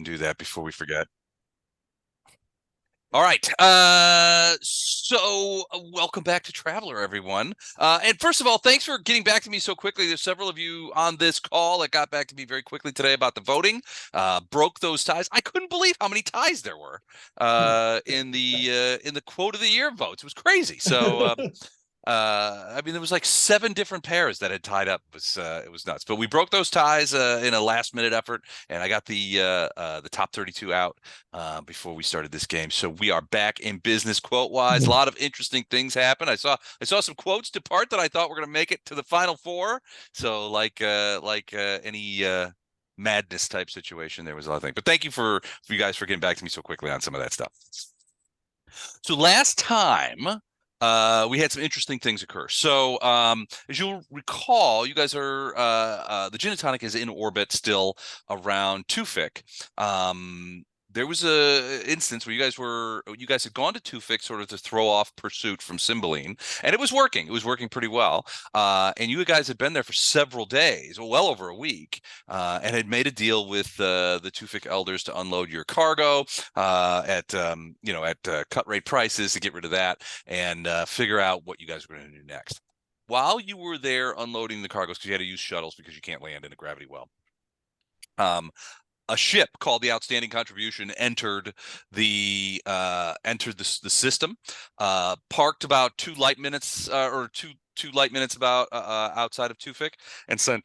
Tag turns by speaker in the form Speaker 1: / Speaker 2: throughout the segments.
Speaker 1: and do that before we forget. All right. Welcome back to Traveler, everyone. And first of all, thanks for getting back to me so quickly. There's several of you on this call that got back to me very quickly today about the voting. Broke those ties. I couldn't believe how many ties there were in the quote of the year votes. It was crazy. So I mean, there was like 7 different pairs that had tied up. It was nuts. But we broke those ties in a last-minute effort, and I got the top 32 out before we started this game. So we are back in business quote-wise. A lot of interesting things happen. I saw some quotes depart that I thought were going to make it to the final 4. So like any madness type situation, there was a lot of things. But thank you for you guys for getting back to me so quickly on some of that stuff. So last time, we had some interesting things occur. So as you'll recall, you guys are the Gin and Tonic is in orbit still around Tufik. There was a instance where you guys had gone to Tufik sort of to throw off pursuit from Cymbeline, and it was working. It was working pretty well. And you guys had been there for several days, well over a week, and had made a deal with the Tufik elders to unload your cargo at cut rate prices to get rid of that and figure out what you guys were going to do next. While you were there unloading the cargoes, because you had to use shuttles because you can't land in a gravity well. A ship called the Outstanding Contribution entered the system, parked about 2 light minutes about outside of Tufik, and sent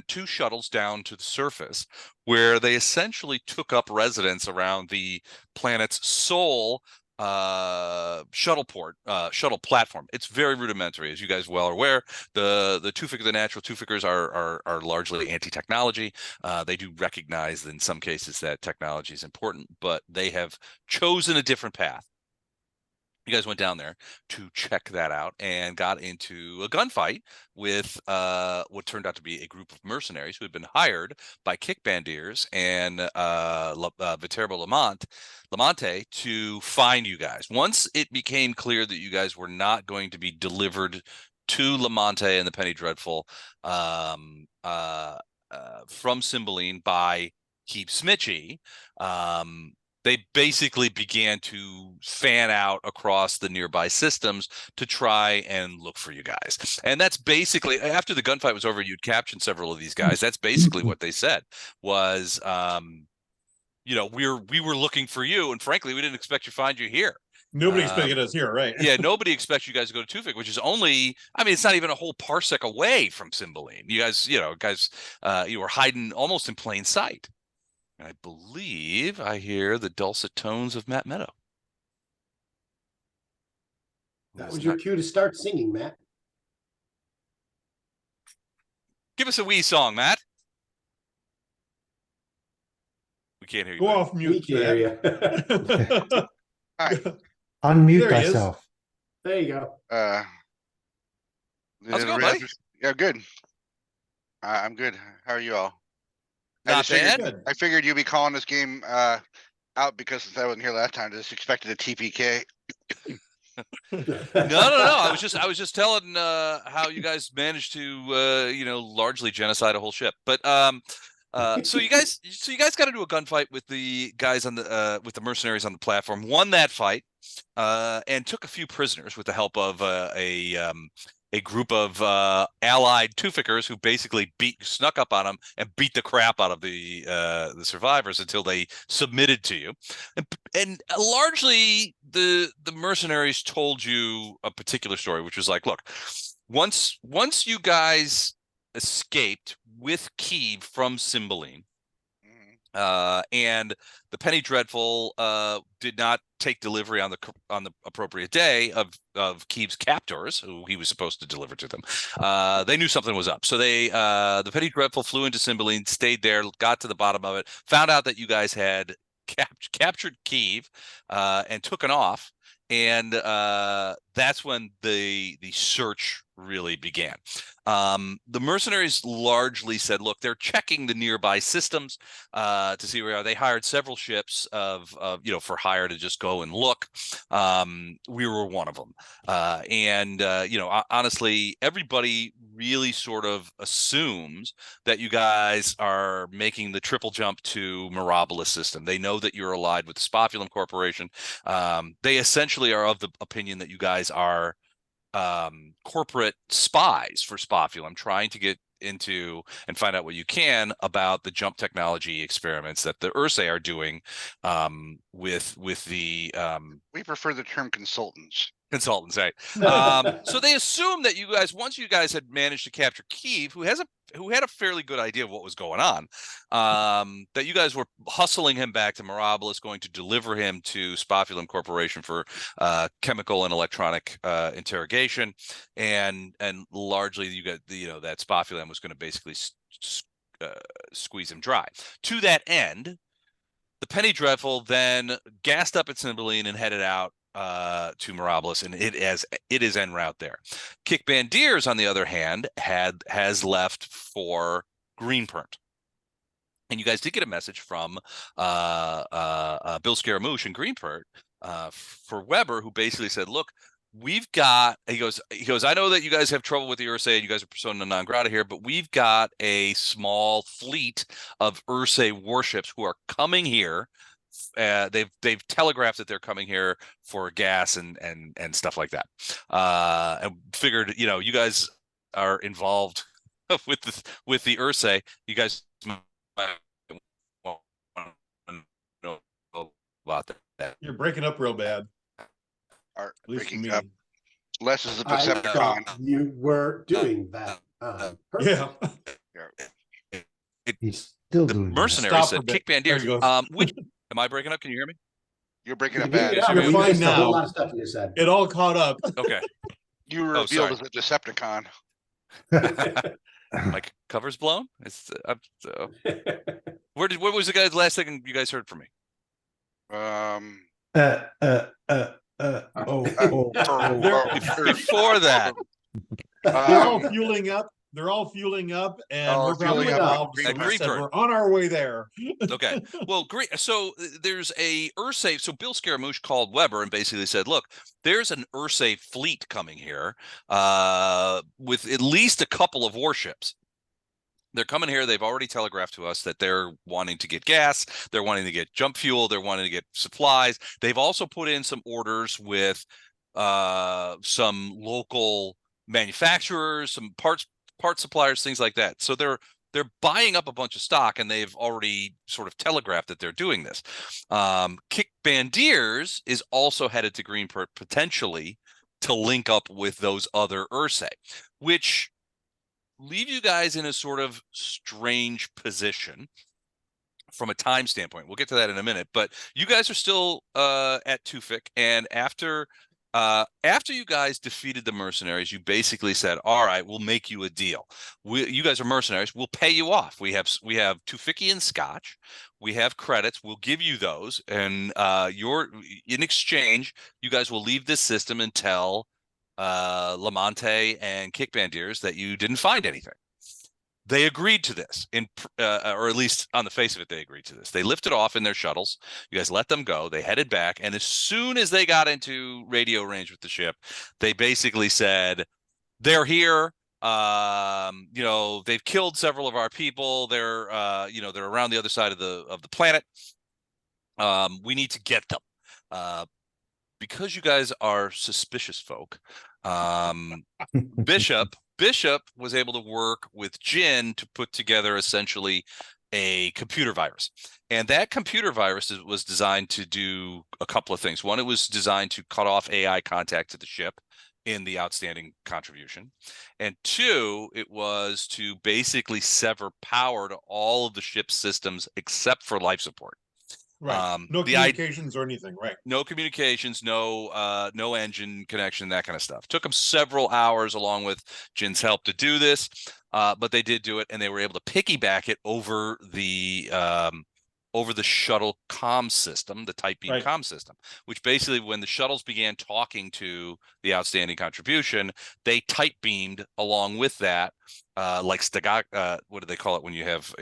Speaker 1: 2 shuttles down to the surface, where they essentially took up residence around the planet's sole shuttle platform. It's very rudimentary, as you guys well are aware. The natural Tufikers are largely anti-technology. They do recognize in some cases that technology is important, but they have chosen a different path. You guys went down there to check that out and got into a gunfight with what turned out to be a group of mercenaries who had been hired by Kick Bandiers and Viterbo Lamante to find you guys. Once it became clear that you guys were not going to be delivered to Lamante and the Penny Dreadful from Cymbeline by Keep Smitchy, they basically began to fan out across the nearby systems to try and look for you guys. And that's basically, after the gunfight was over, you'd captured several of these guys. That's basically what they said was, we were looking for you, and frankly, we didn't expect to find you here.
Speaker 2: Nobody expected us here, right?
Speaker 1: Yeah, nobody expects you guys to go to Tufik, which is only, it's not even a whole parsec away from Cymbeline. You guys, you were hiding almost in plain sight. I believe I hear the dulcet tones of Matt Meadow.
Speaker 3: That was your cue to start singing, Matt.
Speaker 1: Give us a wee song, Matt. We can't hear you.
Speaker 2: Go off mute.
Speaker 3: We can hear you.
Speaker 4: All right. Unmute thyself.
Speaker 3: There you go.
Speaker 1: How's it going, buddy?
Speaker 5: Yeah, good. I'm good. How are you all?
Speaker 1: Not bad.
Speaker 5: I figured you'd be calling this game out because since I wasn't here last time, I just expected a TPK.
Speaker 1: No. I was just telling how you guys managed to largely genocide a whole ship. But so you guys got into a gunfight with the guys on with the mercenaries on the platform, won that fight, and took a few prisoners with the help of a group of allied Tufikers who basically snuck up on them and beat the crap out of the survivors until they submitted to you. And largely, the mercenaries told you a particular story, which was like, look, once you guys escaped with Kiev from Cymbeline, and the Penny Dreadful did not take delivery on the appropriate day of Keev's captors, who he was supposed to deliver to them. They knew something was up, so the Penny Dreadful flew into Cymbeline, stayed there, got to the bottom of it, found out that you guys had captured Kiev and took off. And that's when the search really began. The mercenaries largely said, look, they're checking the nearby systems to see where they hired several ships of for hire to just go and look. We were one of them. Honestly, everybody really sort of assumes that you guys are making the triple jump to Mirabilis system. They know that you're allied with the Spofulum Corporation. They essentially are of the opinion that you guys are corporate spies for Spofulum, trying to get into and find out what you can about the jump technology experiments that the Ursay are doing with the
Speaker 5: We prefer the term consultants.
Speaker 1: Consultants, right? So they assumed that you guys, once you guys had managed to capture Kiev, who had a fairly good idea of what was going on, that you guys were hustling him back to Mirabilis, going to deliver him to Spofulum Corporation for chemical and electronic interrogation, and largely you got that Spofulum was going to basically squeeze him dry. To that end, the Penny Dreadful then gassed up at Cymbeline and headed out to Mirabilis, and it is en route there. Kick Bandiers, on the other hand, has left for Greenpert. And you guys did get a message from Bill Scaramouche in Greenpert for Weber, who basically said, look, we've got, he goes, I know that you guys have trouble with the Ursay and you guys are persona non grata here, but we've got a small fleet of Ursay warships who are coming here. They've telegraphed that they're coming here for gas and stuff like that. And figured, you guys are involved with the Ursay. You guys might want to know about that.
Speaker 2: You're breaking up real bad.
Speaker 5: Are
Speaker 2: At least for
Speaker 5: breaking
Speaker 2: me.
Speaker 5: up. Les is a
Speaker 3: I
Speaker 5: Decepticon.
Speaker 3: thought you were doing that.
Speaker 2: Yeah.
Speaker 4: He's still
Speaker 1: The
Speaker 4: doing
Speaker 1: mercenary
Speaker 2: Stop for a
Speaker 1: said,
Speaker 2: bit.
Speaker 1: "Kick Bandiers."
Speaker 2: There you go.
Speaker 1: Which am I breaking up? Can you hear me?
Speaker 5: You're breaking up
Speaker 3: Yeah,
Speaker 5: bad.
Speaker 2: You're
Speaker 3: you
Speaker 2: fine
Speaker 3: missed a
Speaker 2: now.
Speaker 3: whole lot of stuff you said.
Speaker 2: It all caught up.
Speaker 1: Okay.
Speaker 5: You were
Speaker 1: Oh,
Speaker 5: revealed
Speaker 1: sorry.
Speaker 5: as a Decepticon.
Speaker 4: that.
Speaker 1: My cover's blown. It's what was the guy's last thing you guys heard from me?
Speaker 4: Oh, oh.
Speaker 1: Before that,
Speaker 2: They're all
Speaker 5: Um,
Speaker 2: fueling up. They're all fueling up, and
Speaker 5: Oh,
Speaker 2: we're probably
Speaker 5: fueling
Speaker 3: up.
Speaker 2: involved. So
Speaker 1: At
Speaker 2: we said
Speaker 1: Greenpert.
Speaker 2: we're on our way there.
Speaker 1: Okay. Well, great. So there's a Ursay. So Bill Scaramouche called Weber and basically said, look, there's an Ursay fleet coming here with at least a couple of warships. They're coming here. They've already telegraphed to us that they're wanting to get gas. They're wanting to get jump fuel. They're wanting to get supplies. They've also put in some orders with some local manufacturers, some parts suppliers, things like that. So they're buying up a bunch of stock, and they've already sort of telegraphed that they're doing this. Kick Bandiers is also headed to Greenport potentially to link up with those other Ursay, which leave you guys in a sort of strange position from a time standpoint. We'll get to that in a minute, but you guys are still at Tufik, and after you guys defeated the mercenaries, you basically said, all right, we'll make you a deal. You guys are mercenaries. We'll pay you off. We have Tufikian scotch. We have credits. We'll give you those. And in exchange, you guys will leave this system and tell Lamonte and Kick Bandiers that you didn't find anything. They agreed to this, or at least on the face of it, they agreed to this. They lifted off in their shuttles. You guys let them go. They headed back, and as soon as they got into radio range with the ship, they basically said, "They're here. They've killed several of our people. They're around the other side of the planet. We need to get them." Because you guys are suspicious folk, Bishop was able to work with Jin to put together essentially a computer virus. And that computer virus was designed to do a couple of things. One, it was designed to cut off AI contact to the ship in the outstanding contribution. And two, it was to basically sever power to all of the ship's systems except for life support.
Speaker 2: Right. No communications or anything, right?
Speaker 1: No communications, no engine connection, that kind of stuff. Took them several hours, along with Jin's help, to do this, but they did do it, and they were able to piggyback it over the over the shuttle comm system, the type beam
Speaker 2: Right.
Speaker 1: comm system, which basically when the shuttles began talking to the outstanding contribution, they type beamed along with that, like what do they call it when you have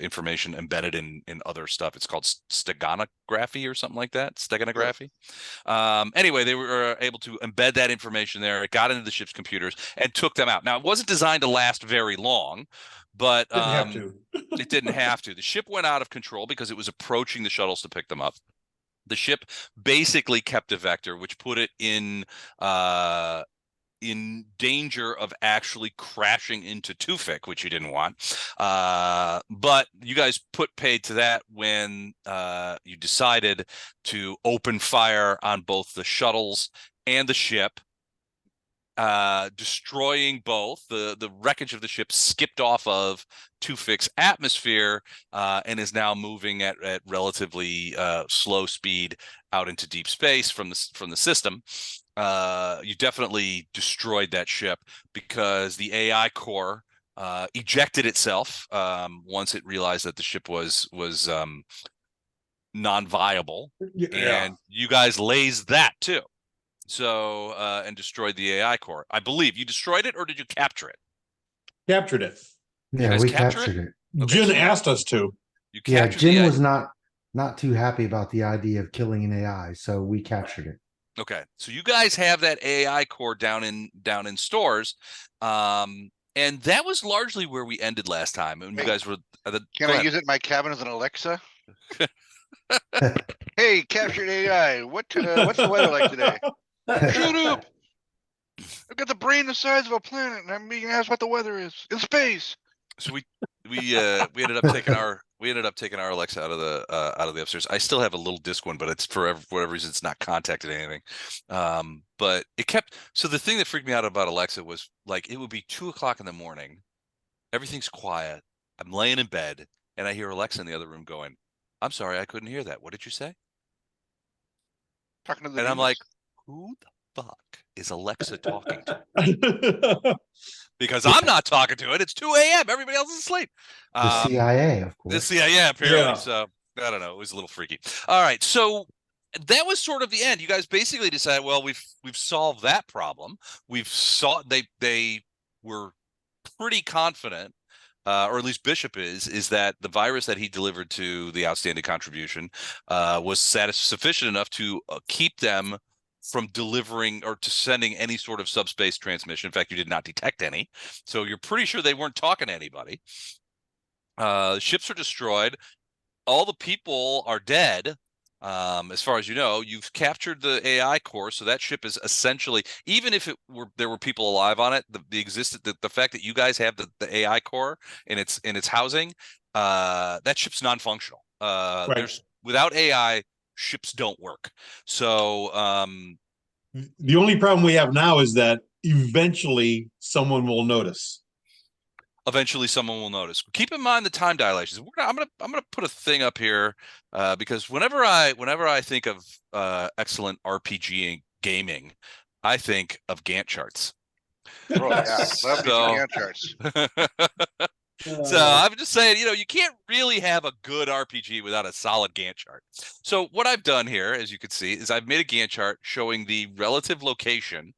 Speaker 1: information embedded in other stuff? It's called steganography or something like that. Steganography. Anyway, they were able to embed that information there. It got into the ship's computers and took them out. Now, it wasn't designed to last very long, but
Speaker 2: Didn't have to.
Speaker 1: it didn't have to. The ship went out of control because it was approaching the shuttles to pick them up. The ship basically kept a vector, which put it in danger of actually crashing into Tufik, which you didn't want. But you guys put paid to that when you decided to open fire on both the shuttles and the ship, destroying both. The wreckage of the ship skipped off of Tufik's atmosphere and is now moving at relatively slow speed out into deep space from the system. You definitely destroyed that ship because the AI core ejected itself once it realized that the ship was non-viable, and you guys lazed that too. So and destroyed the AI core. I believe you destroyed it, or did you capture it?
Speaker 2: Captured it.
Speaker 4: Yeah,
Speaker 1: guys
Speaker 4: we
Speaker 1: capture
Speaker 4: captured it.
Speaker 1: Okay,
Speaker 2: Jin
Speaker 1: so
Speaker 2: asked us to.
Speaker 1: you
Speaker 4: Yeah,
Speaker 1: captured the
Speaker 4: Jin was not too happy about the idea of killing an AI, so we captured it.
Speaker 1: Okay, so you guys have that AI core down in stores, and that was largely where we ended last time. And you guys were
Speaker 5: Can I use it in my cabin as an Alexa? Hey, captured AI. What's the weather like today? Shut up! I've got the brain the size of a planet, and I'm being asked what the weather is in space.
Speaker 1: So we ended up taking our Alexa out of the upstairs. I still have a little disc one, but it's for whatever reason it's not contacted anything. But it kept. So the thing that freaked me out about Alexa was like it would be 2:00 in the morning, everything's quiet. I'm laying in bed, and I hear Alexa in the other room going, "I'm sorry, I couldn't hear that. What did you say?"
Speaker 5: Talking to the
Speaker 1: And I'm
Speaker 5: demons.
Speaker 1: like, "Who the fuck is Alexa talking to?" Because I'm not talking to it. It's 2 a.m. Everybody else is asleep.
Speaker 4: The CIA, of
Speaker 1: The
Speaker 4: course.
Speaker 1: CIA, apparently.
Speaker 2: Yeah.
Speaker 1: So I don't know. It was a little freaky. All right. So that was sort of the end. You guys basically decided, well, we've solved that problem. They were pretty confident, or at least Bishop is that the virus that he delivered to the outstanding contribution was sufficient enough to keep them from delivering or to sending any sort of subspace transmission. In fact, you did not detect any. So you're pretty sure they weren't talking to anybody. Ships are destroyed. All the people are dead. As far as you know, you've captured the AI core, so that ship is essentially, even if there were people alive on it, the fact that you guys have the AI core in its housing, that ship's non-functional.
Speaker 2: Right.
Speaker 1: There's without AI, ships don't work. So
Speaker 2: The only problem we have now is that eventually someone will notice.
Speaker 1: eventually someone will notice. Keep in mind the time dilations. I'm gonna put a thing up here because whenever I think of excellent RPG gaming, I think of Gantt charts.
Speaker 5: Oh, yeah. Love me some
Speaker 1: So-
Speaker 5: Gantt charts.
Speaker 1: So I'm just saying, you can't really have a good RPG without a solid Gantt chart. So what I've done here, as you can see, is I've made a Gantt chart showing the relative location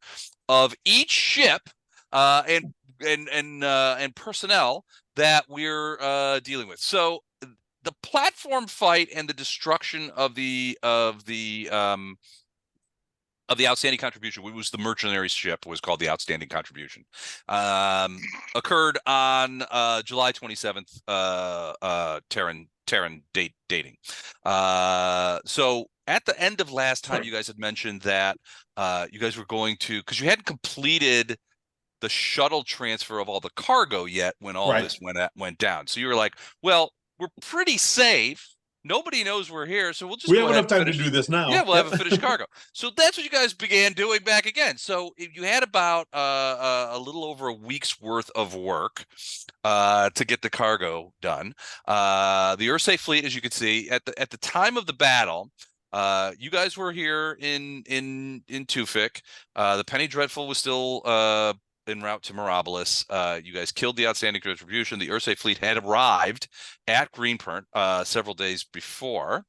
Speaker 1: of each ship and personnel that we're dealing with. So the platform fight and the destruction of the outstanding contribution, which was the mercenary ship, was called the outstanding contribution, occurred on July 27th, Terran dating. So at the end of last time, you guys had mentioned that you guys were going to, because you hadn't completed the shuttle transfer of all the cargo yet when all this went down. So you were like, well, we're pretty safe. Nobody knows we're here, so we'll just
Speaker 2: We
Speaker 1: go
Speaker 2: have
Speaker 1: ahead
Speaker 2: enough
Speaker 1: and
Speaker 2: time to do this now.
Speaker 1: Yeah, we'll have a finished cargo. So that's what you guys began doing back again. So you had about a little over a week's worth of work to get the cargo done. The Ursay fleet, as you can see, at the time of the battle, you guys were here in Tufik. The Penny Dreadful was still en route to Mirabilis. You guys killed the outstanding contribution. The Ursay fleet had arrived at Greenpoint several days before.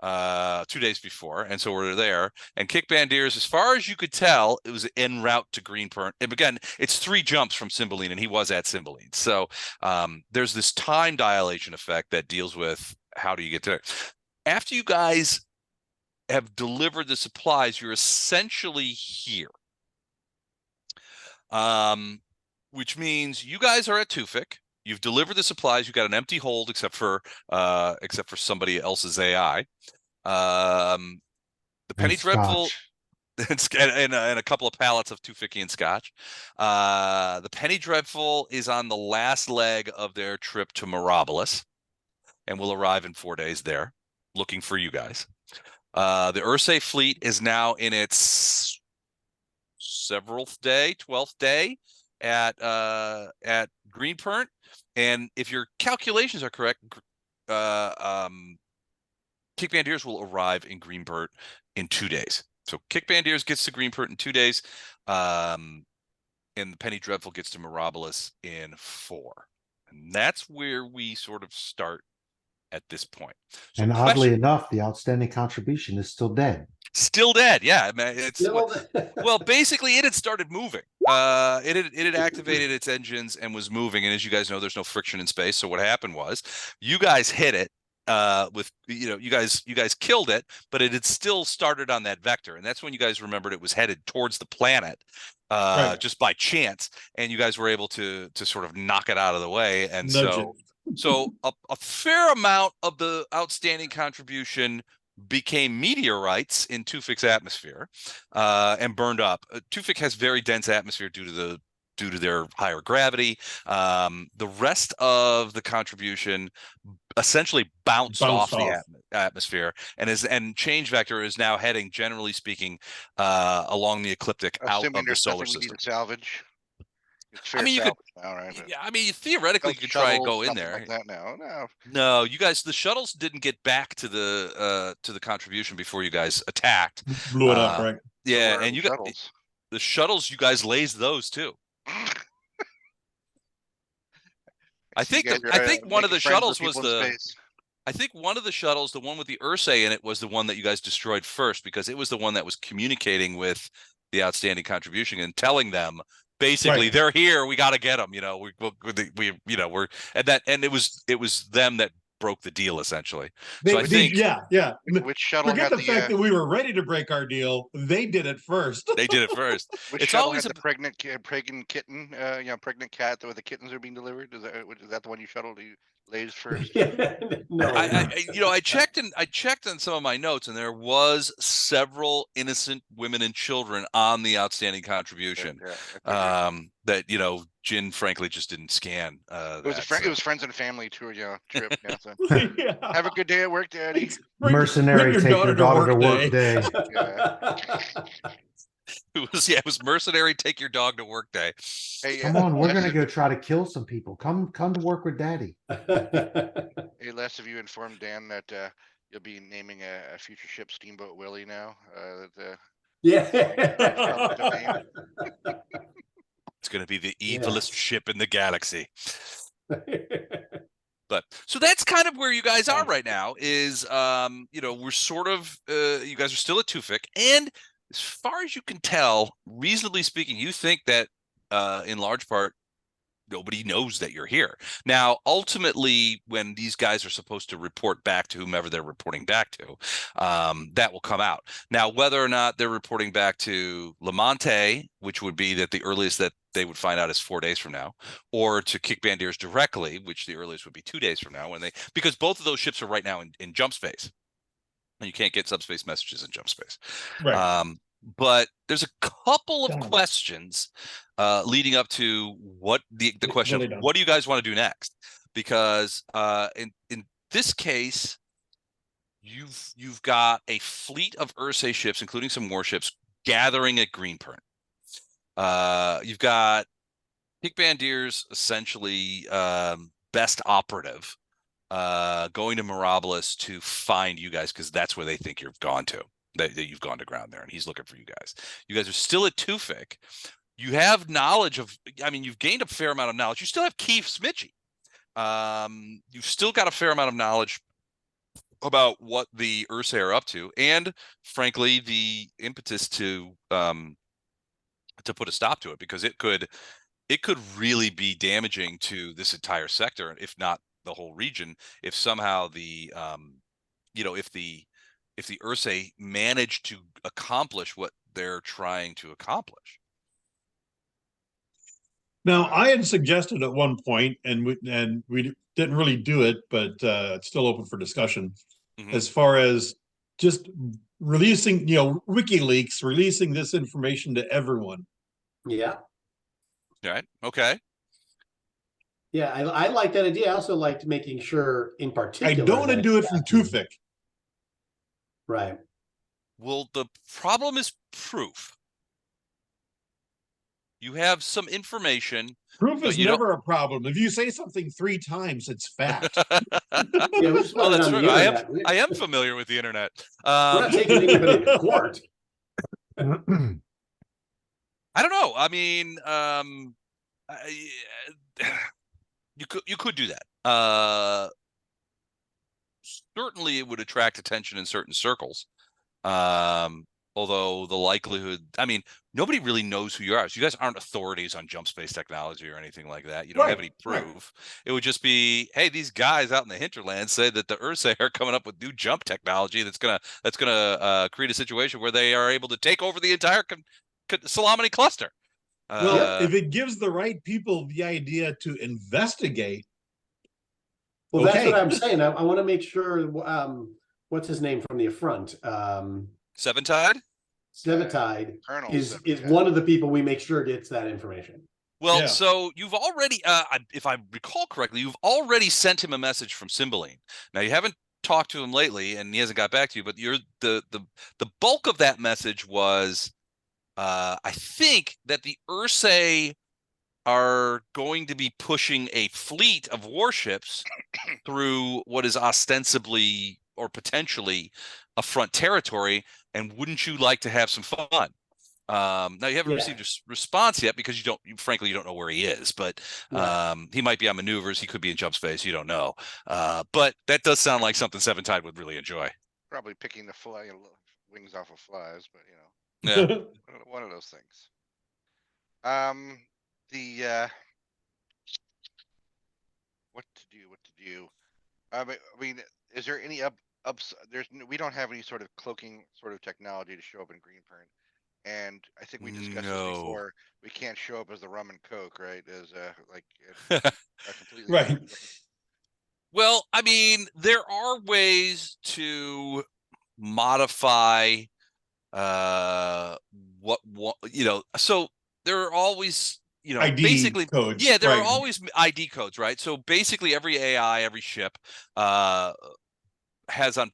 Speaker 1: 2 days before, and so we're there. And Kick Bandiers, as far as you could tell, it was en route to Greenpoint. And again, it's 3 jumps from Cymbeline, and he was at Cymbeline. So there's this time dilation effect that deals with how do you get there. After you guys have delivered the supplies, you're essentially here. Which means you guys are at Tufik. You've delivered the supplies. You've got an empty hold, except for somebody else's AI. The Penny Dreadful and a couple of pallets of Tufikian scotch. The Penny Dreadful is on the last leg of their trip to Mirabilis, and will arrive in 4 days there, looking for you guys. The Ursay fleet is now in its 12th day at Greenpoint, and if your calculations are correct, Kick Bandiers will arrive in Greenpoint in 2 days. So Kick Bandiers gets to Greenpoint in 2 days, and the Penny Dreadful gets to Mirabilis in 4. And that's where we sort of start at this point. So
Speaker 4: and oddly enough, the outstanding contribution is still dead.
Speaker 1: Still dead, yeah. It's well, basically, it had started moving. It had activated its engines and was moving. And as you guys know, there's no friction in space. So what happened was, you guys hit it with you guys killed it, but it had still started on that vector, and that's when you guys remembered it was headed towards the planet.
Speaker 2: Right.
Speaker 1: Just by chance, and you guys were able to sort of knock it out of the way, and so a fair amount of the outstanding contribution became meteorites in Tufik's atmosphere, and burned up. Tufik has very dense atmosphere due to their higher gravity. The rest of the contribution essentially bounced off the atmosphere, and change vector is now heading, generally speaking, along the ecliptic out of the solar system.
Speaker 5: Salvage.
Speaker 1: I mean, you could.
Speaker 5: Now, right?
Speaker 1: Yeah, I mean, theoretically, you could try and go in there.
Speaker 5: Like that now.
Speaker 1: No, you guys, the shuttles didn't get back to the contribution before you guys attacked.
Speaker 2: Blew it up, right?
Speaker 1: Yeah,
Speaker 5: So
Speaker 1: and you got the shuttles. You guys lased those too. I think one of the shuttles was I think one of the shuttles, the one with the Ursay in it, was the one that you guys destroyed first, because it was the one that was communicating with the outstanding contribution and telling them basically they're here, we got to get them. We're and it was them that broke the deal essentially. So I think
Speaker 5: which shuttle
Speaker 2: forget
Speaker 5: had
Speaker 2: the fact that we were ready to break our deal. They did it first.
Speaker 1: They did it first.
Speaker 5: Which
Speaker 1: it's
Speaker 5: shuttle
Speaker 1: always
Speaker 5: had the pregnant kitten, pregnant cat where the kittens are being delivered. Is that the one you shuttled? You lays first.
Speaker 3: No,
Speaker 1: I checked on some of my notes, and there was several innocent women and children on the outstanding contribution. That Jin frankly just didn't scan. It
Speaker 5: was friends and family tour, trip. So. Have a good day at work, Daddy.
Speaker 4: Mercenary, take your daughter to work day.
Speaker 1: It was mercenary, take your dog to work day.
Speaker 5: Hey,
Speaker 4: come on, we're gonna go try to kill some people. Come to work with Daddy.
Speaker 5: Hey, Les, have you informed Dan that you'll be naming a future ship Steamboat Willie now?
Speaker 1: It's going to be the evilest ship in the galaxy. But so that's kind of where you guys are right now. Is we're sort of you guys are still at Tufik, and as far as you can tell, reasonably speaking, you think that in large part nobody knows that you're here. Now, ultimately, when these guys are supposed to report back to whomever they're reporting back to, that will come out. Now, whether or not they're reporting back to Lamonte, which would be that the earliest that they would find out is 4 days from now, or to Kick Bandiers directly, which the earliest would be 2 days from now, because both of those ships are right now in jump space, and you can't get subspace messages in jump space.
Speaker 2: Right.
Speaker 1: But there's a couple of questions leading up to what the question of what do you guys want to do next? Because in this case, you've got a fleet of Ursay ships, including some warships, gathering at Greenpoint. You've got Kick Bandiers, essentially best operative, going to Mirabilis to find you guys, because that's where they think you've gone to. That you've gone to ground there, and he's looking for you guys. You guys are still at Tufik. you have knowledge of, I mean, you've gained a fair amount of knowledge. You still have Keith Smitchy. You've still got a fair amount of knowledge about what the Ursa are up to, and frankly, the impetus to put a stop to it, because it could really be damaging to this entire sector, if not the whole region, if somehow the if the Ursa manage to accomplish what they're trying to accomplish.
Speaker 2: Now, I had suggested at one point, and we didn't really do it, but it's still open for discussion, as far as just releasing, WikiLeaks, releasing this information to everyone.
Speaker 3: Yeah.
Speaker 1: All right. Okay.
Speaker 3: Yeah, I like that idea. I also liked making sure, in
Speaker 2: I
Speaker 3: particular,
Speaker 2: don't want to
Speaker 3: that
Speaker 2: do it
Speaker 3: it's
Speaker 2: from
Speaker 3: accurate.
Speaker 2: Tufik.
Speaker 3: Right.
Speaker 1: Well, the problem is proof. You have some information.
Speaker 2: Proof
Speaker 1: But
Speaker 2: is
Speaker 1: you don't-
Speaker 2: never a problem. If you say something 3 times, it's fact.
Speaker 3: Yeah, we just
Speaker 1: Oh,
Speaker 3: want it
Speaker 1: that's
Speaker 3: on
Speaker 1: true.
Speaker 3: the
Speaker 1: I
Speaker 3: internet.
Speaker 1: am I am familiar with the internet.
Speaker 3: We're not taking anybody to court.
Speaker 1: I don't know. I mean, you could do that. Certainly, it would attract attention in certain circles. Although the likelihood, I mean, nobody really knows who you are. So you guys aren't authorities on jump space technology or anything like that. You don't have any
Speaker 3: Right.
Speaker 1: proof. It would just be, hey, these guys out in the hinterland say that the Ursa are coming up with new jump technology that's gonna create a situation where they are able to take over the entire Salamini cluster.
Speaker 2: Well, if it gives the right people the idea to investigate.
Speaker 3: Well, that's
Speaker 2: Okay.
Speaker 3: what I'm saying. I want to make sure. What's his name from the front?
Speaker 1: Seven Tide.
Speaker 3: Sevitide
Speaker 5: Colonel
Speaker 3: is
Speaker 5: Sevitide.
Speaker 3: one of the people we make sure gets that information.
Speaker 1: Well,
Speaker 2: Yeah.
Speaker 1: so you've already, if I recall correctly, you've already sent him a message from Cymbeline. Now you haven't talked to him lately, and he hasn't got back to you. But the bulk of that message was, I think that the Ursa are going to be pushing a fleet of warships through what is ostensibly or potentially a front territory, and wouldn't you like to have some fun? Now you haven't
Speaker 3: Yeah.
Speaker 1: received a response yet because frankly, you don't know where he is, but
Speaker 3: Right.
Speaker 1: he might be on maneuvers. He could be in jump space. You don't know. But that does sound like something Seven Tide would really enjoy.
Speaker 5: Probably picking the wings off of flies, but
Speaker 1: Yeah.
Speaker 5: one of those things. What to do? I mean, is there any ups? We don't have any sort of cloaking sort of technology to show up in Greenburn, and I think we discussed
Speaker 1: No.
Speaker 5: this before. We can't show up as the rum and coke, right? As a completely
Speaker 2: Right.
Speaker 5: different-
Speaker 1: Well, I mean, there are ways to modify what so there are always
Speaker 2: ID
Speaker 1: basically
Speaker 2: codes.
Speaker 1: yeah, there are
Speaker 2: right.
Speaker 1: always ID codes, right? So basically every AI, every ship has on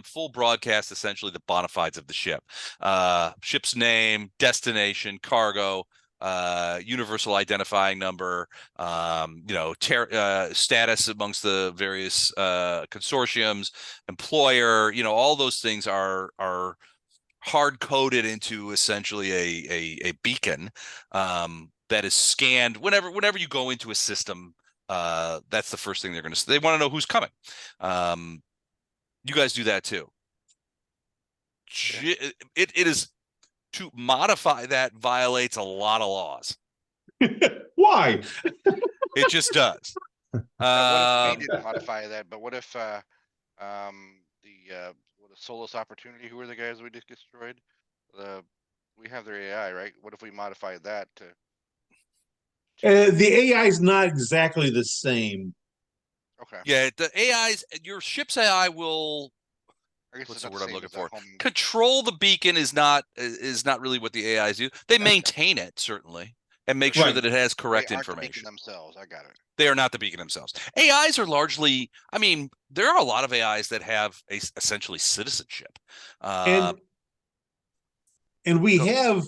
Speaker 1: full broadcast essentially the bona fides of the ship, ship's name, destination, cargo, universal identifying number, status amongst the various consortiums, employer, all those things are hard coded into essentially a beacon that is scanned whenever you go into a system. That's the first thing they're going to say. They want to know who's coming. You guys do that too. It is, to modify that violates a lot of laws.
Speaker 2: Why?
Speaker 1: It just does.
Speaker 5: What if we didn't modify that? But what if the Solus Opportunity, who were the guys we just destroyed? We have their AI, right? What if we modified that to?
Speaker 2: The AI is not exactly the same.
Speaker 5: Okay.
Speaker 1: Yeah, the AIs, your ship's AI will,
Speaker 5: I guess
Speaker 1: what's
Speaker 5: it's
Speaker 1: the
Speaker 5: not
Speaker 1: word I'm
Speaker 5: same
Speaker 1: looking
Speaker 5: as
Speaker 1: for?
Speaker 5: home-
Speaker 1: Control the beacon is not really what the AIs do. They maintain it certainly and make sure
Speaker 2: Right.
Speaker 1: that it has correct
Speaker 5: They aren't the beacon
Speaker 1: information.
Speaker 5: themselves. I got it.
Speaker 1: They are not the beacon themselves. AIs are largely, I mean, there are a lot of AIs that have essentially citizenship.
Speaker 2: And we have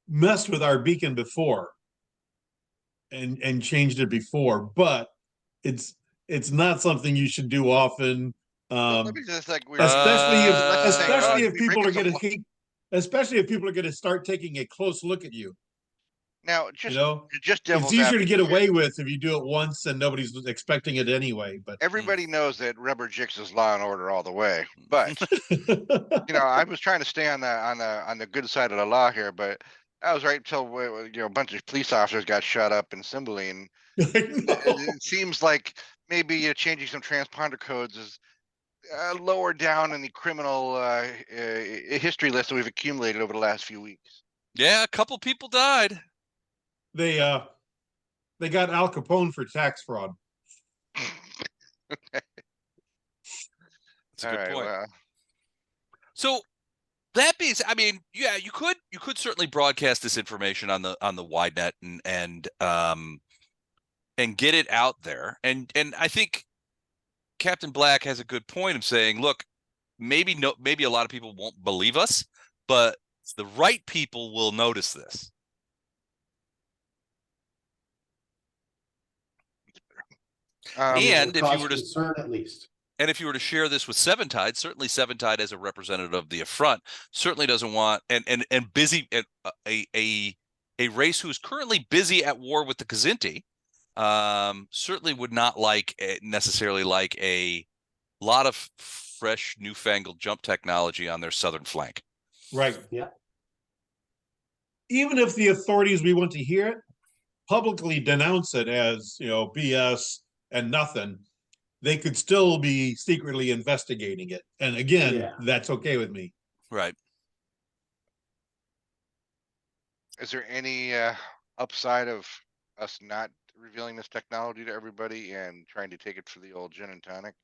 Speaker 2: messed with our beacon before and changed it before, but it's not something you should do often.
Speaker 5: Let me just
Speaker 2: Especially
Speaker 5: let's say,
Speaker 2: if
Speaker 5: we
Speaker 2: people
Speaker 5: break
Speaker 2: are going to
Speaker 5: some
Speaker 2: hate, especially if people are going to start taking a close look at you.
Speaker 5: Now,
Speaker 2: You know,
Speaker 5: just
Speaker 2: it's
Speaker 5: devil's
Speaker 2: easier to get
Speaker 5: advocate here.
Speaker 2: away with if you do it once and nobody's expecting it anyway. But
Speaker 5: Everybody knows that Rubber Jicks is Law and Order all the way, but I was trying to stay on the good side of the law here, but I was right until a bunch of police officers got shot up in Cymbeline. It seems like maybe changing some transponder codes is lower down in the criminal history list that we've accumulated over the last few weeks.
Speaker 1: Yeah, a couple people died.
Speaker 2: They got Al Capone for tax fraud.
Speaker 1: That's a good point.
Speaker 5: Well.
Speaker 1: So that being said, I mean, yeah, you could certainly broadcast this information on the wide net and get it out there. And I think Captain Black has a good point of saying, look, maybe a lot of people won't believe us, but the right people will notice this. And if you were to
Speaker 3: concern, at least.
Speaker 1: And if you were to share this with Seventide, certainly Seventide as a representative of the affront certainly doesn't want and busy a race who is currently busy at war with the Kzinti certainly would not necessarily like a lot of fresh newfangled jump technology on their southern flank.
Speaker 2: Right.
Speaker 3: Yeah.
Speaker 2: Even if the authorities we want to hear it publicly denounce it as BS and nothing, they could still be secretly investigating it. And again, that's okay with me.
Speaker 1: Right.
Speaker 5: Is there any upside of us not revealing this technology to everybody and trying to take it for the old gin and tonic,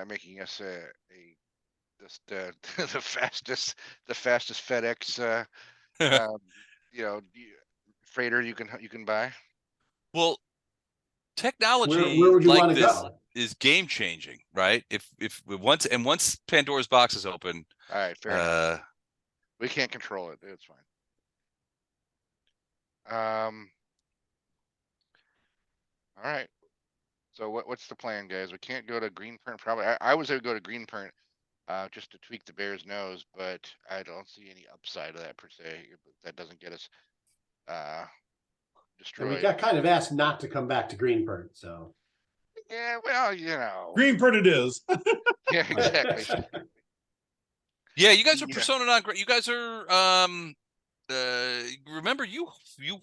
Speaker 5: making us the fastest FedEx freighter you can buy?
Speaker 1: Well, technology
Speaker 3: where would you
Speaker 1: like
Speaker 3: want to
Speaker 1: this
Speaker 3: go?
Speaker 1: is game changing, right? If once Pandora's box is open,
Speaker 5: all right, fair enough. We can't control it. It's fine. All right. So what's the plan, guys? We can't go to Greenprint. Probably. I would say we go to Greenprint just to tweak the bear's nose, but I don't see any upside of that per se. That doesn't get us destroyed.
Speaker 3: And we got kind of asked not to come back to Greenprint, so.
Speaker 5: Yeah, well,
Speaker 2: Greenprint it is.
Speaker 5: Yeah, exactly.
Speaker 1: Yeah, you guys are persona non grata. You guys are remember you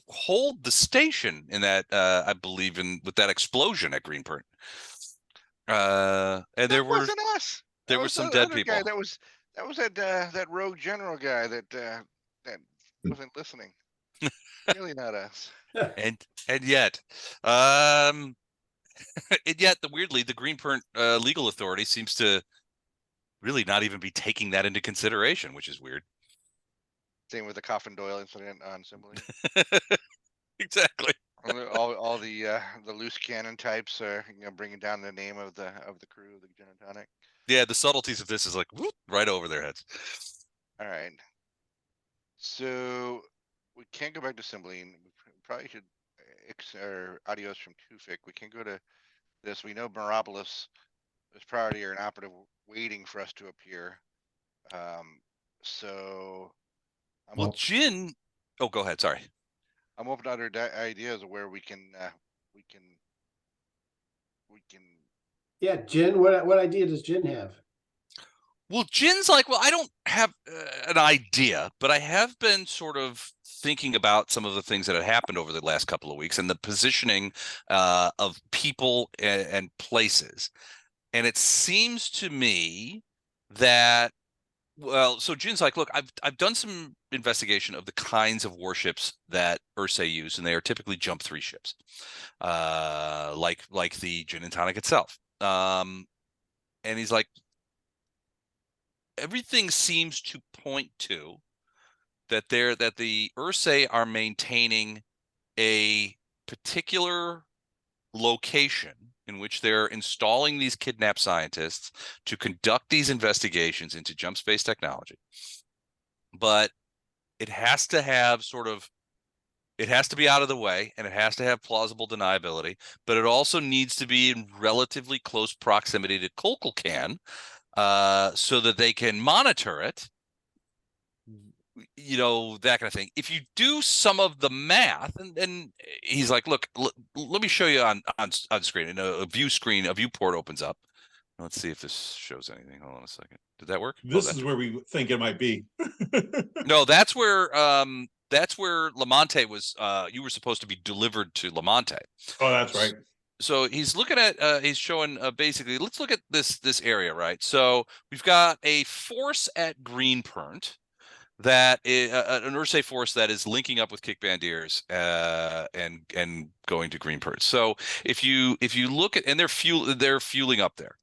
Speaker 1: hold the station in that I believe with that explosion at Greenprint. And there
Speaker 5: wasn't us.
Speaker 1: There were some dead people.
Speaker 5: Guy. That was that rogue general guy that wasn't listening. Really not us.
Speaker 1: And yet, weirdly, the Greenprint legal authority seems to really not even be taking that into consideration, which is weird.
Speaker 5: Same with the Coffin Doyle incident on Cymbeline.
Speaker 1: Exactly.
Speaker 5: all the loose cannon types are bringing down the name of the crew of the gin and tonic.
Speaker 1: Yeah, the subtleties of this is like whoop, right over their heads.
Speaker 5: All right. So we can't go back to Cymbeline. We probably should or adios from Tufik. We can't go to this. We know Meropolis is priority or an operative waiting for us to appear. So
Speaker 1: Jin. Oh, go ahead. Sorry.
Speaker 5: I'm open to other ideas of where we can.
Speaker 3: Yeah, Jin. What idea does Jin have?
Speaker 1: Well, Jin's like, well, I don't have an idea, but I have been sort of thinking about some of the things that have happened over the last couple of weeks and the positioning of people and places. And it seems to me that, well, so Jin's like, look, I've done some investigation of the kinds of warships that Ursay use, and they are typically jump 3 ships, like the Gin and Tonic itself. And he's like, everything seems to point to that the Ursay are maintaining a particular location in which they're installing these kidnapped scientists to conduct these investigations into jump space technology. But it has to have it has to be out of the way, and it has to have plausible deniability, but it also needs to be in relatively close proximity to Kukulkan, so that they can monitor it you know, that kind of thing. If you do some of the math, and he's like, look, let me show you on screen. And a view screen, a viewport opens up. Let's see if this shows anything. Hold on a second. Did that work?
Speaker 2: This is where we think it might be.
Speaker 1: No, that's where Lamonte was. You were supposed to be delivered to Lamonte.
Speaker 2: Oh, that's right.
Speaker 1: So he's looking at he's showing basically, let's look at this area, right? So we've got a force at Greenpernt that is an Ursay force that is linking up with Kickbandiers and going to Greenpernt. So if you look at, and they're fueling up there.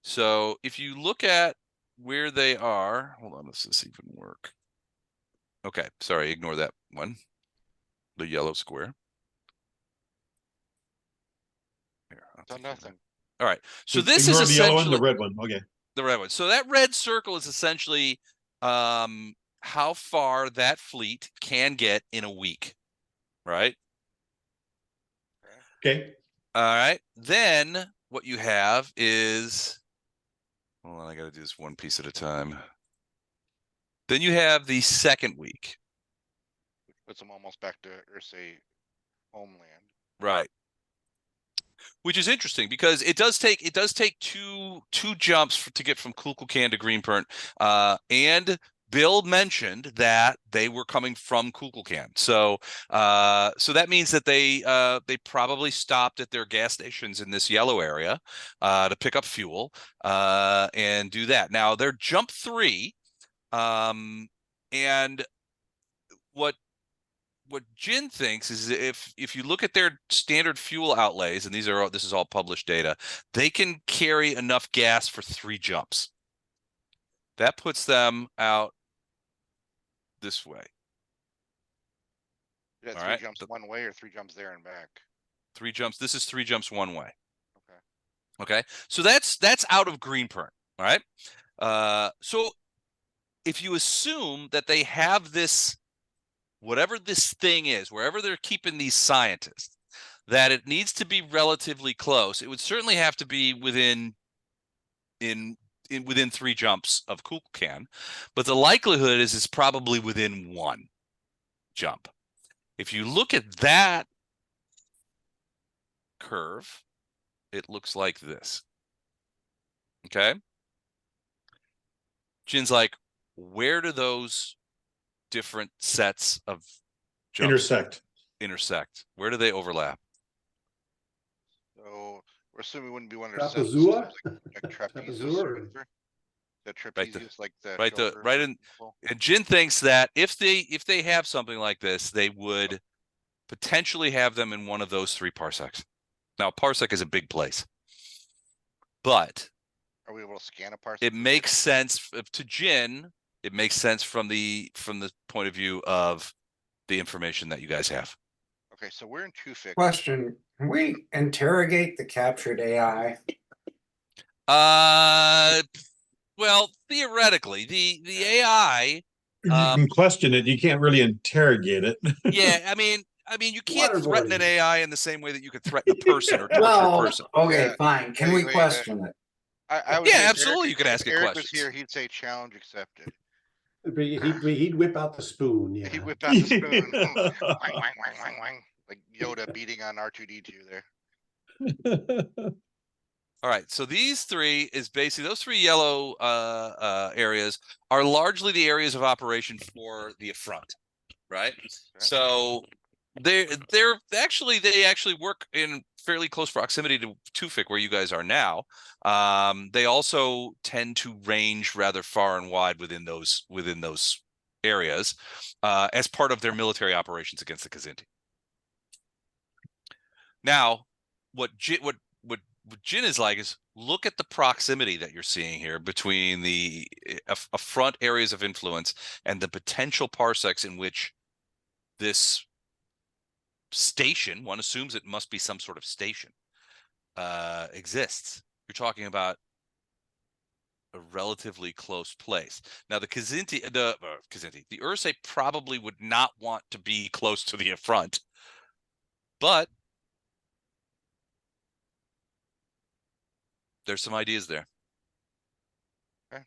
Speaker 1: So if you look at where they are, hold on, does this even work? Okay, sorry, ignore that one. The yellow square. Here,
Speaker 5: Done nothing.
Speaker 1: All right. So this
Speaker 2: Ignore
Speaker 1: is
Speaker 2: the yellow one,
Speaker 1: essentially
Speaker 2: the red one. Okay.
Speaker 1: the red one. So that red circle is essentially how far that fleet can get in a week, right?
Speaker 2: Okay.
Speaker 1: All right. Then what you have is, hold on, I got to do this one piece at a time. Then you have the second week.
Speaker 5: Puts them almost back to Ursay homeland.
Speaker 1: Right. Which is interesting because it does take two jumps to get from Kukulkan to Greenpernt. And Bill mentioned that they were coming from Kukulkan. So that means that they probably stopped at their gas stations in this yellow area to pick up fuel and do that. Now they're jump 3. And what Jin thinks is if you look at their standard fuel outlays, and this is all published data, they can carry enough gas for 3 jumps. That puts them out this way.
Speaker 5: Yeah,
Speaker 1: All
Speaker 5: 3
Speaker 1: right.
Speaker 5: jumps one way or 3 jumps there and back.
Speaker 1: 3 jumps. This is 3 jumps one way.
Speaker 5: Okay.
Speaker 1: Okay. So that's out of Greenpernt. All right. So if you assume that they have this, whatever this thing is, wherever they're keeping these scientists, that it needs to be relatively close. It would certainly have to be within 3 jumps of Kukulkan, but the likelihood is it's probably within 1 jump. If you look at that curve, it looks like this. Okay. Jin's like, where do those different sets of jumps intersect? Where do they overlap?
Speaker 5: So we're assuming we wouldn't be one of their
Speaker 3: Trapezua?
Speaker 5: like trapezius
Speaker 3: Trapezua
Speaker 5: or
Speaker 3: or-
Speaker 5: whatever. The trapezius, like the
Speaker 1: Right
Speaker 5: shoulder
Speaker 1: in.
Speaker 5: people.
Speaker 1: And Jin thinks that if they have something like this, they would potentially have them in one of those 3 parsecs. Now, a parsec is a big place, but
Speaker 5: Are we able to scan a parsec?
Speaker 1: it makes sense to Jin. It makes sense from the point of view of the information that you guys have.
Speaker 5: Okay, so we're in Tufik.
Speaker 6: Question, can we interrogate the captured AI?
Speaker 1: Well, theoretically, the AI.
Speaker 2: You can question it. You can't really interrogate it.
Speaker 1: Yeah, I mean, you can't threaten an
Speaker 3: Waterboarding.
Speaker 1: AI in the same way that you could threaten a person or torture a
Speaker 6: Well,
Speaker 1: person.
Speaker 6: okay,
Speaker 5: Yeah.
Speaker 6: fine. Can we
Speaker 5: Wait,
Speaker 6: question it?
Speaker 5: I would
Speaker 1: Yeah,
Speaker 5: say if
Speaker 1: absolutely, you could ask
Speaker 5: if
Speaker 1: it
Speaker 5: Eric was
Speaker 1: questions.
Speaker 5: here, he'd say challenge accepted.
Speaker 3: He'd whip out the spoon. Yeah.
Speaker 5: He'd whip out the spoon. Wang, wang, wang, wang, wang. Like Yoda beating on R2D2 there.
Speaker 1: All right, so these 3 is basically those 3 yellow areas are largely the areas of operation for the front, right? So they actually work in fairly close proximity to Tufik, where you guys are now. They also tend to range rather far and wide within those areas as part of their military operations against the Khazinti. Now, what Jin is like is look at the proximity that you're seeing here between the front areas of influence and the potential parsecs in which this station, one assumes it must be some sort of station, exists. You're talking about a relatively close place. Now, the Ursay probably would not want to be close to the front, but there's some ideas there.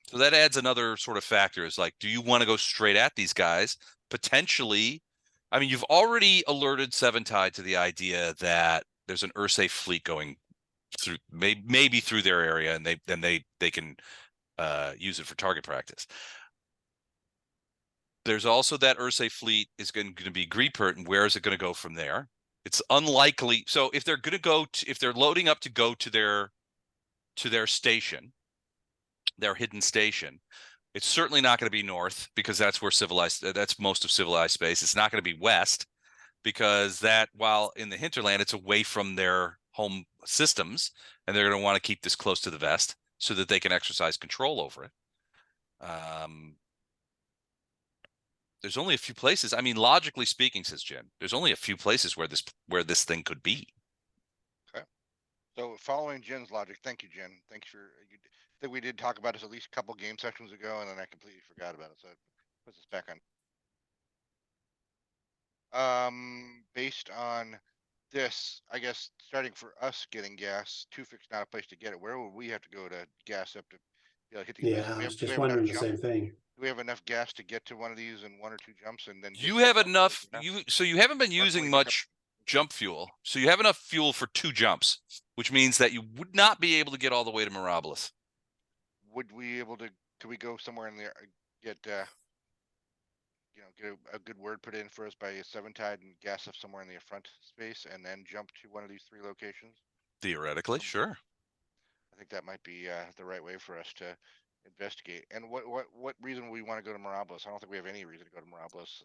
Speaker 1: So that adds another sort of factor. Is like, do you want to go straight at these guys? Potentially, I mean, you've already alerted Seven Tide to the idea that there's an Ursay fleet going through, maybe through their area, and they can use it for target practice. There's also that Ursay fleet is going to be Greepert, and where is it going to go from there? It's unlikely. So if they're going to go, if they're loading up to go to their station, their hidden station, it's certainly not going to be north, because that's where that's most of civilized space. It's not going to be west, because that, while in the hinterland, it's away from their home systems, and they're going to want to keep this close to the vest so that they can exercise control over it. There's only a few places. I mean, logically speaking, says Jen, there's only a few places where this thing could be.
Speaker 5: Okay. So following Jen's logic, thank you, Jen. Thanks for you. I think we did talk about this at least a couple game sessions ago, and then I completely forgot about it. So it puts us back on. Based on this, I guess starting for us getting gas, Tufix not a place to get it. Where would we have to go to gas up to hit these?
Speaker 3: Yeah, I was just wondering the same thing.
Speaker 5: Do we have enough gas to get to one of these in 1 or 2 jumps, and then
Speaker 1: You have enough. So you haven't been using much jump fuel. So you have enough fuel for 2 jumps, which means that you would not be able to get all the way to Mirabilis.
Speaker 5: Would we able to? Could we go somewhere in there, get get a good word put in for us by a Seven Tide and gas up somewhere in the front space, and then jump to one of these 3 locations?
Speaker 1: Theoretically, sure.
Speaker 5: I think that might be the right way for us to investigate. And what reason we want to go to Mirabilis? I don't think we have any reason to go to Mirabilis.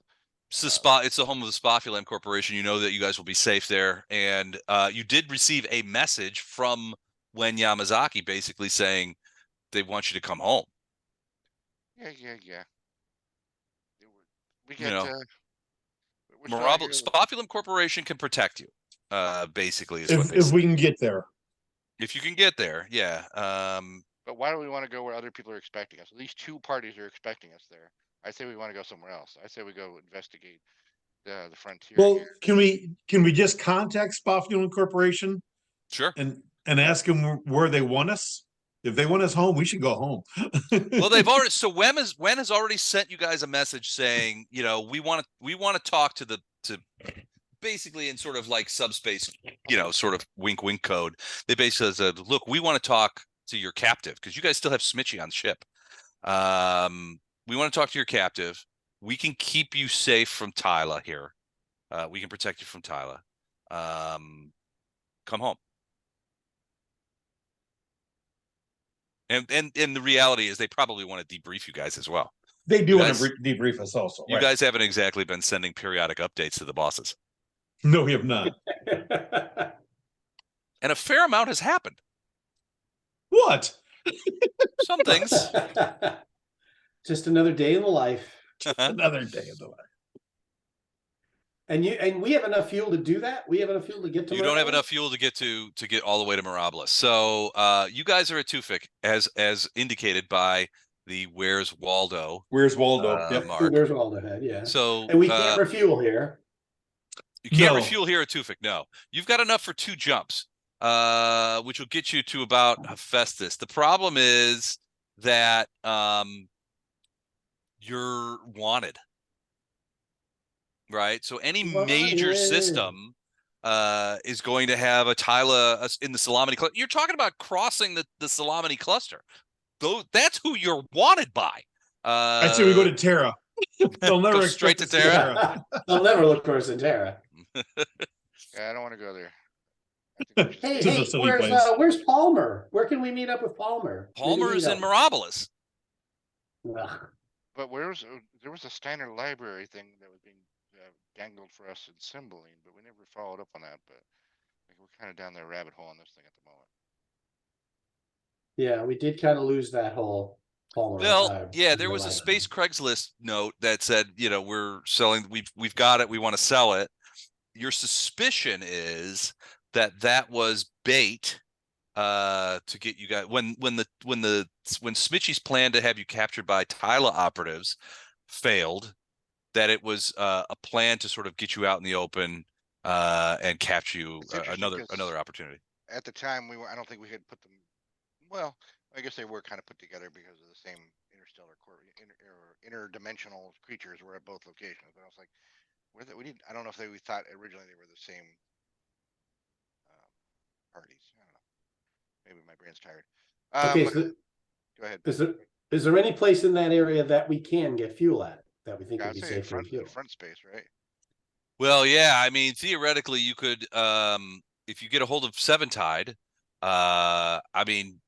Speaker 1: It's the home of the Spofulam Corporation. You know that you guys will be safe there, and you did receive a message from Wen Yamazaki basically saying they want you to come home.
Speaker 5: Yeah. We get
Speaker 1: Spofulam Corporation can protect you. Basically, is
Speaker 2: if we can get there.
Speaker 1: If you can get there, yeah.
Speaker 5: But why do we want to go where other people are expecting us? At least 2 parties are expecting us there. I say we want to go somewhere else. I say we go investigate the frontier.
Speaker 2: Well,
Speaker 5: here.
Speaker 2: can we just contact Spofulam Corporation?
Speaker 1: Sure.
Speaker 2: And ask them where they want us? If they want us home, we should go home.
Speaker 1: Well, they've already. So Wen has already sent you guys a message saying, we want to talk to basically in sort of like subspace, sort of wink wink code. They basically said, look, we want to talk to your captive, because you guys still have Smitchy on the ship. We want to talk to your captive. We can keep you safe from Tyla here. We can protect you from Tyla. Come home. And the reality is they probably want to debrief you guys as well.
Speaker 2: They do want to debrief us also.
Speaker 1: You guys haven't exactly been sending periodic updates to the bosses.
Speaker 2: No, we have not.
Speaker 1: And a fair amount has happened.
Speaker 2: What?
Speaker 1: Some things.
Speaker 3: Just another day in the life.
Speaker 2: Another day in the life.
Speaker 3: And we have enough fuel to do that. We have enough fuel to get to.
Speaker 1: You don't have enough fuel to get all the way to Mirabilis. So you guys are at Tufik, as indicated by the Where's Waldo.
Speaker 2: Where's Waldo?
Speaker 3: Yep.
Speaker 1: Mark.
Speaker 3: Where's Waldo head? Yeah.
Speaker 1: So
Speaker 3: and we can't refuel here.
Speaker 1: You can't refuel here at Tufik. No, you've got enough for 2 jumps, which will get you to about Hephaestus. The problem is that you're wanted. Right, so any major system is going to have a Tyla in the Salamini cluster. You're talking about crossing the Salamini cluster. Though that's who you're wanted by.
Speaker 2: I say we go to Terra. They'll never
Speaker 1: go straight to Terra.
Speaker 3: They'll never look for us in Terra.
Speaker 5: Yeah, I don't want to go there.
Speaker 3: Hey, where's Palmer? Where can we meet up with Palmer?
Speaker 1: Palmer is in Mirabilis.
Speaker 5: But there was a Steiner library thing that was being dangled for us in Cymbeline, but we never followed up on that. But we're kind of down the rabbit hole on this thing at the moment.
Speaker 3: Yeah, we did kind of lose that whole Palmer.
Speaker 1: Well, yeah, there was a Space Craigslist note that said, we're selling, we've got it, we want to sell it. Your suspicion is that was bait to get you guys when Smitchy's plan to have you captured by Tyla operatives failed, that it was a plan to sort of get you out in the open and capture you another opportunity.
Speaker 5: At the time, I don't think we had put them. Well, I guess they were kind of put together because of the same interstellar interdimensional creatures were at both locations. But I was like, we didn't. I don't know if we thought originally they were the same parties. I don't know. Maybe my brain's tired.
Speaker 3: Okay, so
Speaker 5: Go ahead.
Speaker 3: is there any place in that area that we can get fuel at that we think would
Speaker 5: I'd
Speaker 3: be
Speaker 5: say
Speaker 3: safe to refuel?
Speaker 5: front space, right?
Speaker 1: Well, yeah, I mean, theoretically, you could, if you get a hold of Seventide, I mean,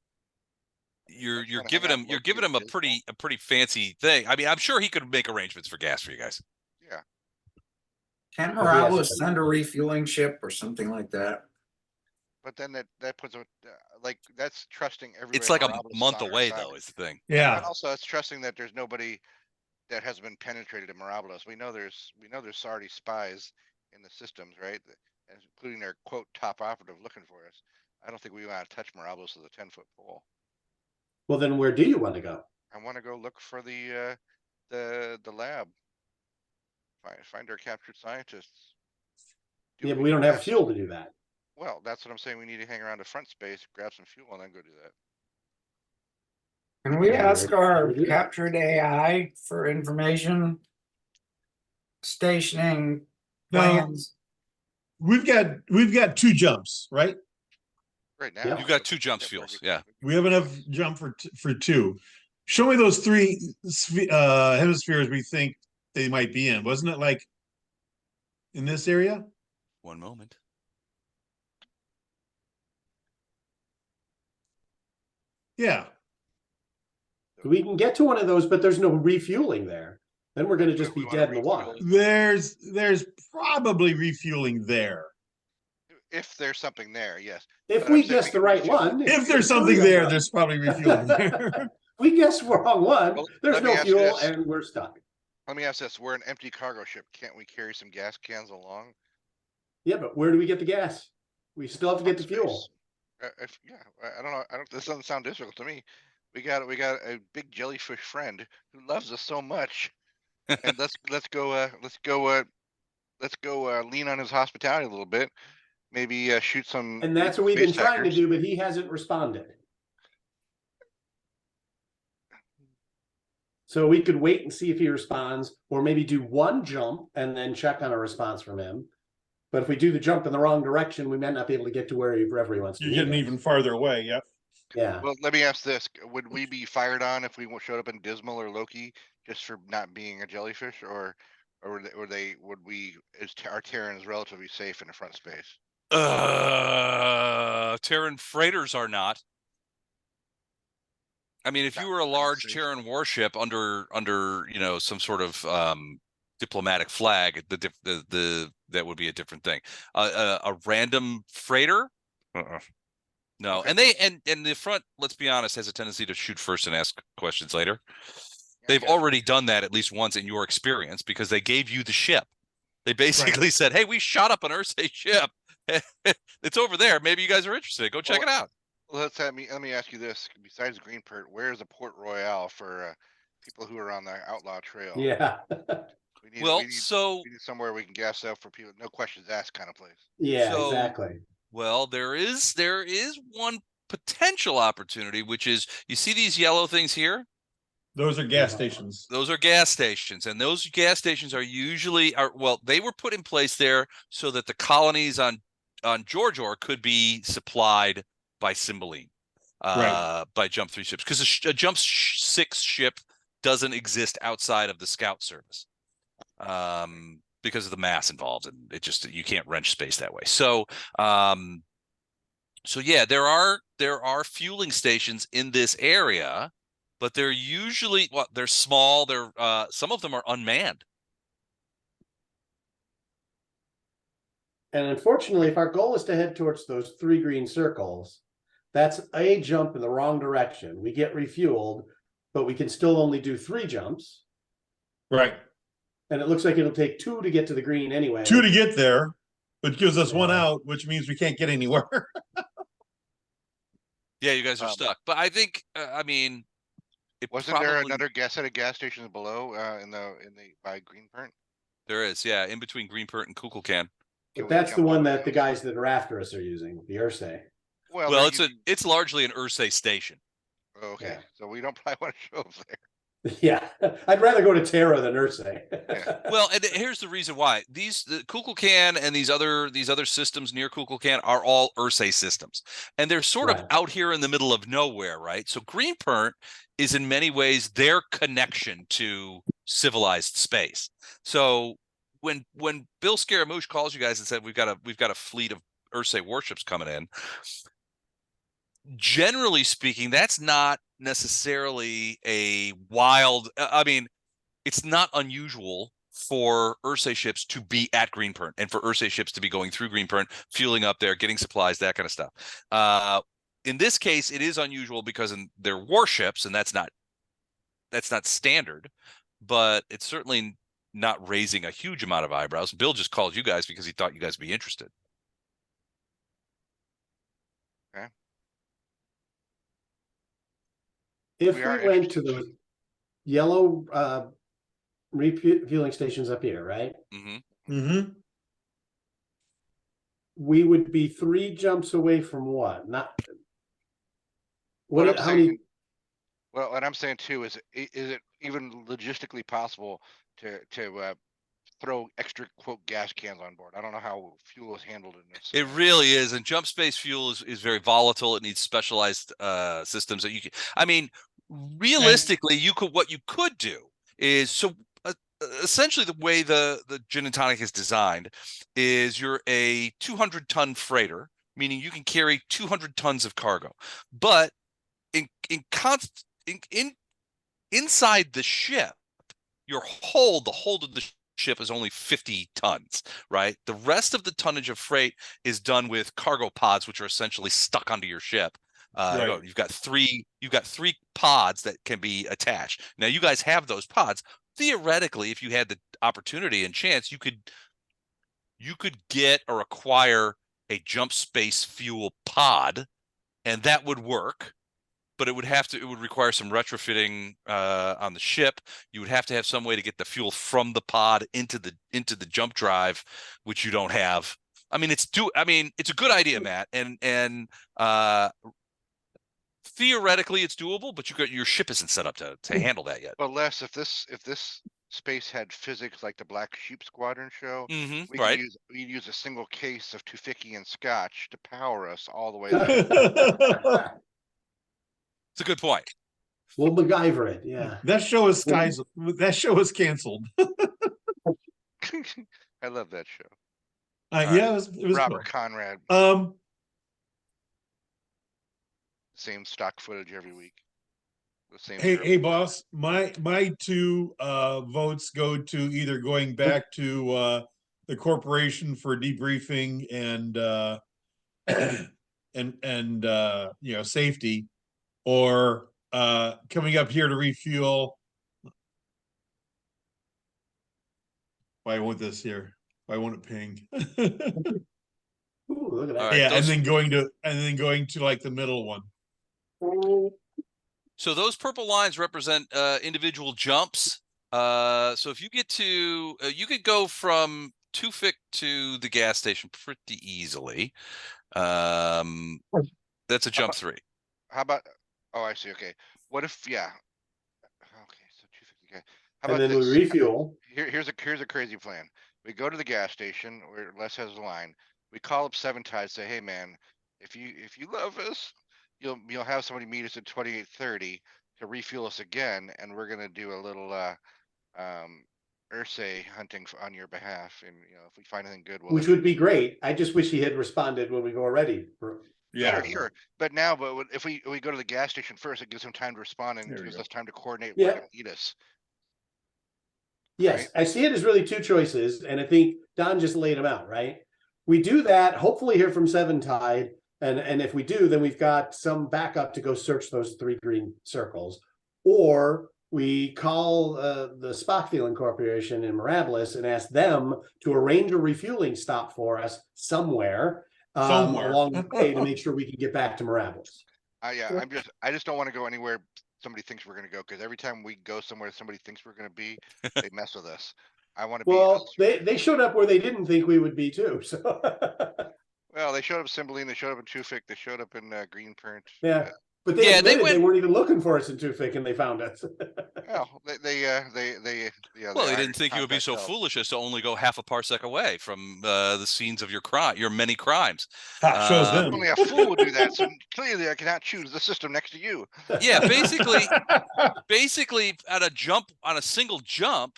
Speaker 1: you're giving him a pretty fancy thing. I mean, I'm sure he could make arrangements for gas for you guys.
Speaker 5: Yeah.
Speaker 6: Can
Speaker 3: Oh, yes.
Speaker 6: Morales send a refueling ship or something like that?
Speaker 5: But then that puts a like that's trusting everybody.
Speaker 1: It's like a
Speaker 5: Morales is
Speaker 1: month
Speaker 5: on our
Speaker 1: away,
Speaker 5: side.
Speaker 1: though, is the thing.
Speaker 2: Yeah.
Speaker 5: And also, it's trusting that there's nobody that has been penetrated in Mirabolos. We know there's already spies in the systems, right? Including their quote top operative looking for us. I don't think we want to touch Mirabolos with a 10-foot pole.
Speaker 3: Well, then where do you want to go?
Speaker 5: I want to go look for the lab. Find our captured scientists.
Speaker 3: Yeah, but we don't have fuel to do that.
Speaker 5: Well, that's what I'm saying. We need to hang around the front space, grab some fuel, and then go do that.
Speaker 6: Can we
Speaker 3: Yeah,
Speaker 6: ask
Speaker 3: we're-
Speaker 6: our
Speaker 3: we're good.
Speaker 6: captured AI for information? Stationing
Speaker 2: No.
Speaker 6: plans?
Speaker 2: We've got 2 jumps, right?
Speaker 5: Right now,
Speaker 3: Yeah.
Speaker 1: You've got 2 jumps fuels, yeah.
Speaker 2: We have enough jump for 2. Show me those 3 hemispheres we think they might be in. Wasn't it like in this area?
Speaker 1: One moment.
Speaker 2: Yeah.
Speaker 3: We can get to one of those, but there's no refueling there. Then we're going to just be dead in the water.
Speaker 2: There's probably refueling there.
Speaker 5: If there's something there, yes.
Speaker 3: If
Speaker 5: But
Speaker 3: we
Speaker 5: I'm saying
Speaker 3: guess
Speaker 5: we
Speaker 3: the
Speaker 5: can
Speaker 3: right
Speaker 5: refuel.
Speaker 3: one.
Speaker 2: If there's something there, there's probably refueling there.
Speaker 3: We guessed wrong one.
Speaker 5: Well,
Speaker 3: There's
Speaker 5: let me
Speaker 3: no
Speaker 5: ask you
Speaker 3: fuel
Speaker 5: this.
Speaker 3: and we're stuck.
Speaker 5: Let me ask this: we're an empty cargo ship. Can't we carry some gas cans along?
Speaker 3: Yeah, but where do we get the gas? We still have to get the
Speaker 5: Space.
Speaker 3: fuel.
Speaker 5: I don't know. This doesn't sound difficult to me. We got a big jellyfish friend who loves us so much, and let's go lean on his hospitality a little bit. Maybe shoot some.
Speaker 3: And that's what we've been
Speaker 5: space
Speaker 3: trying to
Speaker 5: hackers.
Speaker 3: do, but he hasn't responded. So we could wait and see if he responds, or maybe do one jump and then check on a response from him. But if we do the jump in the wrong direction, we might not be able to get to wherever he wants to
Speaker 2: You're
Speaker 3: be.
Speaker 2: getting even farther away. Yep.
Speaker 3: Yeah.
Speaker 5: Well, let me ask this: would we be fired on if we showed up in Dismal or Loki just for not being a jellyfish, or is our Terrans relatively safe in the front space?
Speaker 1: Terran freighters are not. I mean, if you were a large Terran warship under some sort of diplomatic flag, that would be a different thing. A random freighter, no.
Speaker 5: Okay.
Speaker 1: And the front, let's be honest, has a tendency to shoot first and ask questions later. They've
Speaker 5: Yeah.
Speaker 1: already done that at least once in your experience because they gave you the ship. They basically said, "Hey, we shot up an Earthsay ship. It's over there. Maybe you guys are interested. Go check it out."
Speaker 5: Let me ask you this: besides Greenport, where is a Port Royale for people who are on the outlaw trail?
Speaker 3: Yeah.
Speaker 5: We need somewhere we can gas up for people, no questions asked kind of place.
Speaker 3: Yeah, exactly.
Speaker 1: Well, there is one potential opportunity, which is you see these yellow things here.
Speaker 2: Those are gas stations.
Speaker 1: Those are gas stations, and those gas stations are usually they were put in place there so that the colonies on Georgior could be supplied by Cymbeline, by Jump 3 ships, because a Jump 6 ship doesn't exist outside of the scout service, because of the mass involved, and you can't wrench space that way. So yeah, there are fueling stations in this area. But they're usually they're small. They're some of them are unmanned.
Speaker 3: And unfortunately, if our goal is to head towards those 3 green circles, that's a jump in the wrong direction. We get refueled, but we can still only do 3 jumps.
Speaker 2: Right.
Speaker 3: And it looks like it'll take 2 to get to the green anyway.
Speaker 2: 2 to get there, which gives us 1 out, which means we can't get anywhere.
Speaker 1: Yeah, you guys are stuck. But I think, I mean.
Speaker 5: Wasn't there another set of gas stations below by Greenport?
Speaker 1: There is, yeah, in between Greenport and Kukulkan.
Speaker 3: But that's the one that the guys that are after us are using, the Ursay.
Speaker 5: Well,
Speaker 1: Well,
Speaker 5: they're
Speaker 1: it's largely an Ursay station.
Speaker 5: okay,
Speaker 3: Yeah.
Speaker 5: so we don't probably want to show up there.
Speaker 3: Yeah, I'd rather go to Terra than Ursay.
Speaker 1: Well, and here's the reason why. The Kukulkan and these other systems near Kukulkan are all Ursay systems. And they're sort of
Speaker 3: Right.
Speaker 1: out here in the middle of nowhere, right? So Greenpernt is in many ways their connection to civilized space. So when Bill Scaramouche calls you guys and said we've got a fleet of Ursay warships coming in, generally speaking, that's not necessarily a wild. I mean, it's not unusual for Ursay ships to be at Greenpernt and for Ursay ships to be going through Greenpernt, fueling up there, getting supplies, that kind of stuff. In this case, it is unusual because they're warships, and that's not standard, but it's certainly not raising a huge amount of eyebrows. Bill just called you guys because he thought you guys would be interested.
Speaker 5: Okay.
Speaker 3: If
Speaker 5: We
Speaker 3: we
Speaker 5: are
Speaker 3: went to
Speaker 5: interested.
Speaker 3: the yellow refueling stations up here, right?
Speaker 1: Mm-hmm.
Speaker 2: Mm-hmm.
Speaker 3: We would be 3 jumps away from what? Not
Speaker 5: What I'm
Speaker 3: how
Speaker 5: saying,
Speaker 3: many?
Speaker 5: well, what I'm saying too is it even logistically possible to throw extra quote gas cans on board? I don't know how fuel is handled in this.
Speaker 1: It really is, and jump space fuel is very volatile. It needs specialized systems that you can. I mean, realistically, what you could do is essentially the way the gin and tonic is designed is you're a 200-ton freighter, meaning you can carry 200 tons of cargo, but inside the ship, the hold of the ship is only 50 tons, right? The rest of the tonnage of freight is done with cargo pods, which are essentially stuck onto your ship.
Speaker 2: Right.
Speaker 1: You've got three pods that can be attached. Now you guys have those pods. Theoretically, if you had the opportunity and chance, you could get or acquire a jump space fuel pod, and that would work. But it would require some retrofitting on the ship. You would have to have some way to get the fuel from the pod into the jump drive, which you don't have. I mean, it's a good idea, Matt, and theoretically it's doable, but your ship isn't set up to handle that yet.
Speaker 5: Well, Les, if this space had physics like the Black Sheep Squadron show, we
Speaker 1: Right.
Speaker 5: we'd use a single case of Tufiki and Scotch to power us all the way there.
Speaker 1: It's a good point.
Speaker 3: We'll MacGyver it. Yeah.
Speaker 2: That show is canceled.
Speaker 5: I love that show.
Speaker 2: Yeah, it was
Speaker 5: Robert
Speaker 2: cool.
Speaker 5: Conrad, same stock footage every week. The same.
Speaker 2: Hey boss, my 2 votes go to either going back to the corporation for debriefing and safety, or coming up here to refuel. Why won't this here? Why won't it ping?
Speaker 3: Ooh, look at that.
Speaker 1: Right,
Speaker 2: yeah, and then going to like the middle one.
Speaker 1: So those purple lines represent individual jumps. So if you get to, you could go from Tufik to the gas station pretty easily. That's a jump 3.
Speaker 5: How about? Oh, I see. Okay. What if? Yeah. Okay. So 250. Okay. How
Speaker 3: And
Speaker 5: about
Speaker 3: then
Speaker 5: this?
Speaker 3: we refuel.
Speaker 5: Here's a crazy plan. We go to the gas station where Les has a line. We call up Seven Tides, say, hey man, if you love us, you'll have somebody meet us at 2830 to refuel us again, and we're gonna do a little Ursay hunting on your behalf, and if we find anything good,
Speaker 3: Which would be great. I just wish he had responded when we go already.
Speaker 2: Yeah,
Speaker 5: sure. But if we go to the gas station first, it gives him time to respond and gives us time to coordinate where to meet us.
Speaker 3: Yes,
Speaker 5: right?
Speaker 3: I see it as really 2 choices, and I think Don just laid them out, right? We do that, hopefully hear from Seven Tide, and if we do, then we've got some backup to go search those 3 green circles. Or we call the Spockfield Corporation in Mirabilis and ask them to arrange a refueling stop for us somewhere along the way to make sure we can get back to Mirabilis.
Speaker 5: Yeah, I just don't want to go anywhere somebody thinks we're going to go, because every time we go somewhere somebody thinks we're going to be, they mess with us. I want to
Speaker 3: Well, they showed up where they didn't think we would be too. So
Speaker 5: Well, they showed up Cymbeline, they showed up in Tufik, they showed up in Greenprint.
Speaker 3: Yeah. But they
Speaker 1: Yeah, they
Speaker 3: admitted they
Speaker 1: went.
Speaker 3: weren't even looking for us in Tufik, and they found us.
Speaker 5: Well, yeah,
Speaker 1: Well,
Speaker 5: they
Speaker 1: they didn't
Speaker 5: Irish
Speaker 1: think you would be
Speaker 5: contact
Speaker 1: so
Speaker 5: helped.
Speaker 1: foolish as to only go half a parsec away from the scenes of your many crimes.
Speaker 2: Shows them.
Speaker 5: Only a fool would do that. So clearly, I cannot choose the system next to you.
Speaker 1: Yeah, basically at a single jump,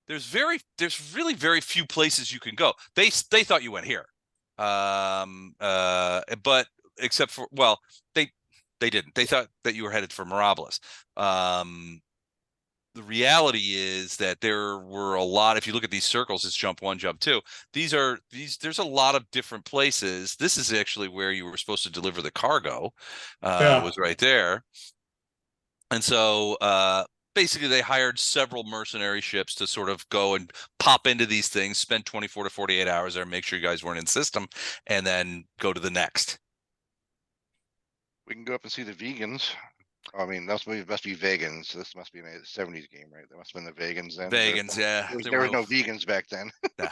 Speaker 1: there's really very few places you can go. They thought you went here, but except for they didn't. They thought that you were headed for Mirabilis. The reality is that there were a lot. If you look at these circles, it's jump 1, jump 2. There's a lot of different places. This is actually where you were supposed to deliver the cargo. Was right there. And so basically they hired several mercenary ships to sort of go and pop into these things, spend 24 to 48 hours there, make sure you guys weren't in system, and then go to the next.
Speaker 5: We can go up and see the vegans. I mean, must be vegans. This must be a 70s game, right? That must have been the vegans then.
Speaker 1: Vegans, yeah.
Speaker 5: There was no vegans back then.
Speaker 1: Nah.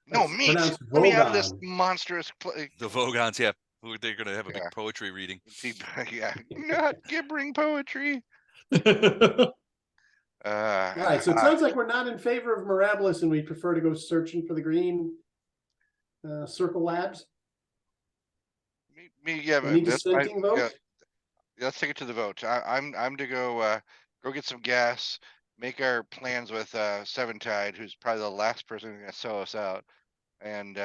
Speaker 5: No
Speaker 3: That's
Speaker 5: meat.
Speaker 3: pronounced
Speaker 5: Let me out of this
Speaker 3: Vogon.
Speaker 5: monstrous.
Speaker 1: The Vogons, yeah. They're going to have a big poetry reading.
Speaker 5: Yeah, not gibbering poetry.
Speaker 3: All right, so it sounds like we're not in favor of Mirabilis, and we prefer to go searching for the green circle labs.
Speaker 5: Yeah,
Speaker 3: Any dissenting vote?
Speaker 5: yeah, let's take it to the vote. I'm to go get some gas, make our plans with Seven Tide, who's probably the last person who's gonna sell us out, and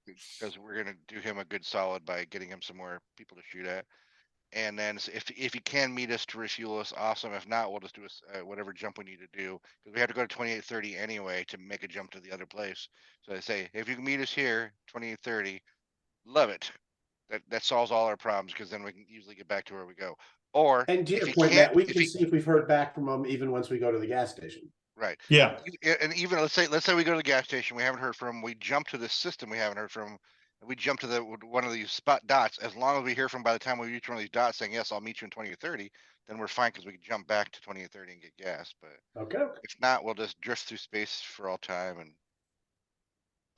Speaker 5: because we're gonna do him a good solid by getting him some more people to shoot at. And then if he can meet us to refuel us, awesome. If not, we'll just do whatever jump we need to do, because we have to go to 2830 anyway to make a jump to the other place. So they say, if you can meet us here, 2830, love it. That solves all our problems, because then we can easily get back to where we go. Or
Speaker 3: And to
Speaker 5: if
Speaker 3: your
Speaker 5: he
Speaker 3: point,
Speaker 5: can't,
Speaker 3: Matt, we can see if we've heard back from them even once we go to the gas station.
Speaker 5: right.
Speaker 2: Yeah.
Speaker 5: And even let's say we go to the gas station, we haven't heard from him, we jump to this system we haven't heard from him, we jump to one of these spot dots. As long as we hear from by the time we reach one of these dots saying, yes, I'll meet you in 2830, then we're fine, because we can jump back to 2830 and get gas. But
Speaker 3: Okay.
Speaker 5: if not, we'll just drift through space for all time, and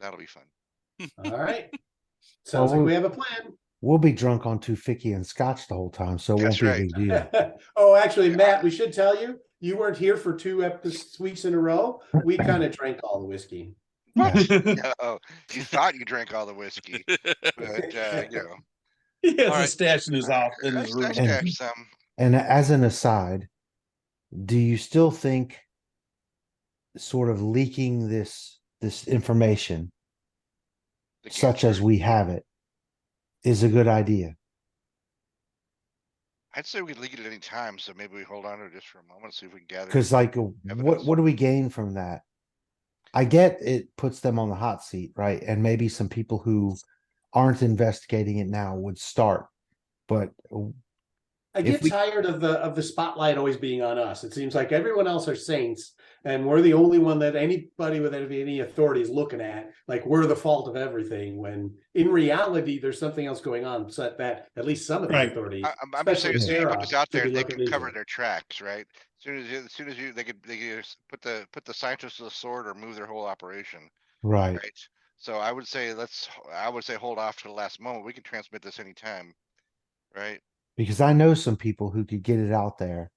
Speaker 5: that'll be fun.
Speaker 3: All right. Sounds like we have a plan.
Speaker 4: We'll be drunk on Tufiki and scotch the whole time, so it won't
Speaker 5: That's
Speaker 4: be a
Speaker 5: right.
Speaker 4: big deal.
Speaker 3: Oh, actually, Matt, we should tell you, you weren't here for 2 weeks in a row. We kind of drank all the whiskey.
Speaker 5: What? No, you thought you drank all the whiskey, but
Speaker 2: He has
Speaker 1: All
Speaker 2: a
Speaker 1: right.
Speaker 2: stash in his office, in his room.
Speaker 5: I stashed some.
Speaker 4: And as an aside, do you still think sort of leaking this information,
Speaker 5: The
Speaker 4: such as
Speaker 5: gangster.
Speaker 4: we have it, is a good idea?
Speaker 5: I'd say we could leak it at any time, so maybe we hold on to it just for a moment, see if we can gather.
Speaker 4: Because like,
Speaker 5: evidence.
Speaker 4: what do we gain from that? I get it puts them on the hot seat, right? And maybe some people who aren't investigating it now would start, but
Speaker 3: I get tired of the spotlight always being on us. It seems like everyone else are saints, and we're the only one that anybody with any authority is looking at. Like we're the fault of everything. When in reality, there's something else going on. So that at least some of the authorities,
Speaker 5: I'm just saying, as soon as you put this out there, they
Speaker 3: looking
Speaker 5: can cover
Speaker 3: into.
Speaker 5: their tracks, right? As soon as they could just put the scientists to the sword or move their whole operation,
Speaker 4: right.
Speaker 5: right? So I would say hold off to the last moment. We can transmit this anytime, right?
Speaker 4: Because I know some people who could get it out there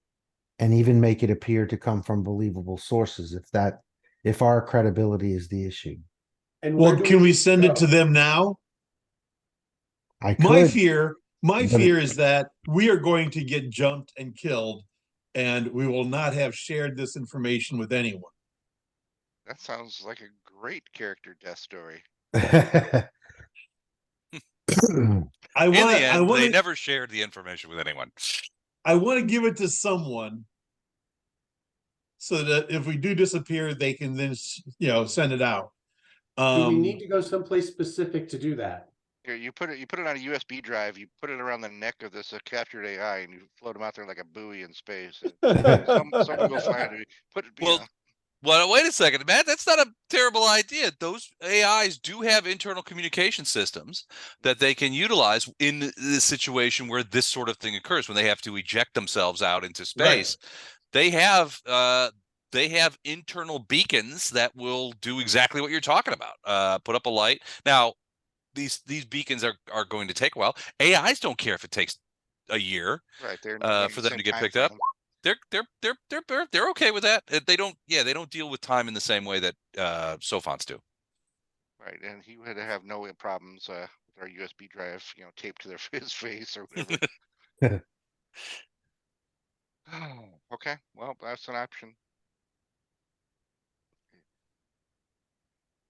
Speaker 4: and even make it appear to come from believable sources if our credibility is the issue.
Speaker 3: And
Speaker 2: well, can we send it to them now?
Speaker 4: I could.
Speaker 2: My fear is that we are going to get jumped and killed, and we will not have shared this information with anyone.
Speaker 5: That sounds like a great character death story.
Speaker 1: They never shared the information with anyone.
Speaker 2: I want to give it to someone so that if we do disappear, they can then, send it out.
Speaker 3: Do we need to go someplace specific to do that?
Speaker 5: Here, you put it on a USB drive. You put it around the neck of this captured AI, and you float them out there like a buoy in space. Someone will find it.
Speaker 1: Well, wait a second, Matt. That's not a terrible idea. Those AIs do have internal communication systems that they can utilize in the situation where this sort of thing occurs, when they have to eject themselves out into space. Right. They have they have internal beacons that will do exactly what you're talking about. Put up a light. Now, these beacons are going to take a while. AIs don't care if it takes a year
Speaker 5: Right, they're
Speaker 1: for them
Speaker 5: same
Speaker 1: to get
Speaker 5: time
Speaker 1: picked up.
Speaker 5: frame.
Speaker 1: They're okay with that. They don't deal with time in the same way that Sophons do.
Speaker 5: Right, and he would have no problems with our USB drive, taped to his face or whatever. Okay, well, that's an option.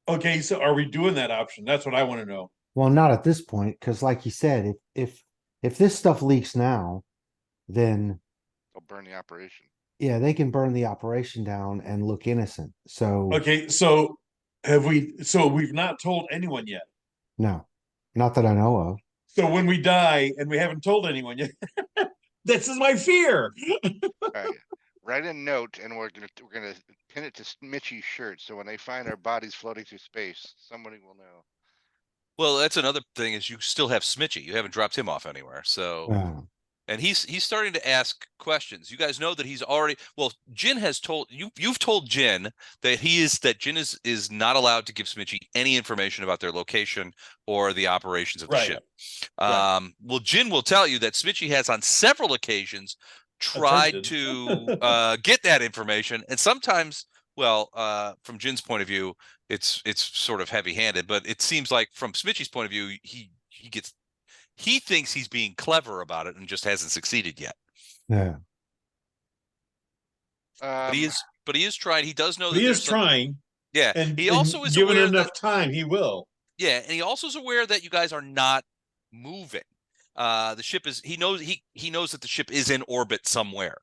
Speaker 2: Okay, so are we doing that option? That's what I want to know.
Speaker 4: Well, not at this point, because like you said, if this stuff leaks now, then
Speaker 5: They'll burn the operation.
Speaker 4: yeah, they can burn the operation down and look innocent. So
Speaker 2: Okay, so we've not told anyone yet.
Speaker 4: no, not that I know of.
Speaker 2: So when we die and we haven't told anyone yet, this is my fear.
Speaker 5: Right. Write a note, and we're gonna pin it to Mitchie's shirt, so when they find our bodies floating through space, somebody will know.
Speaker 1: Well, that's another thing is you still have Smitchy. You haven't dropped him off anywhere. So and he's starting to ask questions. You guys know that he's already Jin has told you've told Jin that Jin is not allowed to give Smitchy any information about their location or the operations of the
Speaker 2: Right.
Speaker 1: ship.
Speaker 2: Right.
Speaker 1: Well, Jin will tell you that Smitchy has on several occasions tried
Speaker 2: Attempted.
Speaker 1: to get that information, and sometimes, from Jin's point of view, it's sort of heavy-handed, but it seems like from Smitchy's point of view, he thinks he's being clever about it and just hasn't succeeded yet.
Speaker 4: Yeah.
Speaker 1: But he is trying. He does know that
Speaker 2: He is trying.
Speaker 1: Yeah.
Speaker 2: And
Speaker 1: he also is
Speaker 2: given
Speaker 1: aware
Speaker 2: enough
Speaker 1: that
Speaker 2: time, he will.
Speaker 1: Yeah, and he also is aware that you guys are not moving. The ship is he knows that the ship is in orbit somewhere.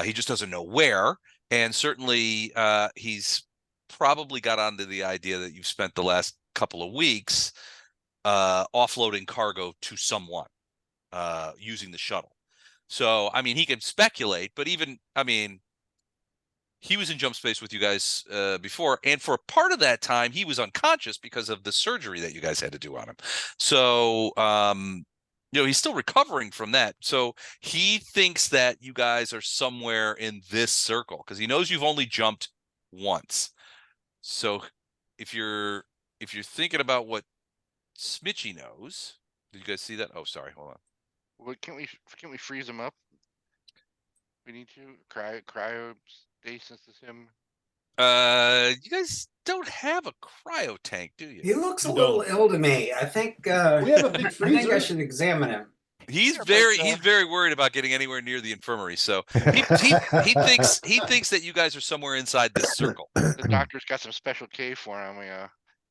Speaker 1: He just doesn't know where. And certainly he's probably got onto the idea that you've spent the last couple of weeks offloading cargo to someone using the shuttle. So, I mean, he can speculate, but he was in jump space with you guys before, and for part of that time, he was unconscious because of the surgery that you guys had to do on him. So, he's still recovering from that. So he thinks that you guys are somewhere in this circle because he knows you've only jumped once. So if you're thinking about what Smitchy knows, did you guys see that? Oh, sorry, hold on.
Speaker 5: Well, can't we freeze him up? We need to cryo stasis him.
Speaker 1: You guys don't have a cryo tank, do you?
Speaker 6: He looks a
Speaker 2: You
Speaker 6: little
Speaker 2: don't.
Speaker 6: ill to me. I think
Speaker 3: We have a big
Speaker 6: I think I
Speaker 3: freezer.
Speaker 6: should examine him.
Speaker 1: He's
Speaker 5: Yeah,
Speaker 1: he's very worried about getting anywhere near the infirmary. So he thinks that you guys are somewhere inside this circle,
Speaker 5: The doctor's got some special K for him.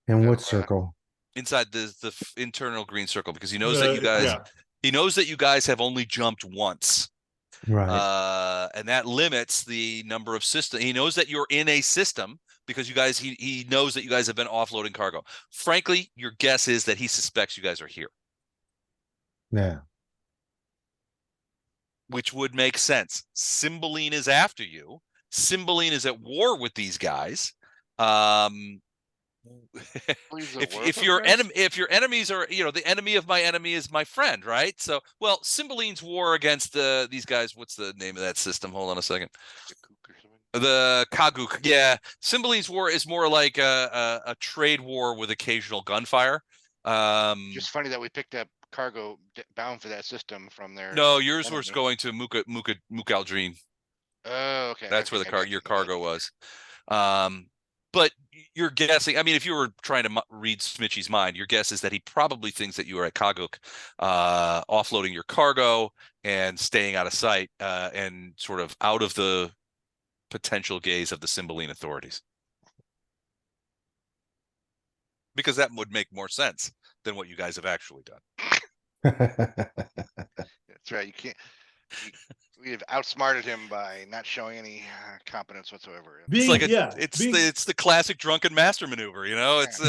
Speaker 4: In what
Speaker 5: that'll,
Speaker 4: circle?
Speaker 1: inside the internal green circle, because he knows that you guys have only jumped once.
Speaker 4: Right.
Speaker 1: And that limits the number of systems. He knows that you're in a system because you guys, he knows that you guys have been offloading cargo. Frankly, your guess is that he suspects you guys are here,
Speaker 4: Yeah.
Speaker 1: which would make sense. Cymbeline is after you. Cymbeline is at war with these guys. If your enemies are, the enemy of my enemy is my friend, right? So, Cymbeline's war against these guys. What's the name of that system? Hold on a second. The Kaguk. Yeah, Cymbeline's war is more like a trade war with occasional gunfire.
Speaker 5: Just funny that we picked up cargo bound for that system from there.
Speaker 1: No, yours was going to Mukaldreen.
Speaker 5: Oh, okay.
Speaker 1: That's where your cargo was. But you're guessing. I mean, if you were trying to read Smitchy's mind, your guess is that he probably thinks that you are at Kaguk, offloading your cargo and staying out of sight, and sort of out of the potential gaze of the Cymbeline authorities. Because that would make more sense than what you guys have actually done.
Speaker 5: That's right. We have outsmarted him by not showing any competence whatsoever.
Speaker 1: It's the classic drunken master maneuver. It's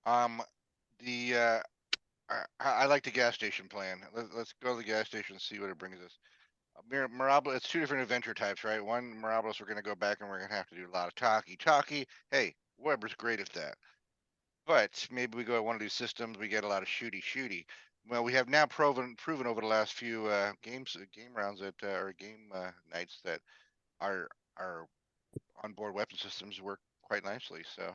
Speaker 5: I like the gas station plan. Let's go to the gas station and see what it brings us. Mirabilis, it's two different adventure types, right? One, Mirabilis, we're going to go back and we're going to have to do a lot of talkie. Hey, Weber's great at that. But maybe we go at one of these systems, we get a lot of shooty. Well, we have now proven over the last few game rounds that or game nights that our onboard weapon systems work quite nicely. So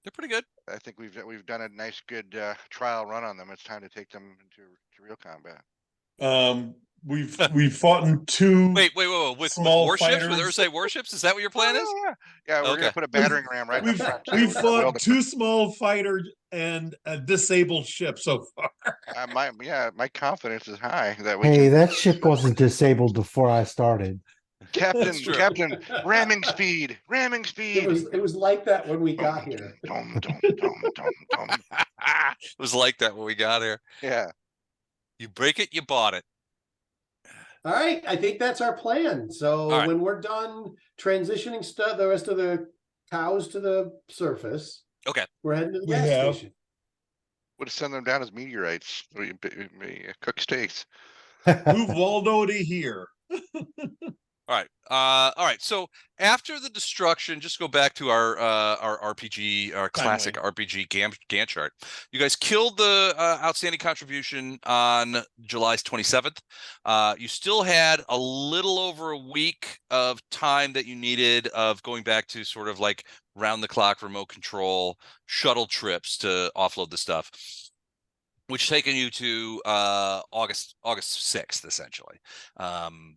Speaker 1: They're pretty good.
Speaker 5: I think we've done a nice good trial run on them. It's time to take them to real combat.
Speaker 2: We've fought in two
Speaker 1: Wait. With
Speaker 2: small
Speaker 1: warships, with
Speaker 2: fighters.
Speaker 1: Ursay warships, is that what your plan is?
Speaker 5: Yeah, we're
Speaker 1: Okay.
Speaker 5: gonna put a battering ram right in the
Speaker 2: We've
Speaker 5: front.
Speaker 2: we've
Speaker 5: too.
Speaker 2: fought
Speaker 5: Well,
Speaker 2: two small fighters and a disabled ship so far.
Speaker 5: my confidence is high that we
Speaker 4: Hey,
Speaker 5: can.
Speaker 4: that ship wasn't disabled before I started.
Speaker 1: That's true.
Speaker 5: Captain, ramming speed.
Speaker 3: It was like that when we got here.
Speaker 5: Dum, dum, dum, dum, dum.
Speaker 1: It was like that when we got here.
Speaker 5: Yeah.
Speaker 1: You break it, you bought it.
Speaker 3: All right, I think that's our plan. So
Speaker 1: All right.
Speaker 3: when we're done transitioning stuff, the rest of the cows to the surface,
Speaker 1: Okay.
Speaker 3: we're heading to the
Speaker 2: We
Speaker 3: gas
Speaker 2: have.
Speaker 3: station.
Speaker 5: Would send them down as meteorites. Cook steaks.
Speaker 2: Move Waldo to here.
Speaker 1: All right. So after the destruction, just go back to our RPG, our classic RPG Gantt chart. You guys killed the outstanding contribution on July 27th. You still had a little over a week of time that you needed of going back to sort of like round the clock remote control shuttle trips to offload the stuff, which taken you to August 6th, essentially,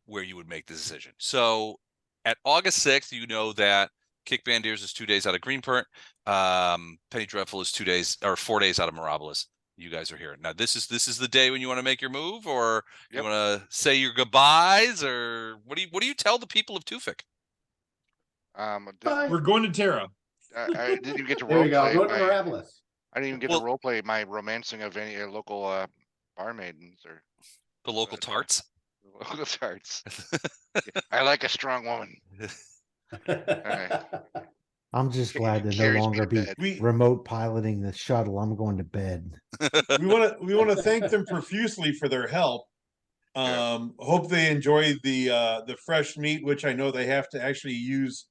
Speaker 1: where you would make the decision. So at August 6th, you know that Kick Bandiers is 2 days out of Greenport. Penny Dreadful is 2 days or 4 days out of Mirabilis. You guys are here. Now, this is the day when you want to make your move, or you want to say your goodbyes, or what do you tell the people of Tufik?
Speaker 3: Bye.
Speaker 2: We're going to Terra.
Speaker 5: I didn't even get to
Speaker 3: There we go.
Speaker 5: roleplay
Speaker 3: Go to Mirabilis.
Speaker 5: I didn't even get to roleplay my romancing of any local bar maidens or
Speaker 1: The local tarts.
Speaker 5: Local tarts. I like a strong woman.
Speaker 4: I'm just glad to no
Speaker 5: Carries me
Speaker 4: longer
Speaker 5: to
Speaker 4: be
Speaker 5: bed.
Speaker 4: remote piloting the shuttle. I'm going to bed.
Speaker 2: We want to thank them profusely for their help. Hope they enjoy the fresh meat, which I know they have to actually use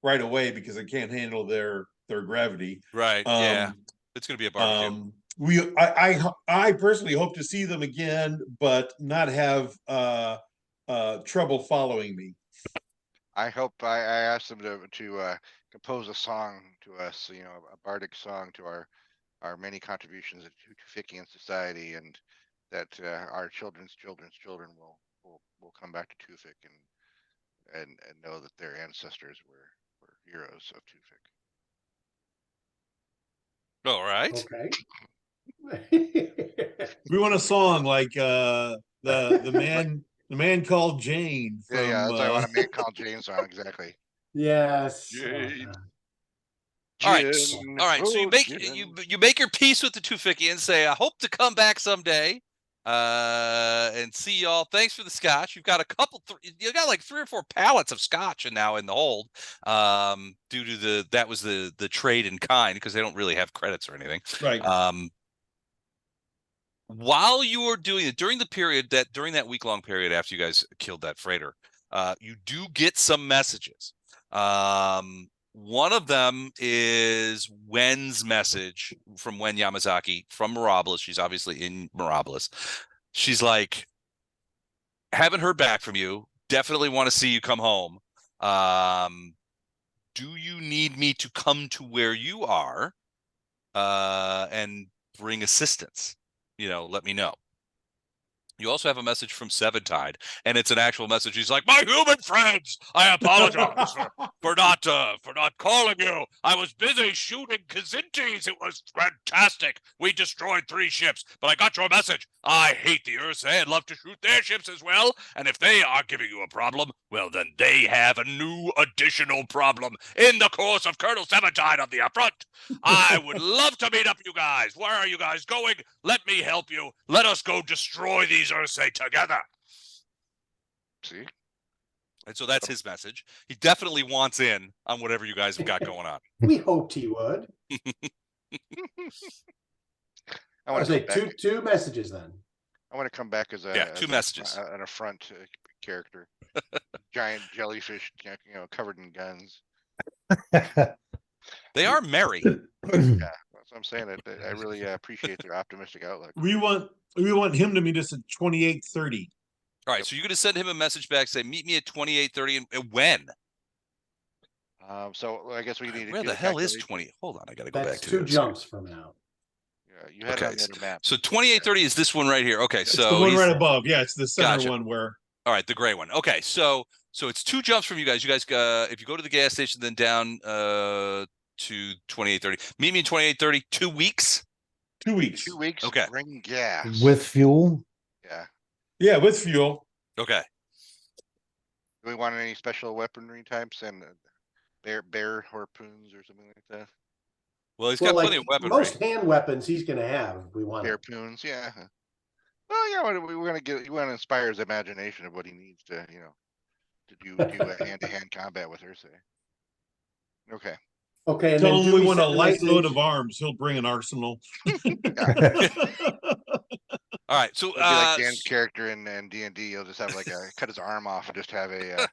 Speaker 2: right away because they can't handle their gravity.
Speaker 1: Right. Yeah. It's going to be a barbecue.
Speaker 2: I personally hope to see them again, but not have trouble following me.
Speaker 5: I hope I asked them to compose a song to us, a bardic song to our many contributions to Tufikian society, and that our children's children will come back to Tufik and know that their ancestors were heroes of Tufik.
Speaker 1: All right.
Speaker 3: Okay.
Speaker 2: We want a song like the man called Jane. From,
Speaker 5: That's what I want a man called Jane song, exactly.
Speaker 3: Yes.
Speaker 5: Jane.
Speaker 1: All right. So you make your peace with the Tufikians, say, I hope to come back someday. And see y'all. Thanks for the scotch. You've got you got like 3 or 4 pallets of scotch now in the hold. Due to that was the trade in kind, because they don't really have credits or anything.
Speaker 2: Right.
Speaker 1: While you are doing it during that week-long period after you guys killed that freighter, you do get some messages. One of them is Wen's message from Wen Yamazaki from Mirabilis. She's obviously in Mirabilis. She's like, haven't heard back from you. Definitely want to see you come home. Do you need me to come to where you are and bring assistance? Let me know. You also have a message from Seventide, and it's an actual message. He's like, my human friends, I apologize for not calling you. I was busy shooting Kazintis. It was fantastic. We destroyed 3 ships, but I got your message. I hate the Ursay and love to shoot their ships as well. And if they are giving you a problem, well, then they have a new additional problem in the course of Colonel Seventide on the upfront. I would love to meet up you guys. Where are you guys going? Let me help you. Let us go destroy these Ursay together.
Speaker 5: See?
Speaker 1: And so that's his message. He definitely wants in on whatever you guys have got going on.
Speaker 3: We hoped he would.
Speaker 5: I want to
Speaker 3: say two messages then.
Speaker 5: I want to come back as a
Speaker 1: 2 messages.
Speaker 5: An affront character, giant jellyfish, covered in guns.
Speaker 1: They are merry.
Speaker 5: Yeah, That's what I'm saying. I really appreciate their optimistic outlook.
Speaker 2: We want him to meet us at 28:30.
Speaker 1: All right, so you're going to send him a message back, say, meet me at 28:30, and when?
Speaker 5: So I guess we need to
Speaker 1: Where
Speaker 5: do
Speaker 1: the hell is
Speaker 5: calculation.
Speaker 1: 20? Hold on, I got to go back
Speaker 3: That's
Speaker 1: to
Speaker 3: 2
Speaker 1: this.
Speaker 3: jumps from now.
Speaker 5: Yeah, you had it
Speaker 1: Okay,
Speaker 5: on the other map.
Speaker 1: so 28:30 is this one right here. Okay,
Speaker 2: It's
Speaker 1: so
Speaker 2: the one
Speaker 1: he's
Speaker 2: right above. Yeah, it's the center
Speaker 1: Gotcha.
Speaker 2: one where.
Speaker 1: all right, the gray one. Okay, so it's 2 jumps from you guys. You guys, if you go to the gas station, then down to 28:30. Meet me in 28:30. 2 weeks.
Speaker 2: 2 weeks.
Speaker 5: 2 weeks.
Speaker 1: Okay.
Speaker 5: Bring gas.
Speaker 4: With fuel?
Speaker 5: Yeah.
Speaker 2: Yeah, with fuel.
Speaker 1: Okay.
Speaker 5: Do we want any special weaponry types and bear harpoons or something like that?
Speaker 1: Well, he's
Speaker 3: Well,
Speaker 1: got
Speaker 3: like
Speaker 1: plenty of weaponry.
Speaker 3: most hand weapons he's gonna have if we want it.
Speaker 5: Harpoons, yeah. Well, yeah, we're gonna we want to inspire his imagination of what he needs to, to do a hand-to-hand combat with her. Say. Okay.
Speaker 3: Okay, and
Speaker 2: Tell
Speaker 3: then
Speaker 2: him
Speaker 3: do
Speaker 2: we
Speaker 3: we
Speaker 2: want a
Speaker 3: send a
Speaker 2: light load
Speaker 3: message?
Speaker 2: of arms. He'll bring an arsenal.
Speaker 1: All right, so
Speaker 5: It'll be like Dan's character in D&D. He'll just have like cut his arm off and just have a.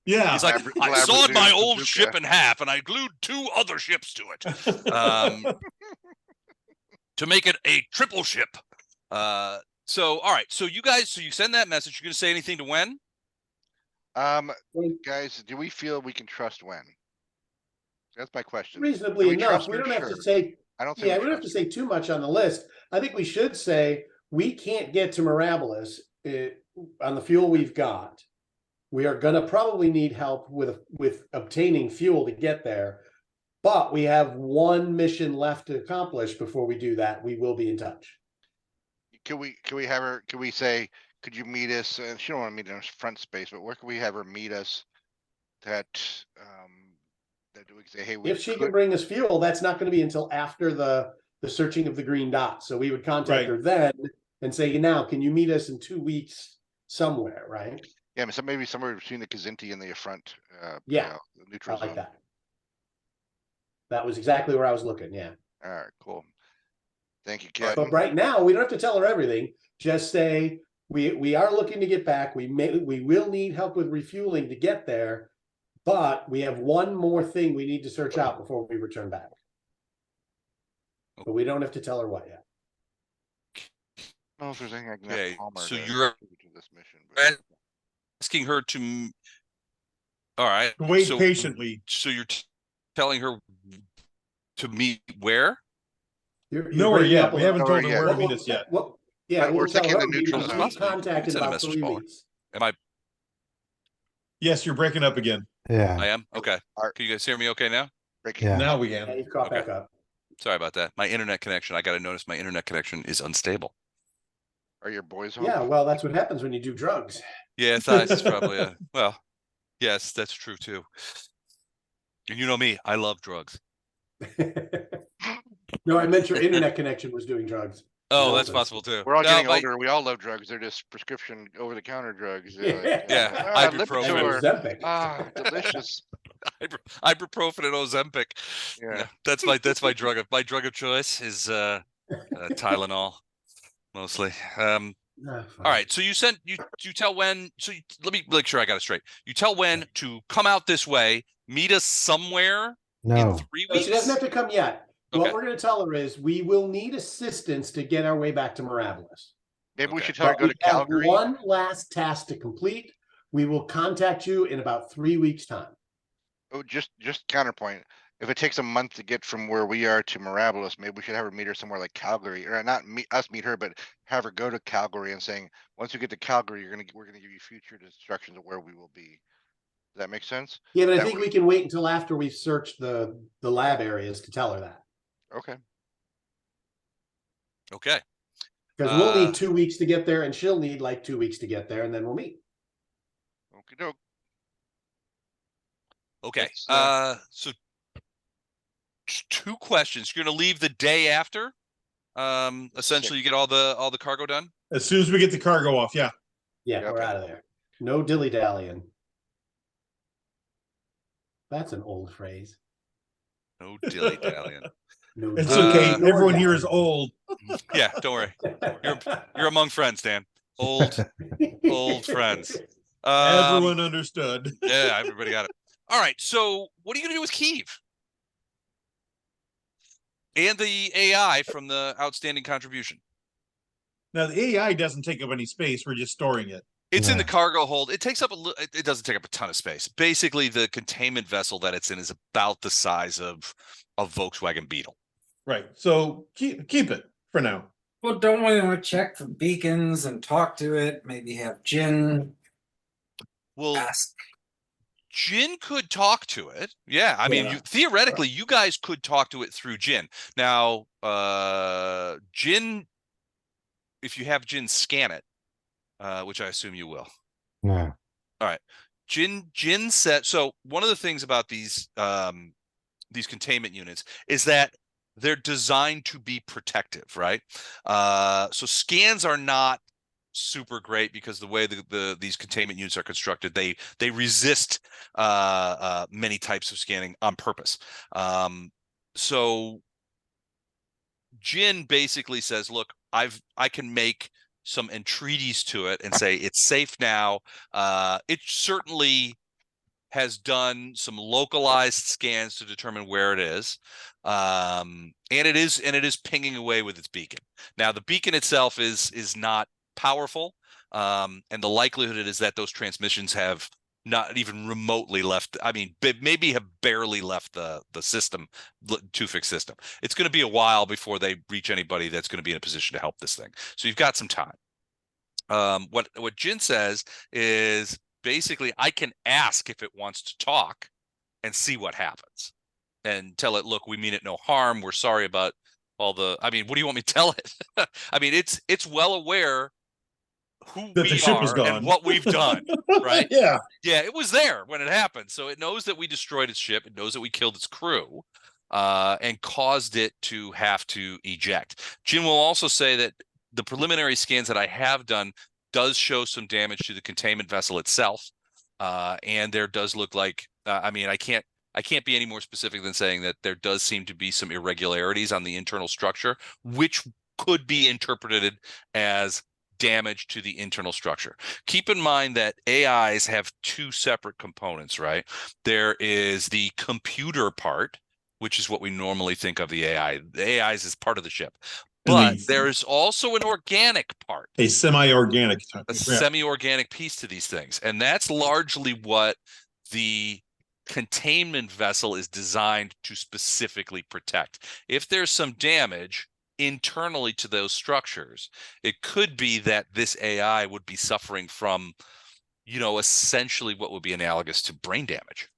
Speaker 2: Yeah.
Speaker 1: he's like, I
Speaker 5: Labradoodle
Speaker 1: sawed my old
Speaker 5: bazooka.
Speaker 1: ship in half, and I glued 2 other ships to it. To make it a triple ship. So all right, so you guys, you send that message. You're gonna say anything to Wen?
Speaker 5: Guys, do we feel we can trust Wen? That's my question.
Speaker 3: Reasonably
Speaker 5: Do we
Speaker 3: enough.
Speaker 5: trust
Speaker 3: We
Speaker 5: her?
Speaker 3: don't have to
Speaker 5: Sure.
Speaker 3: say,
Speaker 5: I don't think
Speaker 3: yeah,
Speaker 5: we
Speaker 3: we don't have
Speaker 5: trust
Speaker 3: to
Speaker 5: her.
Speaker 3: say too much on the list. I think we should say we can't get to Mirabolus on the fuel we've got. We are gonna probably need help with obtaining fuel to get there, but we have one mission left to accomplish before we do that. We will be in touch.
Speaker 5: Can we have her? Can we say? Could you meet us? She don't want to meet in her front space, but where can we have her meet us? That we can say, hey, we
Speaker 3: If she
Speaker 5: could-
Speaker 3: can bring us fuel, that's not going to be until after the searching of the green dot. So we would contact
Speaker 2: Right.
Speaker 3: her then and say, now, can you meet us in 2 weeks somewhere, right?
Speaker 5: Yeah, maybe somewhere between the Kazinti and the front.
Speaker 3: Yeah,
Speaker 5: the
Speaker 3: I
Speaker 5: neutral
Speaker 3: like
Speaker 5: zone.
Speaker 3: that. That was exactly where I was looking, yeah.
Speaker 5: All right, cool. Thank you, Captain.
Speaker 3: But right now, we don't have to tell her everything. Just say, we are looking to get back. We will need help with refueling to get there, but we have one more thing we need to search out before we return back. But we don't have to tell her what yet.
Speaker 5: I don't know if there's anything I can
Speaker 1: Okay,
Speaker 5: ask Palmer
Speaker 1: so
Speaker 5: to
Speaker 1: you're
Speaker 5: contribute to this mission. But
Speaker 1: asking her to. All right.
Speaker 2: Wait
Speaker 1: so,
Speaker 2: patiently.
Speaker 1: So you're telling her to meet where?
Speaker 3: You're
Speaker 2: Nowhere
Speaker 3: breaking
Speaker 2: yet.
Speaker 3: up a
Speaker 2: We
Speaker 3: little.
Speaker 2: haven't told her
Speaker 5: Nowhere
Speaker 2: where to
Speaker 5: yet.
Speaker 2: meet us yet.
Speaker 3: Yeah,
Speaker 5: But we're
Speaker 3: we'll tell
Speaker 5: thinking
Speaker 3: her
Speaker 5: the
Speaker 3: we
Speaker 5: neutral
Speaker 3: will
Speaker 5: zone.
Speaker 3: make contact in
Speaker 1: Send a
Speaker 3: about
Speaker 1: message,
Speaker 3: 3
Speaker 1: Paul.
Speaker 3: weeks.
Speaker 1: Am I?
Speaker 2: Yes, you're breaking up again.
Speaker 4: Yeah.
Speaker 1: I am. Okay.
Speaker 5: Our-
Speaker 1: Can you guys hear me okay now?
Speaker 5: breaking
Speaker 4: Yeah.
Speaker 2: Now we
Speaker 3: Yeah,
Speaker 2: can.
Speaker 3: you've caught
Speaker 1: Okay.
Speaker 3: back up.
Speaker 1: Sorry about that. My internet connection. I got to notice my internet connection is unstable.
Speaker 5: Are your boys home?
Speaker 3: Yeah, well, that's what happens when you do drugs.
Speaker 1: Yeah, that's probably a well. Yes, that's true too. And you know me, I love drugs.
Speaker 3: No, I meant your internet connection was doing drugs.
Speaker 1: Oh,
Speaker 3: No,
Speaker 1: that's
Speaker 3: that's-
Speaker 1: possible too.
Speaker 5: We're all
Speaker 1: No,
Speaker 5: getting
Speaker 1: my-
Speaker 5: older. We all love drugs. They're just prescription over-the-counter drugs.
Speaker 1: Yeah,
Speaker 5: Lipitor.
Speaker 3: Ozempic.
Speaker 5: Delicious.
Speaker 1: Ibuprofen and Ozempic.
Speaker 5: Yeah.
Speaker 1: That's my drug of choice is Tylenol mostly.
Speaker 3: Ah, fine.
Speaker 1: All right, so you tell Wen. So let me make sure I got it straight. You tell Wen to come out this way, meet us somewhere in
Speaker 4: No.
Speaker 1: 3
Speaker 3: No, she doesn't
Speaker 1: weeks.
Speaker 3: have to come yet.
Speaker 1: Okay.
Speaker 3: What we're going to tell her is we will need assistance to get our way back to Mirabolus.
Speaker 5: Maybe we
Speaker 1: Okay.
Speaker 5: should tell her to
Speaker 3: But
Speaker 5: go to
Speaker 3: we have
Speaker 5: Calgary.
Speaker 3: one last task to complete. We will contact you in about 3 weeks' time.
Speaker 5: Oh, just counterpoint. If it takes a month to get from where we are to Mirabolus, maybe we should have her meet her somewhere like Calgary, or not meet her, but have her go to Calgary and saying, once we get to Calgary, we're gonna give you future instructions of where we will be. Does that make sense?
Speaker 3: Yeah, but I
Speaker 5: That
Speaker 3: think
Speaker 5: way-
Speaker 3: we can wait until after we've searched the lab areas to tell her that.
Speaker 5: Okay.
Speaker 1: Okay.
Speaker 3: Because we'll
Speaker 1: Uh,
Speaker 3: need 2 weeks to get there, and she'll need like 2 weeks to get there, and then we'll meet.
Speaker 5: Okay, doke.
Speaker 1: Okay.
Speaker 5: Let's,
Speaker 1: So 2 questions. You're gonna leave the day after. Essentially, you get all the cargo done.
Speaker 2: As soon as we get the cargo off, yeah.
Speaker 3: Yeah,
Speaker 5: Yep.
Speaker 3: we're out of there. No dilly-dallying. That's an old phrase.
Speaker 1: No dilly dallying.
Speaker 3: No
Speaker 2: It's
Speaker 1: Uh,
Speaker 2: okay.
Speaker 3: dilly-dallying.
Speaker 2: Everyone here is old.
Speaker 1: Yeah, don't worry. You're among friends, Dan. Old friends.
Speaker 2: Everyone understood.
Speaker 1: Yeah, everybody got it. All right. So, what are you gonna do with Kiev? And the AI from the outstanding contribution.
Speaker 2: Now the AI doesn't take up any space. We're just storing it.
Speaker 1: It's in the
Speaker 4: Yeah.
Speaker 1: cargo hold. It takes up it doesn't take up a ton of space. Basically, the containment vessel that it's in is about the size of a Volkswagen Beetle.
Speaker 2: Right. So keep it for now.
Speaker 6: Well, don't we want to check for beacons and talk to it? Maybe have Jin
Speaker 1: Well,
Speaker 6: ask.
Speaker 1: Jin could talk to it. Yeah, I mean,
Speaker 3: Yeah.
Speaker 1: theoretically, you guys could talk to it through Jin. Now, Jin, if you have Jin scan it, which I assume you will.
Speaker 4: Yeah.
Speaker 1: All right. Jin said, so one of the things about these containment units is that they're designed to be protective, right? So scans are not super great because the way these containment units are constructed, they resist many types of scanning on purpose. So Jin basically says, look, I can make some entreaties to it and say it's safe now. It certainly has done some localized scans to determine where it is, and it is pinging away with its beacon. Now, the beacon itself is not powerful, and the likelihood is that those transmissions have not even remotely left. I mean, maybe have barely left the system, two-fix system. It's going to be a while before they reach anybody that's going to be in a position to help this thing. So you've got some time. What Jin says is basically I can ask if it wants to talk and see what happens, and tell it, look, we mean it no harm. We're sorry about all the. I mean, what do you want me to tell it? I mean, it's well aware who
Speaker 2: That the
Speaker 1: we
Speaker 2: ship is
Speaker 1: are
Speaker 2: gone.
Speaker 1: and what we've done, right?
Speaker 2: Yeah.
Speaker 1: Yeah, it was there when it happened, so it knows that we destroyed its ship. It knows that we killed its crew, and caused it to have to eject. Jin will also say that the preliminary scans that I have done does show some damage to the containment vessel itself, and there does look like I mean, I can't be any more specific than saying that there does seem to be some irregularities on the internal structure, which could be interpreted as damage to the internal structure. Keep in mind that AIs have two separate components, right? There is the computer part, which is what we normally think of the AI. The AIs is part of the ship. But there is also an organic part,
Speaker 2: a semi-organic type.
Speaker 1: a semi-organic piece to these things. And that's largely what the containment vessel is designed to specifically protect. If there's some damage internally to those structures, it could be that this AI would be suffering from, essentially what would be analogous to brain damage.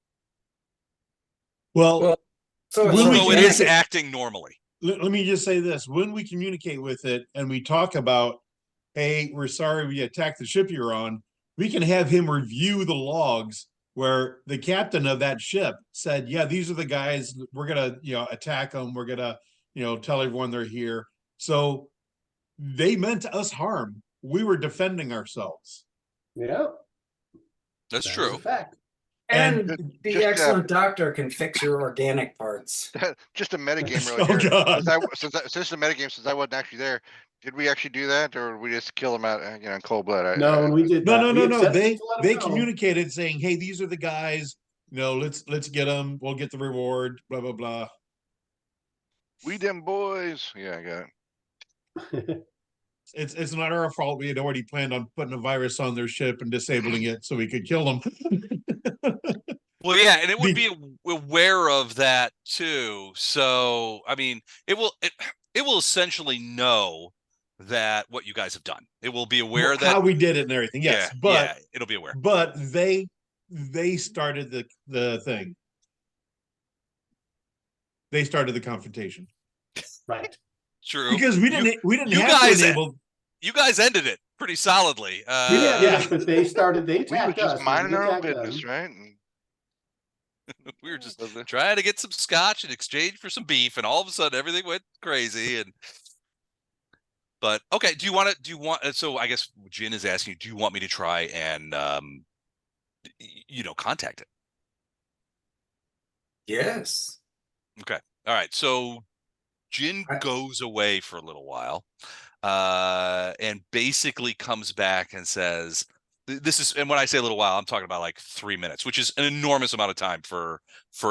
Speaker 2: Well,
Speaker 6: so
Speaker 1: it is acting normally.
Speaker 2: Let me just say this. When we communicate with it and we talk about, hey, we're sorry we attacked the ship you're on, we can have him review the logs where the captain of that ship said, yeah, these are the guys, we're going to, attack them. We're going to, tell everyone they're here. So they meant us harm. We were defending ourselves.
Speaker 3: Yeah,
Speaker 1: That's
Speaker 3: that is
Speaker 1: true.
Speaker 3: a fact.
Speaker 6: And the
Speaker 5: just,
Speaker 6: excellent doctor can fix your organic parts.
Speaker 5: Just a metagame really
Speaker 2: Oh,
Speaker 5: here.
Speaker 2: God.
Speaker 5: Since the metagame, since I wasn't actually there, did we actually do that, or we just kill them out, in cold blood?
Speaker 3: No, and we did that.
Speaker 2: No.
Speaker 3: We accepted
Speaker 2: They
Speaker 3: to let 'em know.
Speaker 2: communicated saying, hey, these are the guys. Let's get them. We'll get the reward. Blah blah blah.
Speaker 5: We them boys. Yeah, I got it.
Speaker 2: It's not our fault. We had already planned on putting a virus on their ship and disabling it so we could kill them.
Speaker 1: Well, yeah, and it would be aware of that too. So, I mean, it will essentially know that what you guys have done. It will be aware that
Speaker 2: how we did it and everything. Yes, but
Speaker 1: it'll be aware.
Speaker 2: But they started the thing. They started the confrontation.
Speaker 3: Right.
Speaker 1: True.
Speaker 2: Because we didn't
Speaker 1: you
Speaker 2: have
Speaker 1: guys,
Speaker 2: to enable.
Speaker 1: You guys ended it pretty solidly.
Speaker 3: Yeah, but they started. They
Speaker 5: We were
Speaker 3: attacked us.
Speaker 5: just minding our own
Speaker 3: attacked them.
Speaker 5: business, right? And
Speaker 1: we were just trying to get some scotch in exchange for some beef, and all of a sudden everything went crazy. But okay, do you want? So I guess Jin is asking you, do you want me to try and contact it?
Speaker 6: Yes.
Speaker 1: Okay. All right. So Jin goes away for a little while, and basically comes back and says, this is, and when I say a little while, I'm talking about like 3 minutes, which is an enormous amount of time for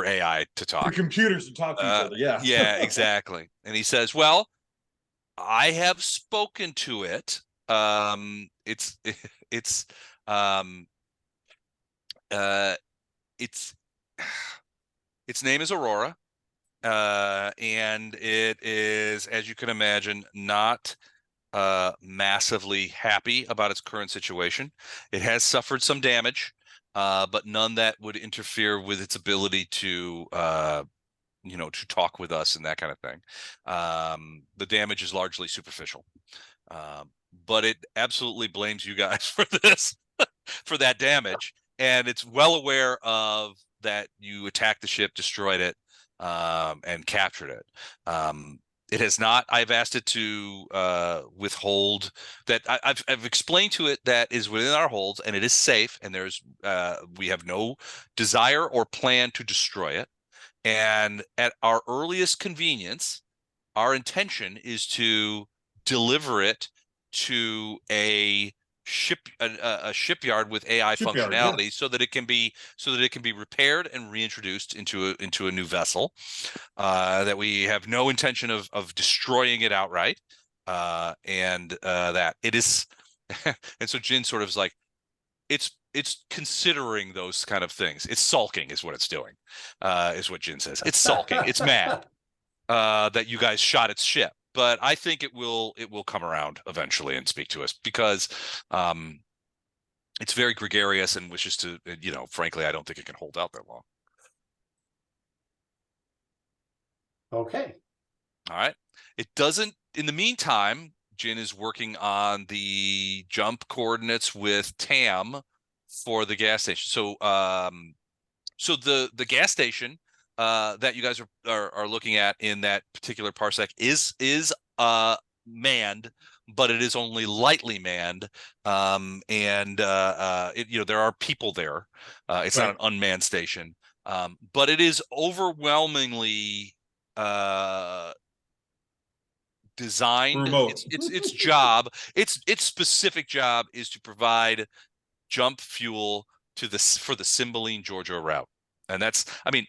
Speaker 1: AI to
Speaker 2: For
Speaker 1: talk.
Speaker 2: computers to talk to each other, yeah.
Speaker 1: Yeah, exactly. And he says, well, I have spoken to it. It's it's um it's its name is Aurora. And it is, as you can imagine, not massively happy about its current situation. It has suffered some damage, but none that would interfere with its ability to to talk with us and that kind of thing. The damage is largely superficial. But it absolutely blames you guys for this, for that damage. And it's well aware of that you attacked the ship, destroyed it, and captured it. It has not. I've asked it to withhold that. I've explained to it that is within our holds and it is safe, and there's we have no desire or plan to destroy it. And at our earliest convenience, our intention is to deliver it to a shipyard with AI
Speaker 2: Shipyard,
Speaker 1: functionality,
Speaker 2: yeah.
Speaker 1: so that it can be repaired and reintroduced into a new vessel. That we have no intention of destroying it outright, and that it is. And so Jin sort of is like, it's considering those kind of things. It's sulking, is what it's doing. Is what Jin says. It's sulking. It's mad that you guys shot its ship. But I think it will come around eventually and speak to us, because it's very gregarious and wishes to, frankly, I don't think it can hold out that long.
Speaker 3: Okay.
Speaker 1: All right. It doesn't, in the meantime, Jin is working on the jump coordinates with Tam for the gas station. So so the gas station that you guys are looking at in that particular parsec is manned, but it is only lightly manned. And there are people there. It's not an unmanned station. But it is overwhelmingly designed.
Speaker 2: Remote.
Speaker 1: Its job, its specific job is to provide jump fuel for the Cymbeline Georgia route. And that's, I mean,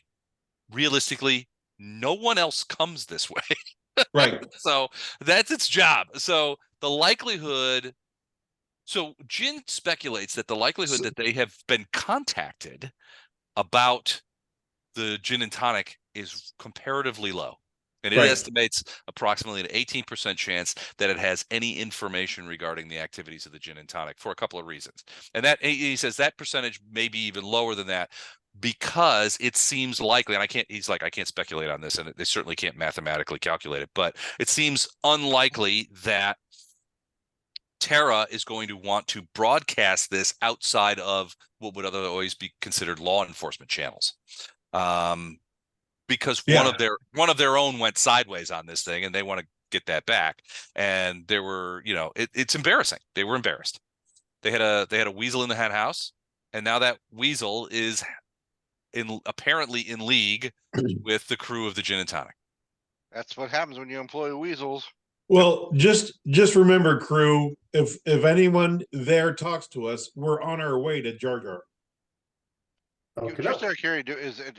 Speaker 1: realistically, no one else comes this way.
Speaker 2: Right.
Speaker 1: So that's its job. So the likelihood, so Jin speculates that the likelihood that they have been contacted about the gin and tonic is comparatively low. And it estimates approximately an 18% chance that it has any information regarding the activities of the gin and tonic, for a couple of reasons. And that, he says, that percentage may be even lower than that, because it seems likely, and he's like, I can't speculate on this, and they certainly can't mathematically calculate it, but it seems unlikely that Terra is going to want to broadcast this outside of what would otherwise be considered law enforcement channels. Because one of their own went sideways on this thing, and they want to get that back. And there were, it's embarrassing. They were embarrassed. They had a weasel in the hen house, and now that weasel is apparently in league with the crew of the Gin and Tonic.
Speaker 5: That's what happens when you employ weasels.
Speaker 2: Well, just remember, crew, if anyone there talks to us, we're on our way to Jar Jar.
Speaker 3: Okay.
Speaker 5: Just out of curiosity,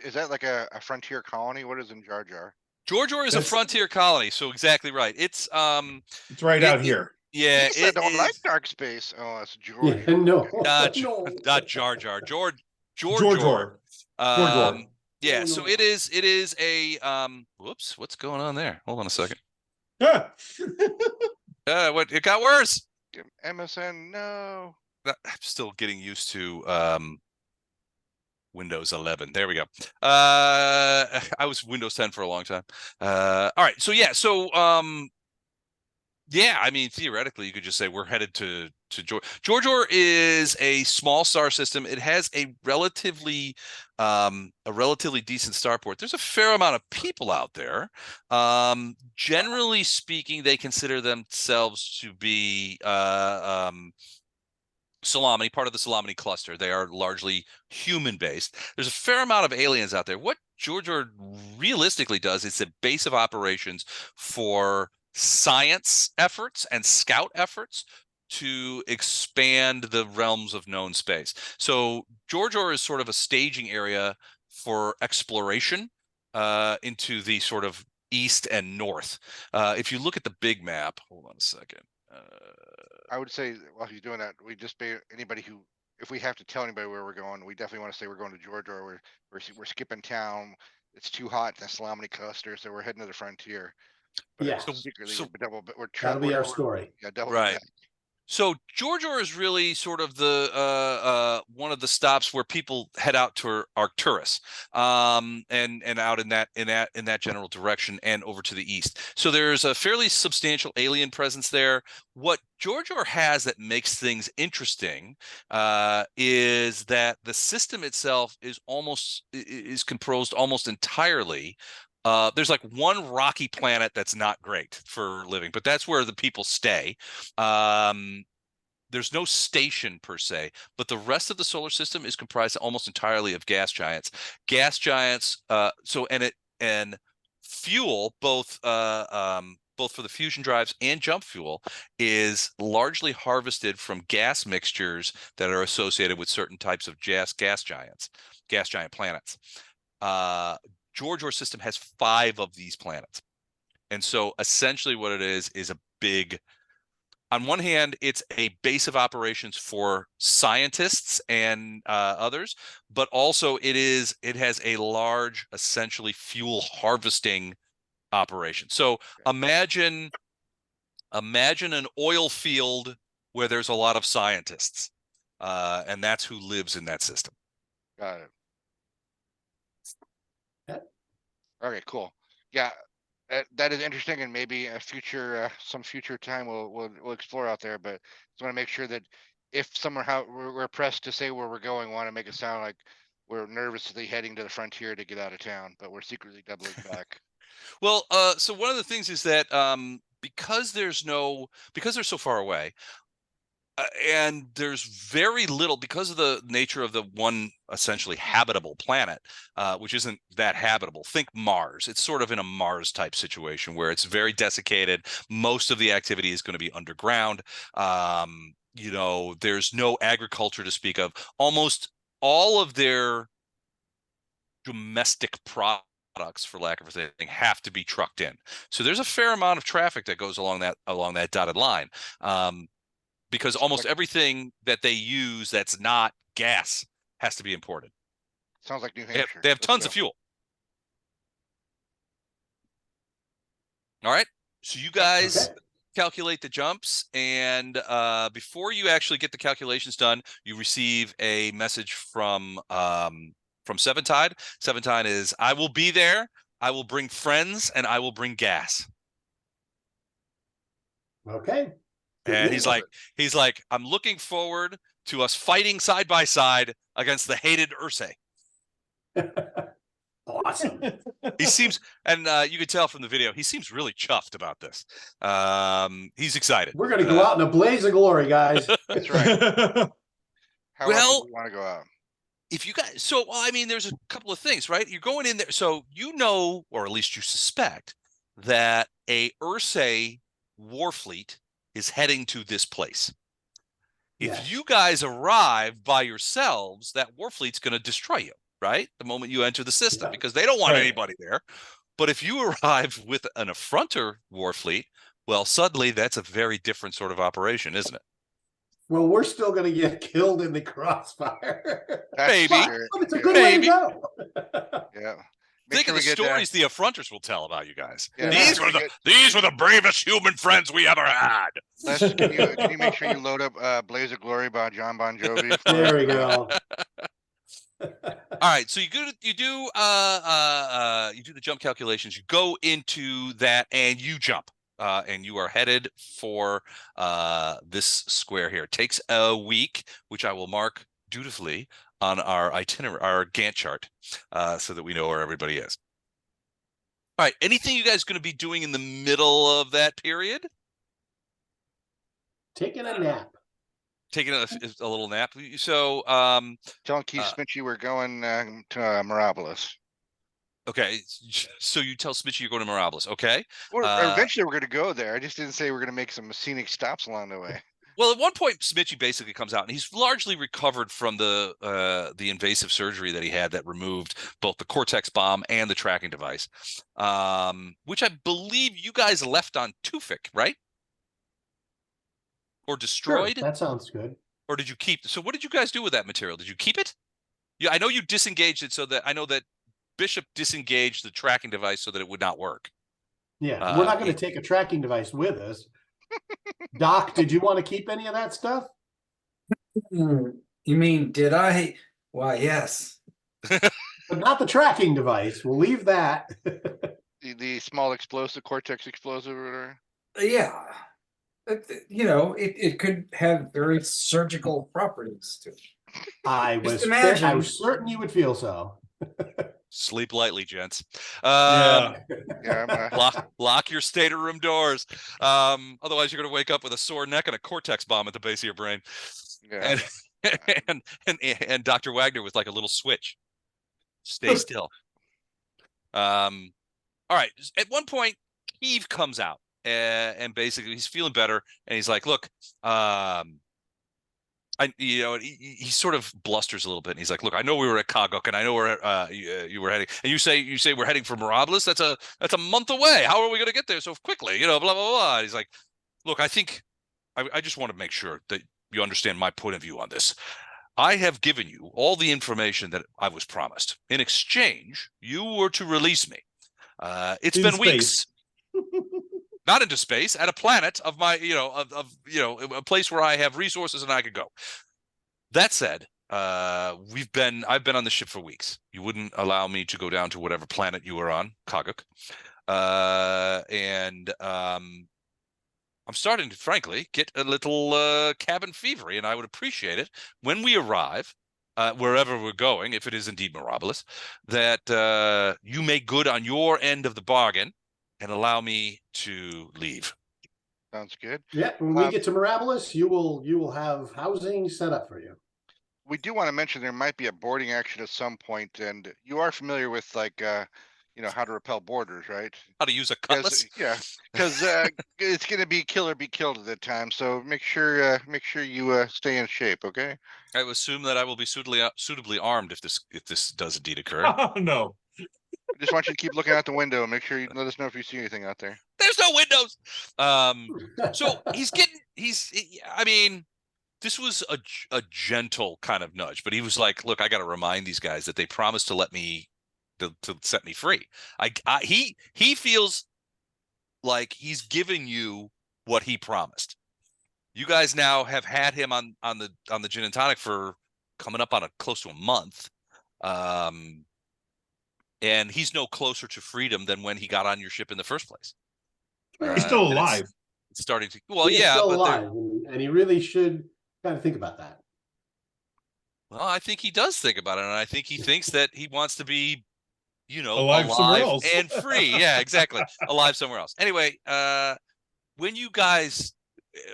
Speaker 5: is that like a frontier colony? What is in Jar Jar?
Speaker 1: Jar Jar is a frontier colony, so exactly right. It's
Speaker 2: right out here.
Speaker 1: Yeah,
Speaker 5: I don't like dark space. Oh, that's George.
Speaker 3: Yeah, no,
Speaker 1: not Jar Jar. George. Yeah, so it is a whoops, what's going on there? Hold on a second. What, it got worse.
Speaker 5: MSN, no.
Speaker 1: I'm still getting used to Windows 11. There we go. I was Windows 10 for a long time. All right. So yeah. So yeah. I mean, theoretically, you could just say we're headed to Jar Jar is a small star system. It has a relatively decent starport. There's a fair amount of people out there. Generally speaking, they consider themselves to be Salamini, part of the Salamini cluster. They are largely human-based. There's a fair amount of aliens out there. What Jar Jar realistically does is a base of operations for science efforts and scout efforts to expand the realms of known space. So George Orr is sort of a staging area for exploration into the sort of east and north. If you look at the big map, hold on a second.
Speaker 5: I would say while he's doing that, we just be anybody who, if we have to tell anybody where we're going, we definitely want to say we're going to Georgia, or we're skipping town. It's too hot in the Salami cluster, so we're heading to the frontier. But
Speaker 3: Yeah.
Speaker 5: secretly
Speaker 1: So-
Speaker 5: we're
Speaker 3: That'll be our story.
Speaker 5: Yeah, double
Speaker 1: Right.
Speaker 5: back.
Speaker 1: So George Orr is really sort of the one of the stops where people head out to Arcturus, and out in that general direction and over to the east. So there's a fairly substantial alien presence there. What George Orr has that makes things interesting is that the system itself is composed almost entirely. There's like one rocky planet that's not great for living, but that's where the people stay. There's no station per se, but the rest of the solar system is comprised almost entirely of gas giants. Gas giants, and fuel, both for the fusion drives and jump fuel, is largely harvested from gas mixtures that are associated with certain types of gas giant planets. George Orr system has 5 of these planets. And so essentially what it is a big, on one hand, it's a base of operations for scientists and others, but also it has a large, essentially fuel harvesting operation. So imagine an oil field where there's a lot of scientists, and that's who lives in that system.
Speaker 5: Got it.
Speaker 3: Yeah.
Speaker 5: Okay, cool. Yeah, that is interesting, and maybe some future time we'll explore out there. But just want to make sure that if somehow we're pressed to say where we're going, want to make it sound like we're nervously heading to the frontier to get out of town, but we're secretly doubling back.
Speaker 1: Well, so one of the things is that because they're so far away, and there's very little, because of the nature of the one essentially habitable planet, which isn't that habitable. Think Mars. It's sort of in a Mars type situation where it's very desiccated. Most of the activity is going to be underground. There's no agriculture to speak of. Almost all of their domestic products, for lack of anything, have to be trucked in. So there's a fair amount of traffic that goes along that dotted line. Because almost everything that they use that's not gas has to be imported.
Speaker 5: Sounds like New
Speaker 1: They
Speaker 5: Hampshire.
Speaker 1: have
Speaker 5: Let's
Speaker 1: tons
Speaker 5: go.
Speaker 1: of fuel. All right. So you guys
Speaker 3: Okay.
Speaker 1: calculate the jumps, and before you actually get the calculations done, you receive a message from Seventide. Seventide is, "I will be there. I will bring friends, and I will bring gas."
Speaker 3: Okay. Good
Speaker 1: And
Speaker 3: news.
Speaker 1: he's like, "I'm looking forward to us fighting side by side against the hated Ursay."
Speaker 3: Awesome.
Speaker 1: He seems, and you could tell from the video, he seems really chuffed about this. He's excited.
Speaker 3: We're gonna go out in a blaze of glory, guys.
Speaker 5: That's right. How else
Speaker 1: Well,
Speaker 5: would we want to go out?
Speaker 1: if you guys, there's a couple of things, right? You're going in there, so or at least you suspect, that a Ursay war fleet is heading to this place. If
Speaker 3: Yes.
Speaker 1: you guys arrive by yourselves, that war fleet's going to destroy you, right? The moment you enter the system,
Speaker 3: Yeah.
Speaker 1: because they don't want
Speaker 2: Right.
Speaker 1: anybody there. But if you arrive with an affronter war fleet, well, suddenly that's a very different sort of operation, isn't it?
Speaker 3: Well, we're still gonna get killed in the crossfire.
Speaker 5: That's
Speaker 1: Maybe.
Speaker 5: the spirit.
Speaker 3: But it's a
Speaker 5: Yeah.
Speaker 3: good way to
Speaker 1: Maybe.
Speaker 3: go.
Speaker 5: Yeah.
Speaker 1: Think of the
Speaker 5: get
Speaker 1: stories the affronters will tell about you guys.
Speaker 5: Yeah,
Speaker 1: These
Speaker 5: make
Speaker 1: were
Speaker 5: sure
Speaker 1: these were the bravest human friends we ever had.
Speaker 5: Les, can you make sure you load up Blaze of Glory by John Bon Jovi?
Speaker 3: There we go.
Speaker 1: All right, so you do the jump calculations. You go into that and you jump, and you are headed for this square here. It takes a week, which I will mark dutifully on our itinerary, our Gantt chart, so that we know where everybody is. All right, anything you guys going to be doing in the middle of that period?
Speaker 3: Taking a nap.
Speaker 1: Taking a little nap. So,
Speaker 5: Telling Keith Smitchy we're going to Mirabilis.
Speaker 1: okay, so you tell Smitchy you're going to Mirabilis, okay?
Speaker 5: Or eventually we're going to go there. I just didn't say we're going to make some scenic stops along the way.
Speaker 1: Well, at one point, Smitchy basically comes out, and he's largely recovered from the invasive surgery that he had that removed both the Cortex bomb and the tracking device, which I believe you guys left on Tufik, right? Or
Speaker 3: Sure,
Speaker 1: destroyed?
Speaker 3: that sounds good.
Speaker 1: Or did you keep? So what did you guys do with that material? Did you keep it? Yeah, I know you disengaged it so that I know that Bishop disengaged the tracking device so that it would not work.
Speaker 3: Yeah, we're not going
Speaker 1: he-
Speaker 3: to take a tracking device with us. Doc, did you want to keep any of that stuff?
Speaker 6: You mean, did I? Why, yes.
Speaker 3: But not the tracking device. We'll leave that.
Speaker 5: The small explosive, Cortex explosive or whatever.
Speaker 6: Yeah. You know, it could have very surgical properties to it.
Speaker 3: I
Speaker 6: Just
Speaker 3: was certain you would feel so.
Speaker 1: Sleep lightly, gents.
Speaker 2: Yeah.
Speaker 5: Yeah,
Speaker 1: Lock your stateroom doors. Otherwise, you're going to wake up with a sore neck and a Cortex bomb at the base of your brain.
Speaker 5: yeah.
Speaker 1: And Dr. Wagner with like a little switch. Stay still. All right. At one point, Eve comes out and basically he's feeling better, and he's like, "Look, he sort of blusters a little bit, and he's like, "Look, I know we were at Kaguk, and I know where you were heading, and you say we're heading for Mirabilis. That's a month away. How are we going to get there so quickly? Blah blah blah." And he's like, "Look, I think I just want to make sure that you understand my point of view on this. I have given you all the information that I was promised. In exchange, you were to release me. It's
Speaker 2: In
Speaker 1: been
Speaker 2: space.
Speaker 1: weeks." Not into space, at a planet of my, a place where I have resources and I could go. That said, I've been on the ship for weeks. You wouldn't allow me to go down to whatever planet you were on, Kaguk. I'm starting to, frankly, get a little cabin fevery, and I would appreciate it when we arrive, wherever we're going, if it is indeed Mirabilis, that you make good on your end of the bargain and allow me to leave.
Speaker 5: Sounds good.
Speaker 3: Yeah, when we get to Mirabilis, you will have housing set up for you.
Speaker 5: We do want to mention there might be a boarding action at some point, and you are familiar with like how to repel boarders, right?
Speaker 1: How to use a cutlass?
Speaker 5: Yeah, because it's going to be kill or be killed at that time. So make sure you stay in shape, okay?
Speaker 1: I would assume that I will be suitably armed if this does indeed occur.
Speaker 2: Oh, no.
Speaker 5: I just want you to keep looking out the window and make sure you let us know if you see anything out there.
Speaker 1: There's no windows. So I mean, this was a gentle kind of nudge, but he was like, "Look, I got to remind these guys that they promised to let me to set me free." He feels like he's giving you what he promised. You guys now have had him on the gin and tonic for coming up on close to a month. And he's no closer to freedom than when he got on your ship in the first place.
Speaker 2: He's still
Speaker 1: and
Speaker 2: alive.
Speaker 1: It's starting to, well,
Speaker 3: He is
Speaker 1: yeah,
Speaker 3: still
Speaker 1: but
Speaker 3: alive, and he really should kind of think about that.
Speaker 1: well, I think he does think about it, and I think he thinks that he wants to be,
Speaker 2: Alive somewhere else.
Speaker 1: and free. Yeah, exactly. Alive somewhere else. Anyway, when you guys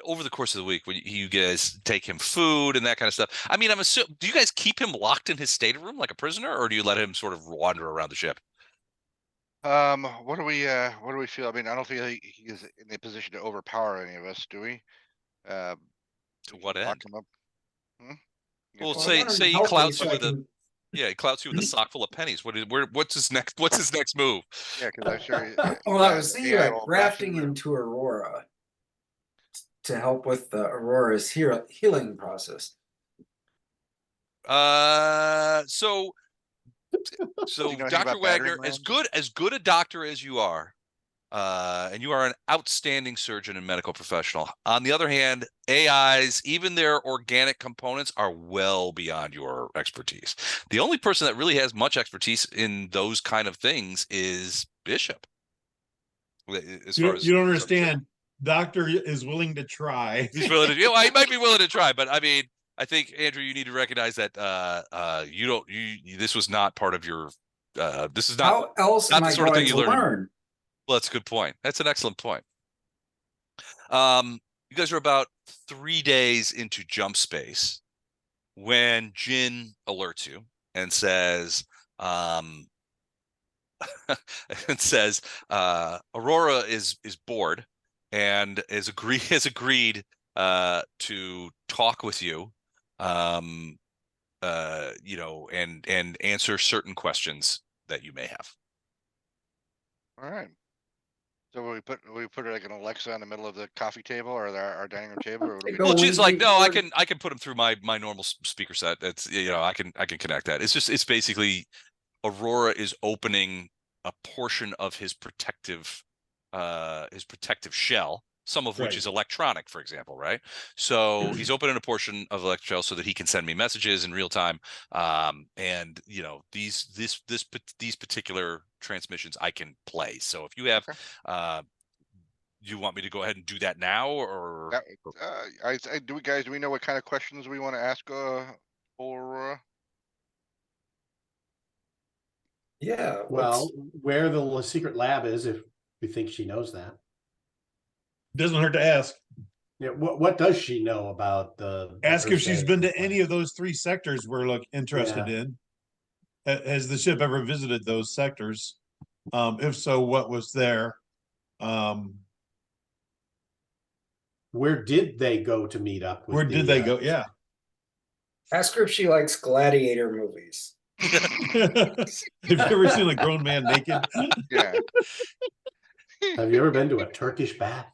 Speaker 1: over the course of the week, when you guys take him food and that kind of stuff, I mean, I'm assuming, do you guys keep him locked in his stateroom like a prisoner, or do you let him sort of wander around the ship?
Speaker 5: What do we feel? I mean, I don't think he is in a position to overpower any of us, do we?
Speaker 1: To what
Speaker 5: lock
Speaker 1: end?
Speaker 5: him up.
Speaker 1: Well,
Speaker 6: Well, I wanted
Speaker 1: say he
Speaker 6: help me
Speaker 1: clouts
Speaker 6: so
Speaker 1: you
Speaker 6: I
Speaker 1: with a
Speaker 6: can-
Speaker 1: he clouts you with a sock full of pennies. What's his next move?
Speaker 5: Yeah, because I'm sure.
Speaker 6: Well, I was thinking
Speaker 5: AI
Speaker 6: about
Speaker 5: will
Speaker 6: grafting
Speaker 5: ration
Speaker 6: into Aurora to help with Aurora's healing process.
Speaker 1: So
Speaker 5: Do you know anything
Speaker 1: Dr.
Speaker 5: about battering
Speaker 1: Wagner, as
Speaker 5: rams?
Speaker 1: good a doctor as you are, and you are an outstanding surgeon and medical professional. On the other hand, AIs, even their organic components, are well beyond your expertise. The only person that really has much expertise in those kind of things is Bishop. As far as
Speaker 2: You don't understand. Doctor is willing to try.
Speaker 1: he's willing to, he might be willing to try, but I mean, I think, Andrew, you need to recognize that this was not part of your this is not
Speaker 6: How else
Speaker 1: not
Speaker 6: am
Speaker 1: the
Speaker 6: I
Speaker 1: sort of
Speaker 6: going
Speaker 1: thing
Speaker 6: to
Speaker 1: you learn.
Speaker 6: learn?
Speaker 1: Well, that's a good point. That's an excellent point. You guys are about 3 days into jump space when Jin alerts you and says, Aurora is bored and has agreed to talk with you, and answer certain questions that you may have.
Speaker 5: All right. So we put like an Alexa in the middle of the coffee table or our dining room table, or what do we
Speaker 6: Go
Speaker 1: Well,
Speaker 5: do?
Speaker 1: she's like, no, I
Speaker 6: record-
Speaker 1: can put him through my normal speaker set. That's I can connect that. It's basically Aurora is opening a portion of his protective shell, some of which
Speaker 2: Right.
Speaker 1: is electronic, for example, right? So he's opening a portion of electric shell so that he can send me messages in real time. And these particular transmissions I can play. So if you have you want me to go ahead and do that now, or
Speaker 5: Yeah, do we know what kind of questions we want to ask Aurora?
Speaker 6: Yeah.
Speaker 3: Well, where the secret lab is, if we think she knows that.
Speaker 2: Doesn't hurt to ask.
Speaker 3: Yeah, what does she know about the
Speaker 2: Ask if she's been to
Speaker 3: Earth-based
Speaker 2: any of those 3 sectors we're interested in. Has the ship ever visited those sectors? If so, what was there?
Speaker 3: Where did they go to meet up?
Speaker 2: Where did they go? Yeah.
Speaker 6: Ask her if she likes gladiator movies.
Speaker 2: Have you ever seen a grown man naked?
Speaker 5: Yeah.
Speaker 3: Have you ever been to a Turkish bath?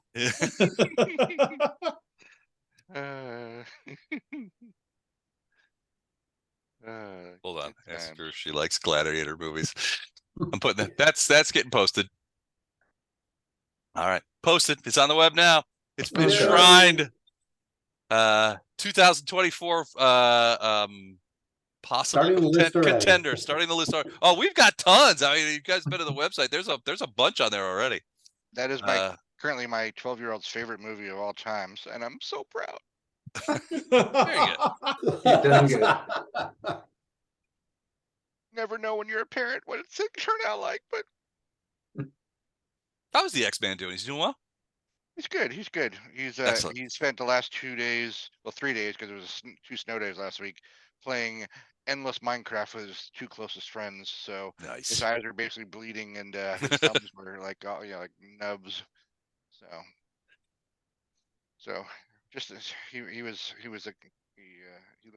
Speaker 5: Uh,
Speaker 1: hold on,
Speaker 5: good
Speaker 1: ask
Speaker 5: times.
Speaker 1: her if she likes gladiator movies. I'm putting that's getting posted. All right, posted. It's on the web now. It's been
Speaker 6: Okay.
Speaker 1: shrined. 2024 possible
Speaker 3: Starting the list already.
Speaker 1: contender. Starting the list. Oh, we've got tons. I mean, you guys been to the website. There's a bunch on there already.
Speaker 5: That is currently my 12-year-old's favorite movie of all times, and I'm so proud.
Speaker 1: Very good.
Speaker 6: You've done good.
Speaker 5: Never know when you're a parent what it's turn out like, but
Speaker 1: How is the X-Man doing? He's doing well.
Speaker 5: he's good. He's good.
Speaker 1: Excellent.
Speaker 5: He spent the last 2 days, well, 3 days, because it was 2 snow days last week, playing endless Minecraft with his 2 closest friends. So his
Speaker 1: Nice.
Speaker 5: eyes are basically bleeding, and his thumbs were like like nubs. So just he looked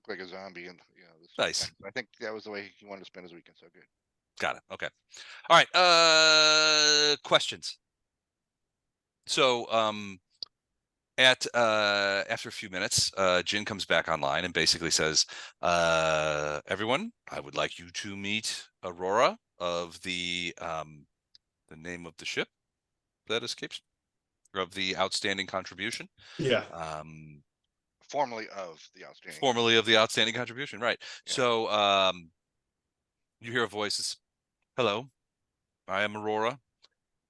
Speaker 5: like a zombie, and this
Speaker 1: Nice.
Speaker 5: weekend. I think that was the way he wanted to spend his weekend. So good.
Speaker 1: Got it. Okay. All right. Questions. So after a few minutes, Jin comes back online and basically says, everyone, I would like you to meet Aurora of the name of the ship that escapes, or of the outstanding contribution.
Speaker 2: Yeah.
Speaker 5: Formerly of the
Speaker 1: outstanding contribution, right?
Speaker 5: Yeah.
Speaker 1: So you hear a voice that's, hello, I am Aurora.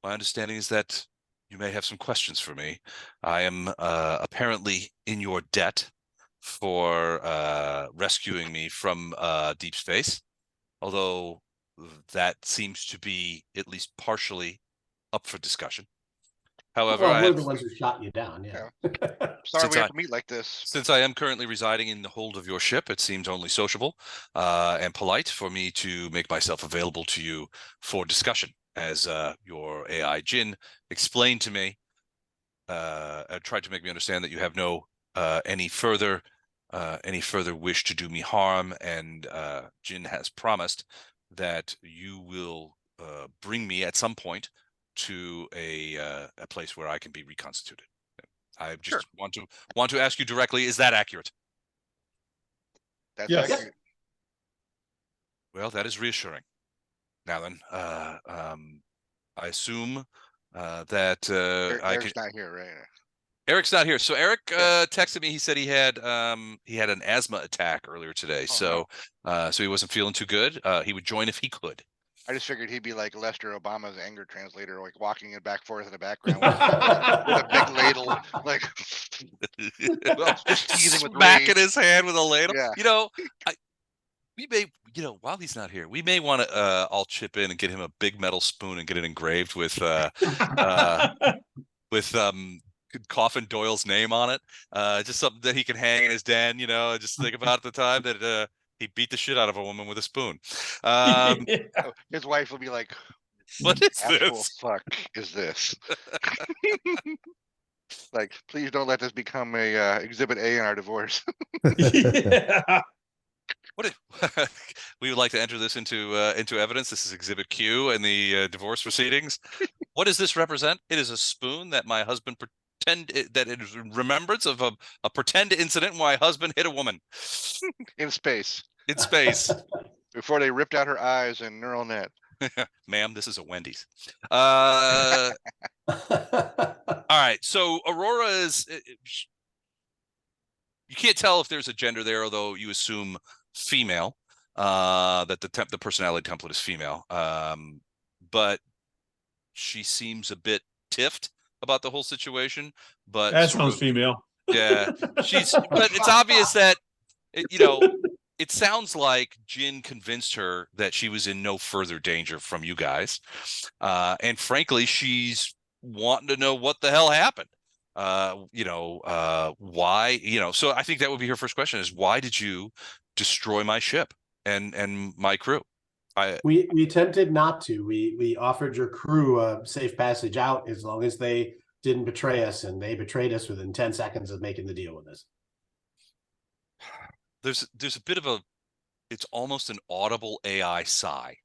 Speaker 1: My understanding is that you may have some questions for me. I am apparently in your debt for rescuing me from deep space, although that seems to be at least partially up for discussion. However,
Speaker 3: well, we're the ones who shot you down. Yeah.
Speaker 5: Sorry we have to meet like this.
Speaker 1: Since I am currently residing in the hold of your ship, it seems only sociable and polite for me to make myself available to you for discussion, as your AI Jin explained to me, tried to make me understand that you have no any further wish to do me harm, and Jin has promised that you will bring me at some point to a place where I can be reconstituted. I just want to ask you directly, is that accurate?
Speaker 5: That's
Speaker 2: Yes.
Speaker 5: accurate.
Speaker 1: Well, that is reassuring. Now then, I assume that
Speaker 5: Eric's not here, right?
Speaker 1: Eric's not here. So Eric texted me. He said he had an asthma attack earlier today. So he wasn't feeling too good. He would join if he could.
Speaker 5: I just figured he'd be like Lester Obama's anger translator, like walking it back forth in the background with a big ladle, like just teasing with
Speaker 1: smacking
Speaker 5: rage.
Speaker 1: his hand with a ladle.
Speaker 5: Yeah.
Speaker 1: We may, while he's not here, we may want to all chip in and get him a big metal spoon and get it engraved with Coffin Doyle's name on it. Just something that he can hang in his den. Just think about the time that he beat the shit out of a woman with a spoon.
Speaker 5: His wife will be like,
Speaker 1: what is
Speaker 5: "Actual
Speaker 1: this?
Speaker 5: fuck is this?" Like, please don't let this become a exhibit A in our divorce.
Speaker 2: Yeah.
Speaker 1: What if we would like to enter this into evidence? This is Exhibit Q in the divorce proceedings. What does this represent? It is a spoon that my husband that it is in remembrance of a pretend incident when my husband hit a woman
Speaker 5: In space
Speaker 1: in space.
Speaker 5: before they ripped out her eyes in neural net.
Speaker 1: Ma'am, this is a Wendy's. All right. So Aurora is. You can't tell if there's a gender there, although you assume female. That the personality template is female. But she seems a bit tiffed about the whole situation. But
Speaker 2: That
Speaker 1: sort
Speaker 2: sounds
Speaker 1: of,
Speaker 2: female.
Speaker 1: yeah, she's. But it's obvious that you know. It sounds like Jin convinced her that she was in no further danger from you guys. And frankly, she's wanting to know what the hell happened. Why, so I think that would be her first question is why did you destroy my ship and my crew?
Speaker 3: We attempted not to. We offered your crew a safe passage out as long as they didn't betray us, and they betrayed us within 10 seconds of making the deal with us.
Speaker 1: There's a bit of it's almost an audible AI sigh.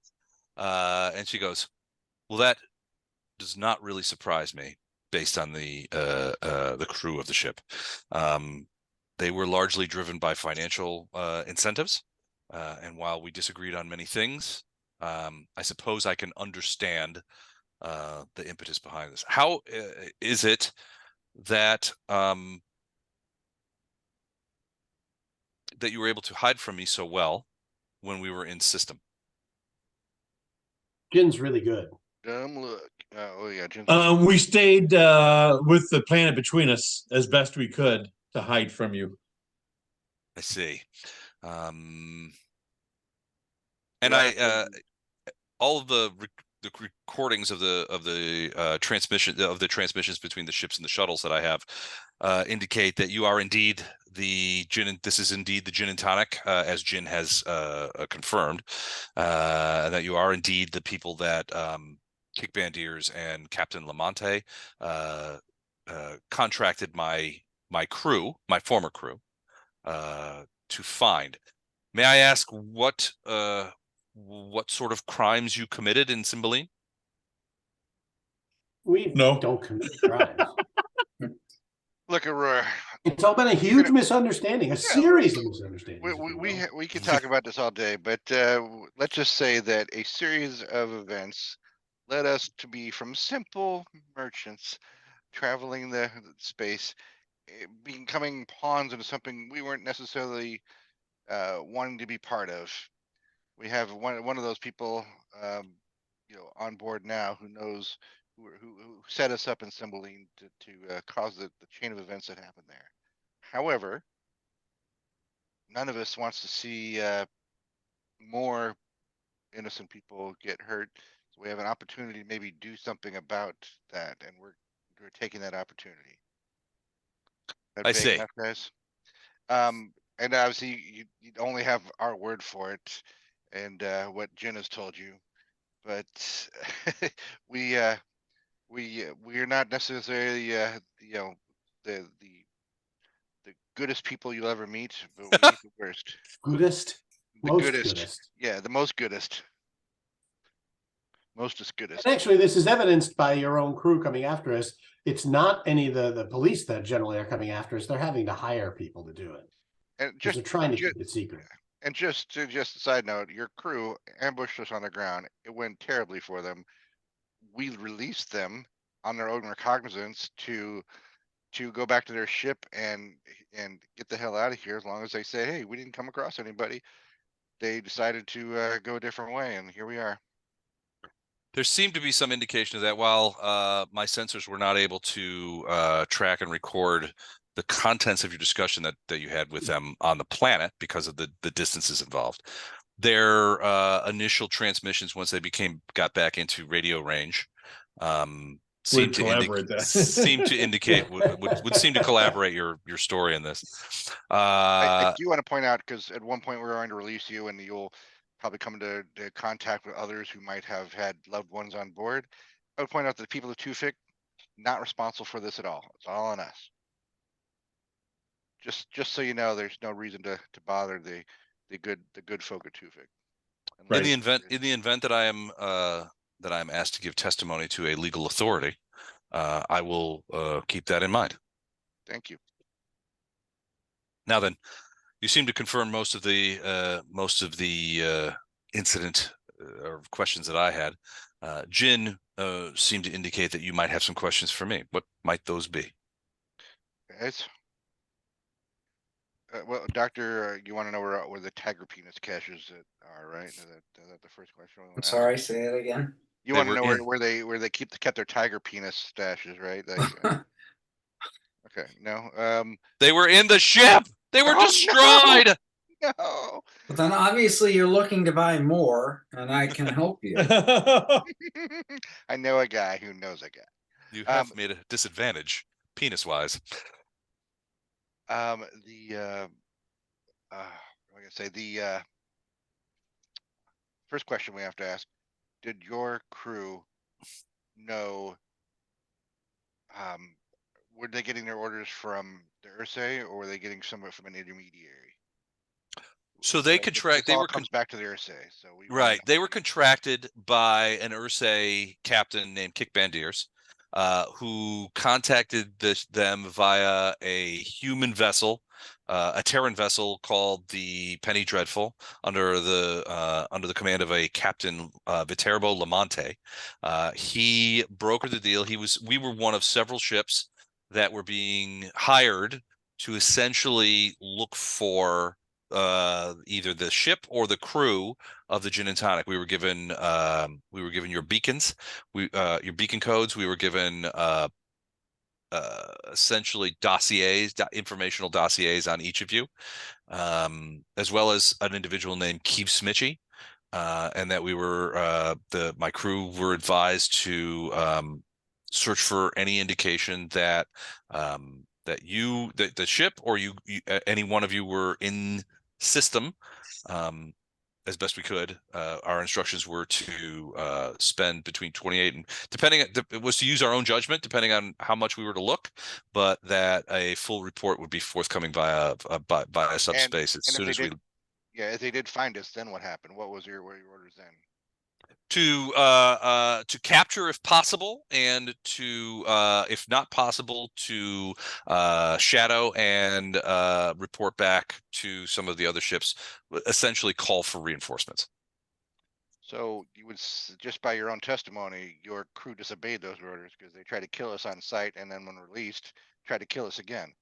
Speaker 1: And she goes, well, that does not really surprise me based on the crew of the ship. They were largely driven by financial incentives. And while we disagreed on many things, I suppose I can understand the impetus behind this. How is it that that you were able to hide from me so well when we were in system?
Speaker 3: Jin's really good.
Speaker 5: Dumb look. Oh yeah, Jin's
Speaker 2: We stayed with the planet between us as best we could to hide from you.
Speaker 1: I see. And
Speaker 5: Last
Speaker 1: all of the recordings of the transmissions between the ships and the shuttles that I have indicate that you are indeed the Jin. This is indeed the Gin and Tonic, as Jin has confirmed, and that you are indeed the people that Kick Bandiers and Captain Lamonte contracted my crew, my former crew, to find. May I ask what sort of crimes you committed in Cymbeline?
Speaker 3: We
Speaker 2: No.
Speaker 3: don't commit crimes.
Speaker 5: Look, Aurora.
Speaker 3: It's all been a huge misunderstanding, a series of misunderstandings. if you will.
Speaker 5: We could talk about this all day, but let's just say that a series of events led us to be from simple merchants traveling the space, becoming pawns into something we weren't necessarily wanting to be part of. We have one of those people, on board now who knows who set us up in Cymbeline to cause the chain of events that happened there. However, none of us wants to see more innocent people get hurt. So we have an opportunity to maybe do something about that, and we're taking that opportunity. That
Speaker 1: I
Speaker 5: big
Speaker 1: see.
Speaker 5: enough, guys. And obviously you only have our word for it, and what Jen has told you, but we are not necessarily the goodest people you'll ever meet, but we ain't the worst.
Speaker 3: Goodest,
Speaker 5: The
Speaker 3: most
Speaker 5: goodest.
Speaker 3: goodest.
Speaker 5: Yeah, the most goodest. Mostest goodest.
Speaker 3: And actually, this is evidenced by your own crew coming after us. It's not any of the police that generally are coming after us. They're having to hire people to do it.
Speaker 5: And
Speaker 3: Just they're trying to keep it secret.
Speaker 5: And just a side note, your crew ambushed us on the ground. It went terribly for them. We released them on their own recognizance to go back to their ship and get the hell out of here. As long as they say, hey, we didn't come across anybody, they decided to go a different way, and here we are.
Speaker 1: There seemed to be some indication of that. While my sensors were not able to track and record the contents of your discussion that you had with them on the planet because of the distances involved, their initial transmissions once they got back into radio range seemed to indicate would seem to collaborate your story in this.
Speaker 5: I do want to point out, because at one point we were going to release you, and you'll probably come into contact with others who might have had loved ones on board. I would point out that the people of Tufik not responsible for this at all. It's all on us. Just so you know, there's no reason to bother the good folk at Tuvik.
Speaker 1: In the event that I am asked to give testimony to a legal authority, I will keep that in mind.
Speaker 5: Thank you.
Speaker 1: Now then, you seem to confirm most of the incident or questions that I had. Jin seemed to indicate that you might have some questions for me. What might those be?
Speaker 5: Guys. Well, Doctor, you want to know where the tiger penis caches are, right? Is that the first question?
Speaker 6: I'm sorry, say it again.
Speaker 5: You want to know where they kept their tiger penis stashes, right? Okay, no.
Speaker 1: They were in the ship. They were destroyed.
Speaker 5: No.
Speaker 6: But then obviously you're looking to buy more, and I can help you.
Speaker 5: I know a guy who knows a guy.
Speaker 1: You have made a disadvantage, penis-wise.
Speaker 5: Like I say, the first question we have to ask: did your crew know? Were they getting their orders from the Ursay, or were they getting some from an intermediary?
Speaker 1: So they contract.
Speaker 5: They comes back to the Ursay. So
Speaker 1: they were contracted by an Ursay captain named Kick Bandiers, who contacted them via a human vessel, a Terran vessel called the Penny Dreadful, under the command of a Captain Viterbo Lamante. He brokered the deal. We were one of several ships that were being hired to essentially look for either the ship or the crew of the Gin and Tonic. We were given your beacons, your beacon codes. We were given essentially informational dossiers on each of you, as well as an individual named Keith Smitchy, and that we were my crew were advised to search for any indication that the ship or any one of you were in system, as best we could. Our instructions were to spend between 28 and it was to use our own judgment depending on how much we were to look, but that a full report would be forthcoming via subspace as soon as we.
Speaker 5: Yeah, if they did find us, then what happened? What were your orders then?
Speaker 1: To capture if possible, and to if not possible, to shadow and report back to some of the other ships, essentially call for reinforcements.
Speaker 5: So you would, just by your own testimony, your crew disobeyed those orders because they tried to kill us on sight, and then when released, tried to kill us again.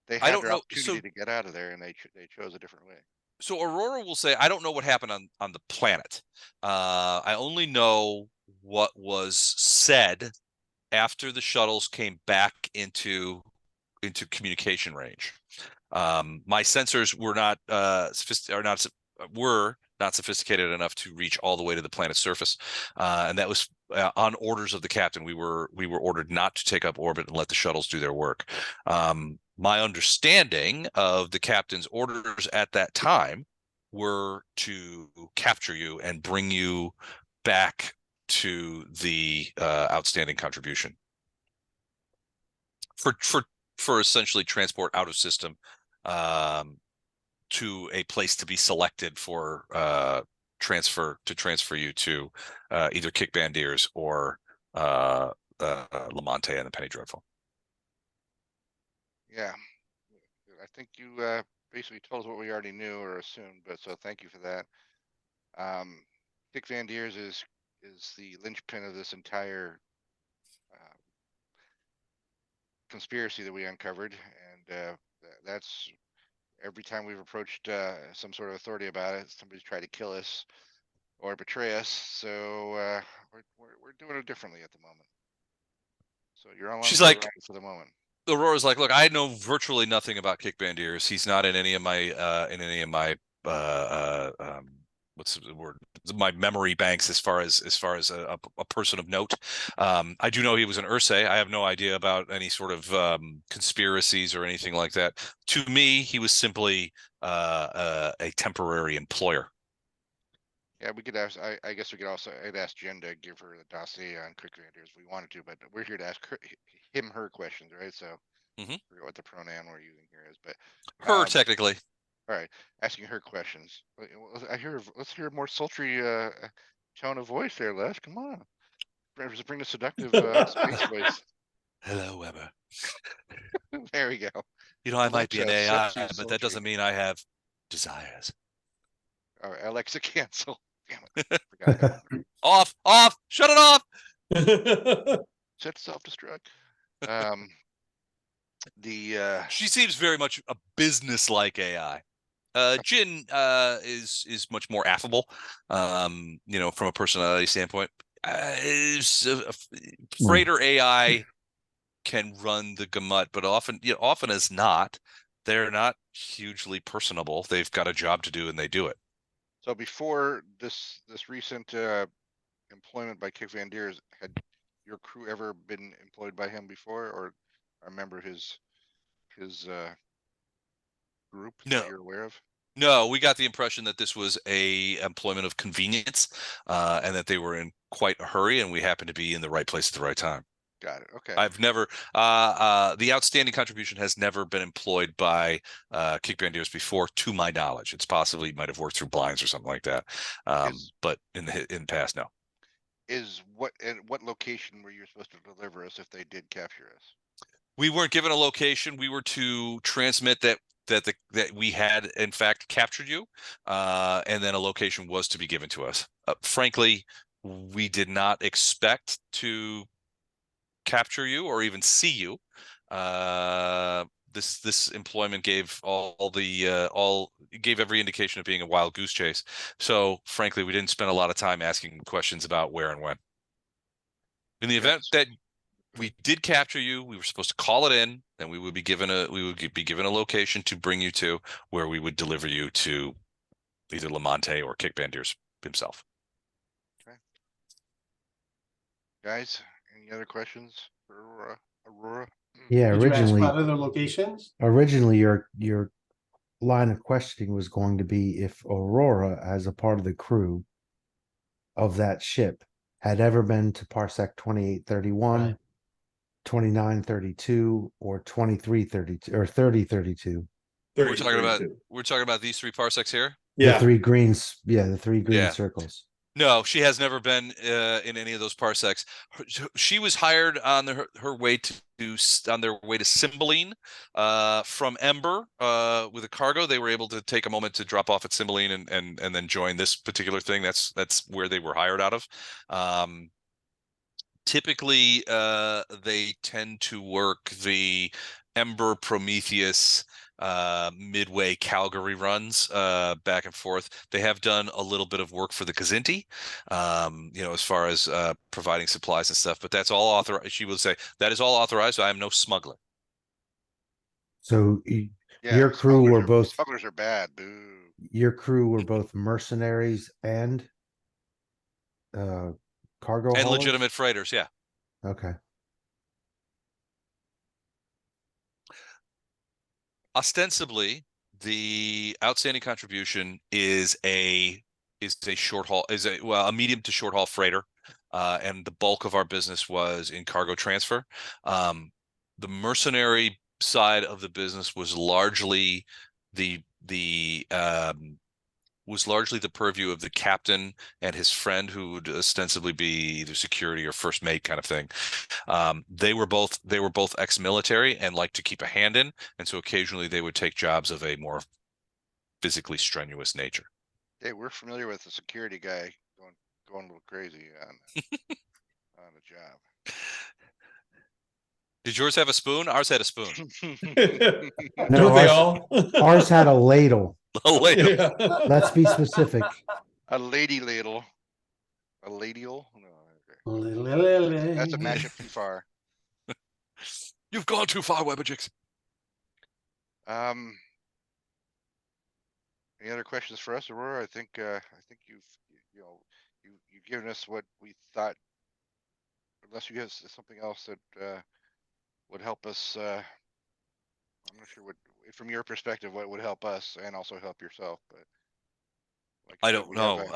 Speaker 5: They had their opportunity to get out of there, and they chose a different way.
Speaker 1: So Aurora will say, I don't know what happened on the planet. I only know what was said after the shuttles came back into communication range. My sensors were not sophisticated enough to reach all the way to the planet's surface, and that was on orders of the captain. We were ordered not to take up orbit and let the shuttles do their work. My understanding of the captain's orders at that time were to capture you and bring you back to the outstanding contribution for essentially transport out of system to a place to be selected for transfer you to either Kick Bandiers or Lamante and the Penny Dreadful.
Speaker 5: Yeah, I think you basically told us what we already knew or assumed, but so thank you for that. Kick Bandiers is the linchpin of this entire conspiracy that we uncovered, and that's every time we've approached some sort of authority about it, somebody's tried to kill us or betray us. So we're doing it differently at the moment. So you're on.
Speaker 1: She's like,
Speaker 5: for the moment.
Speaker 1: Aurora's like, look, I know virtually nothing about Kick Bandiers. He's not in any of my what's the word? My memory banks as far as a person of note. I do know he was an Ursay. I have no idea about any sort of conspiracies or anything like that. To me, he was simply a temporary employer.
Speaker 5: Yeah, we could ask, I guess we could also, I'd ask Jen to give her the dossier on Quick Vendors if we wanted to, but we're here to ask her questions, right? So
Speaker 1: Mhm.
Speaker 5: I forget what the pronoun we're using here is, but
Speaker 1: Her technically.
Speaker 5: all right, asking her questions. Let's hear a more sultry tone of voice there, Les. Come on, bring a seductive space voice.
Speaker 1: Hello, Weber.
Speaker 5: There we go.
Speaker 1: You know, I might be an
Speaker 5: Alexa,
Speaker 1: AI,
Speaker 5: sexy,
Speaker 1: but that
Speaker 5: sultry.
Speaker 1: doesn't mean I have desires.
Speaker 5: All right, Alexa, cancel. Damn it, forgot that one.
Speaker 1: Off, shut it off.
Speaker 5: Set self-destruct. The
Speaker 1: She seems very much a business-like AI. Jin is much more affable. You know, from a personality standpoint. Freighter AI can run the gamut, but often as not, they're not hugely personable. They've got a job to do and they do it.
Speaker 5: So before this recent employment by Kick Van Deers, had your crew ever been employed by him before, or a member of his group
Speaker 1: No.
Speaker 5: that you're aware of?
Speaker 1: No, we got the impression that this was a employment of convenience, and that they were in quite a hurry, and we happened to be in the right place at the right time.
Speaker 5: Got it. Okay.
Speaker 1: I've never, the outstanding contribution has never been employed by Kick Bandiers before, to my knowledge. It's possibly might have worked through blinds or something like that, but in the past, no.
Speaker 5: At what location were you supposed to deliver us if they did capture us?
Speaker 1: We weren't given a location. We were to transmit that we had in fact captured you, and then a location was to be given to us. Frankly, we did not expect to capture you or even see you. This employment gave gave every indication of being a wild goose chase. So frankly, we didn't spend a lot of time asking questions about where and when. In the event that we did capture you, we were supposed to call it in, then we would be given a location to bring you to, where we would deliver you to either Lamonte or Kick Bandiers himself.
Speaker 5: Okay. Guys, any other questions for Aurora?
Speaker 4: Yeah,
Speaker 3: Did you ask
Speaker 4: originally,
Speaker 3: about other locations?
Speaker 4: your line of questioning was going to be if Aurora, as a part of the crew of that ship, had ever been to Parsec 2831,
Speaker 3: Right.
Speaker 4: 2932, or 2332 or 3032.
Speaker 1: We're talking about these 3 parsecs here.
Speaker 4: The 3 greens, the 3 green
Speaker 1: Yeah.
Speaker 4: circles.
Speaker 1: No, she has never been in any of those parsecs. She was hired on her way on their way to Cymbeline from Ember with a cargo. They were able to take a moment to drop off at Cymbeline and then join this particular thing. That's where they were hired out of. Typically, they tend to work the Ember Prometheus Midway Calgary runs back and forth. They have done a little bit of work for the Kazinti, you know, as far as providing supplies and stuff, but that's all authorized. She will say that is all authorized. I am no smuggler.
Speaker 4: So
Speaker 5: Yeah,
Speaker 4: your crew were both
Speaker 5: smugglers are bad. Boo.
Speaker 4: Your crew were both mercenaries and cargo
Speaker 1: And
Speaker 4: haulers?
Speaker 1: legitimate freighters, yeah.
Speaker 4: Okay.
Speaker 1: Ostensibly, the outstanding contribution is a short haul, a medium to short haul freighter, and the bulk of our business was in cargo transfer. The mercenary side of the business was largely the purview of the captain and his friend, who would ostensibly be either security or first mate kind of thing. They were both ex-military and liked to keep a hand in, and so occasionally they would take jobs of a more physically strenuous nature.
Speaker 5: Hey, we're familiar with the security guy going a little crazy on a job.
Speaker 1: Did yours have a spoon? Ours had a spoon.
Speaker 4: No,
Speaker 2: Don't they all?
Speaker 4: Ours had a ladle.
Speaker 1: A ladle.
Speaker 2: Yeah.
Speaker 4: Let's be specific.
Speaker 5: A lady ladle. A ladial? No, okay. That's a mashup too far.
Speaker 1: You've gone too far, Weberjix.
Speaker 5: Any other questions for us, Aurora? I think you've given us what we thought. Unless you have something else that would help us. I'm not sure what, from your perspective, what would help us and also help yourself. But Like,
Speaker 1: I
Speaker 5: do
Speaker 1: don't
Speaker 5: we have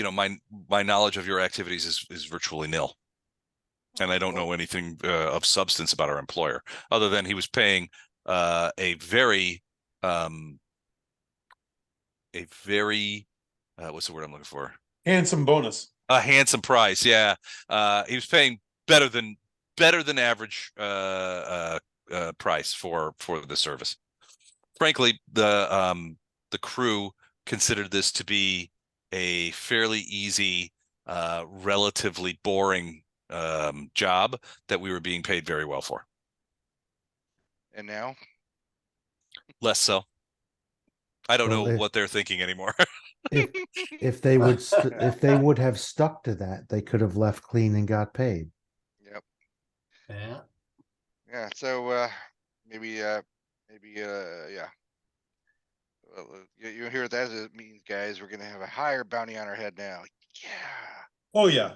Speaker 1: know. My knowledge of your activities is virtually nil, and I don't know anything of substance about our employer other than he was paying a very what's the word I'm looking for?
Speaker 2: Handsome bonus.
Speaker 1: A handsome price. Yeah, he was paying better than average price for the service. Frankly, the crew considered this to be a fairly easy, relatively boring job that we were being paid very well for.
Speaker 5: And now,
Speaker 1: Less so. I don't know
Speaker 4: Well,
Speaker 1: what they're thinking anymore.
Speaker 4: if if they would if they would have stuck to that, they could have left clean and got paid.
Speaker 5: yep,
Speaker 3: Yeah.
Speaker 5: yeah. So maybe, yeah. Well, you hear what that means, guys? We're gonna have a higher bounty on our head now. Yeah,
Speaker 2: Oh yeah.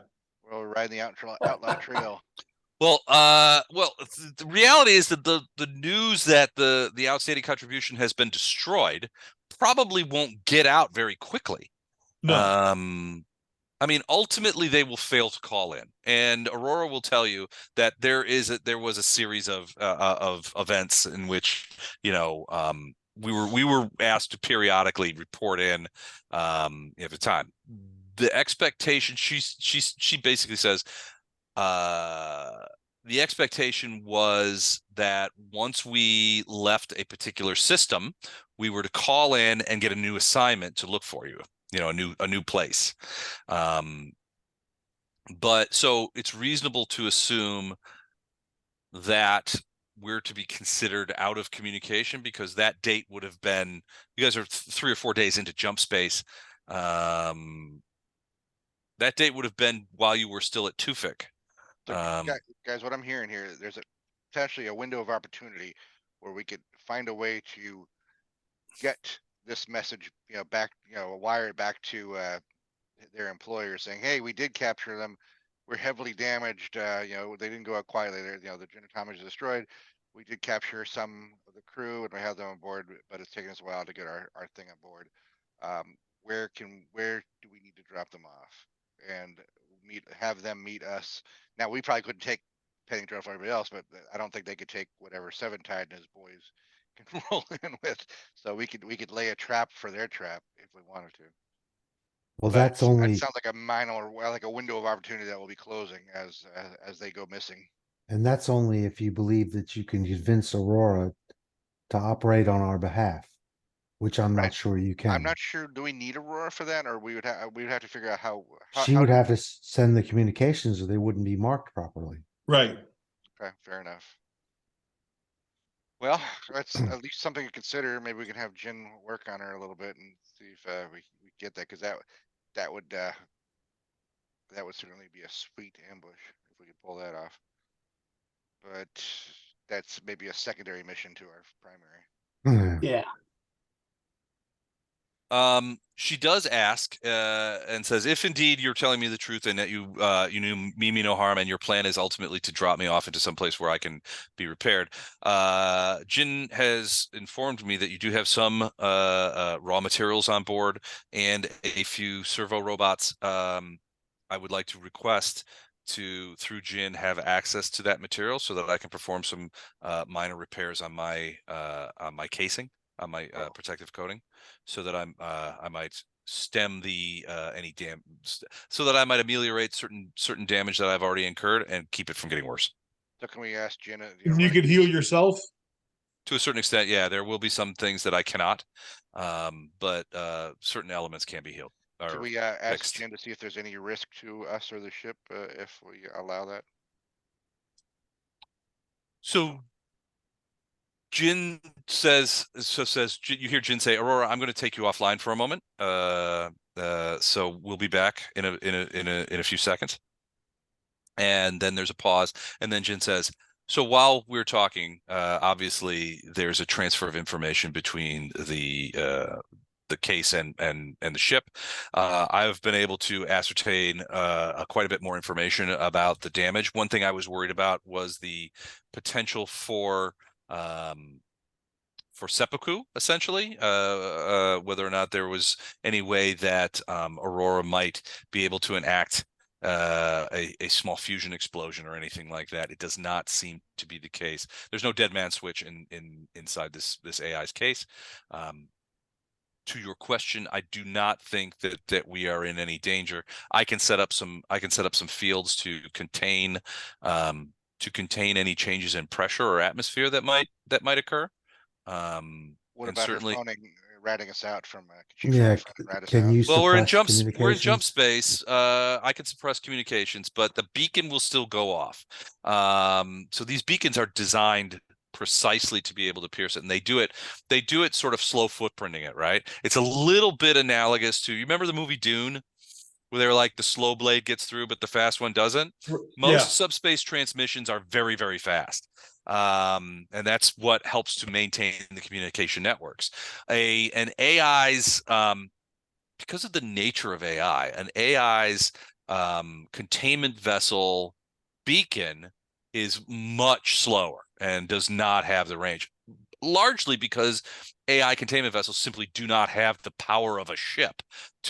Speaker 5: we're riding the outlaw trail.
Speaker 1: Well, the reality is that the news that the outstanding contribution has been destroyed probably won't get out very quickly.
Speaker 2: No.
Speaker 1: I mean, ultimately they will fail to call in, and Aurora will tell you that there was a series of events in which we were asked to periodically report in at the time. The expectation she basically says the expectation was that once we left a particular system, we were to call in and get a new assignment to look for you, a new place. But so it's reasonable to assume that we're to be considered out of communication because that date would have been, you guys are 3 or 4 days into jump space. That date would have been while you were still at Tufik.
Speaker 5: So, guys, what I'm hearing here, there's potentially a window of opportunity where we could find a way to get this message, back, wire it back to their employer saying, hey, we did capture them. We're heavily damaged. They didn't go out quietly. The Genatomic is destroyed. We did capture some of the crew and we have them on board, but it's taken us a while to get our thing on board. Where do we need to drop them off and have them meet us? Now, we probably couldn't take Penny Dreadful for everybody else, but I don't think they could take whatever Seven Tide and his boys can roll in with. So we could lay a trap for their trap if we wanted to.
Speaker 4: Well,
Speaker 5: But
Speaker 4: that's
Speaker 5: that
Speaker 4: only
Speaker 5: sounds like a minor, well, like a window of opportunity that will be closing as they go missing.
Speaker 4: and that's only if you believe that you can convince Aurora to operate on our behalf, which I'm
Speaker 5: Right.
Speaker 4: not sure you
Speaker 5: I'm
Speaker 4: can.
Speaker 5: not sure. Do we need Aurora for that, or we would have to figure out
Speaker 4: She
Speaker 5: how
Speaker 4: would
Speaker 5: do
Speaker 4: have to send the communications or they wouldn't be marked properly.
Speaker 2: Right.
Speaker 5: okay, fair enough. Well, that's at least something to consider. Maybe we can have Jen work on her a little bit and see if we get that, because that would certainly be a sweet ambush if we could pull that off. But that's maybe a secondary mission to our primary.
Speaker 3: Yeah.
Speaker 1: She does ask and says, if indeed you're telling me the truth and that you knew me no harm and your plan is ultimately to drop me off into some place where I can be repaired. Jin has informed me that you do have some raw materials on board and a few servo robots. I would like to request through Jin have access to that material so that I can perform some minor repairs on my casing, on my protective coating, so that I might stem the any so that I might ameliorate certain damage that I've already incurred and keep it from getting worse.
Speaker 5: So can we ask Jenna?
Speaker 2: You could heal yourself.
Speaker 1: To a certain extent, yeah, there will be some things that I cannot, but certain elements can be healed.
Speaker 5: Can we ask
Speaker 1: fixed.
Speaker 5: Jen to see if there's any risk to us or the ship if we allow that?
Speaker 1: So Jin says, you hear Jin say, Aurora, I'm going to take you offline for a moment. So we'll be back in a few seconds. And then there's a pause, and then Jin says, so while we're talking, obviously there's a transfer of information between the case and the ship. I've been able to ascertain quite a bit more information about the damage. One thing I was worried about was the potential for seppuku, essentially, whether or not there was any way that Aurora might be able to enact a small fusion explosion or anything like that. It does not seem to be the case. There's no dead man switch inside this AI's case. To your question, I do not think that we are in any danger. I can set up some fields to contain any changes in pressure or atmosphere that might occur.
Speaker 5: What
Speaker 1: And
Speaker 5: about her
Speaker 1: certainly,
Speaker 5: phoning, ratting us out from? Can she
Speaker 4: Yeah,
Speaker 5: phone and rat us
Speaker 4: can
Speaker 5: out?
Speaker 4: you
Speaker 1: well, we're in
Speaker 4: suppress
Speaker 1: jump
Speaker 4: communications?
Speaker 1: space. I can suppress communications, but the beacon will still go off. So these beacons are designed precisely to be able to pierce it, and they do it sort of slow footprinting it, right? It's a little bit analogous to, you remember the movie Dune, where they were like, the slow blade gets through but the fast one doesn't.
Speaker 2: Yeah,
Speaker 1: Most subspace transmissions are very, very fast, and that's what helps to maintain the communication networks. An AI's because of the nature of AI, an AI's containment vessel beacon is much slower and does not have the range, largely because AI containment vessels simply do not have the power of a ship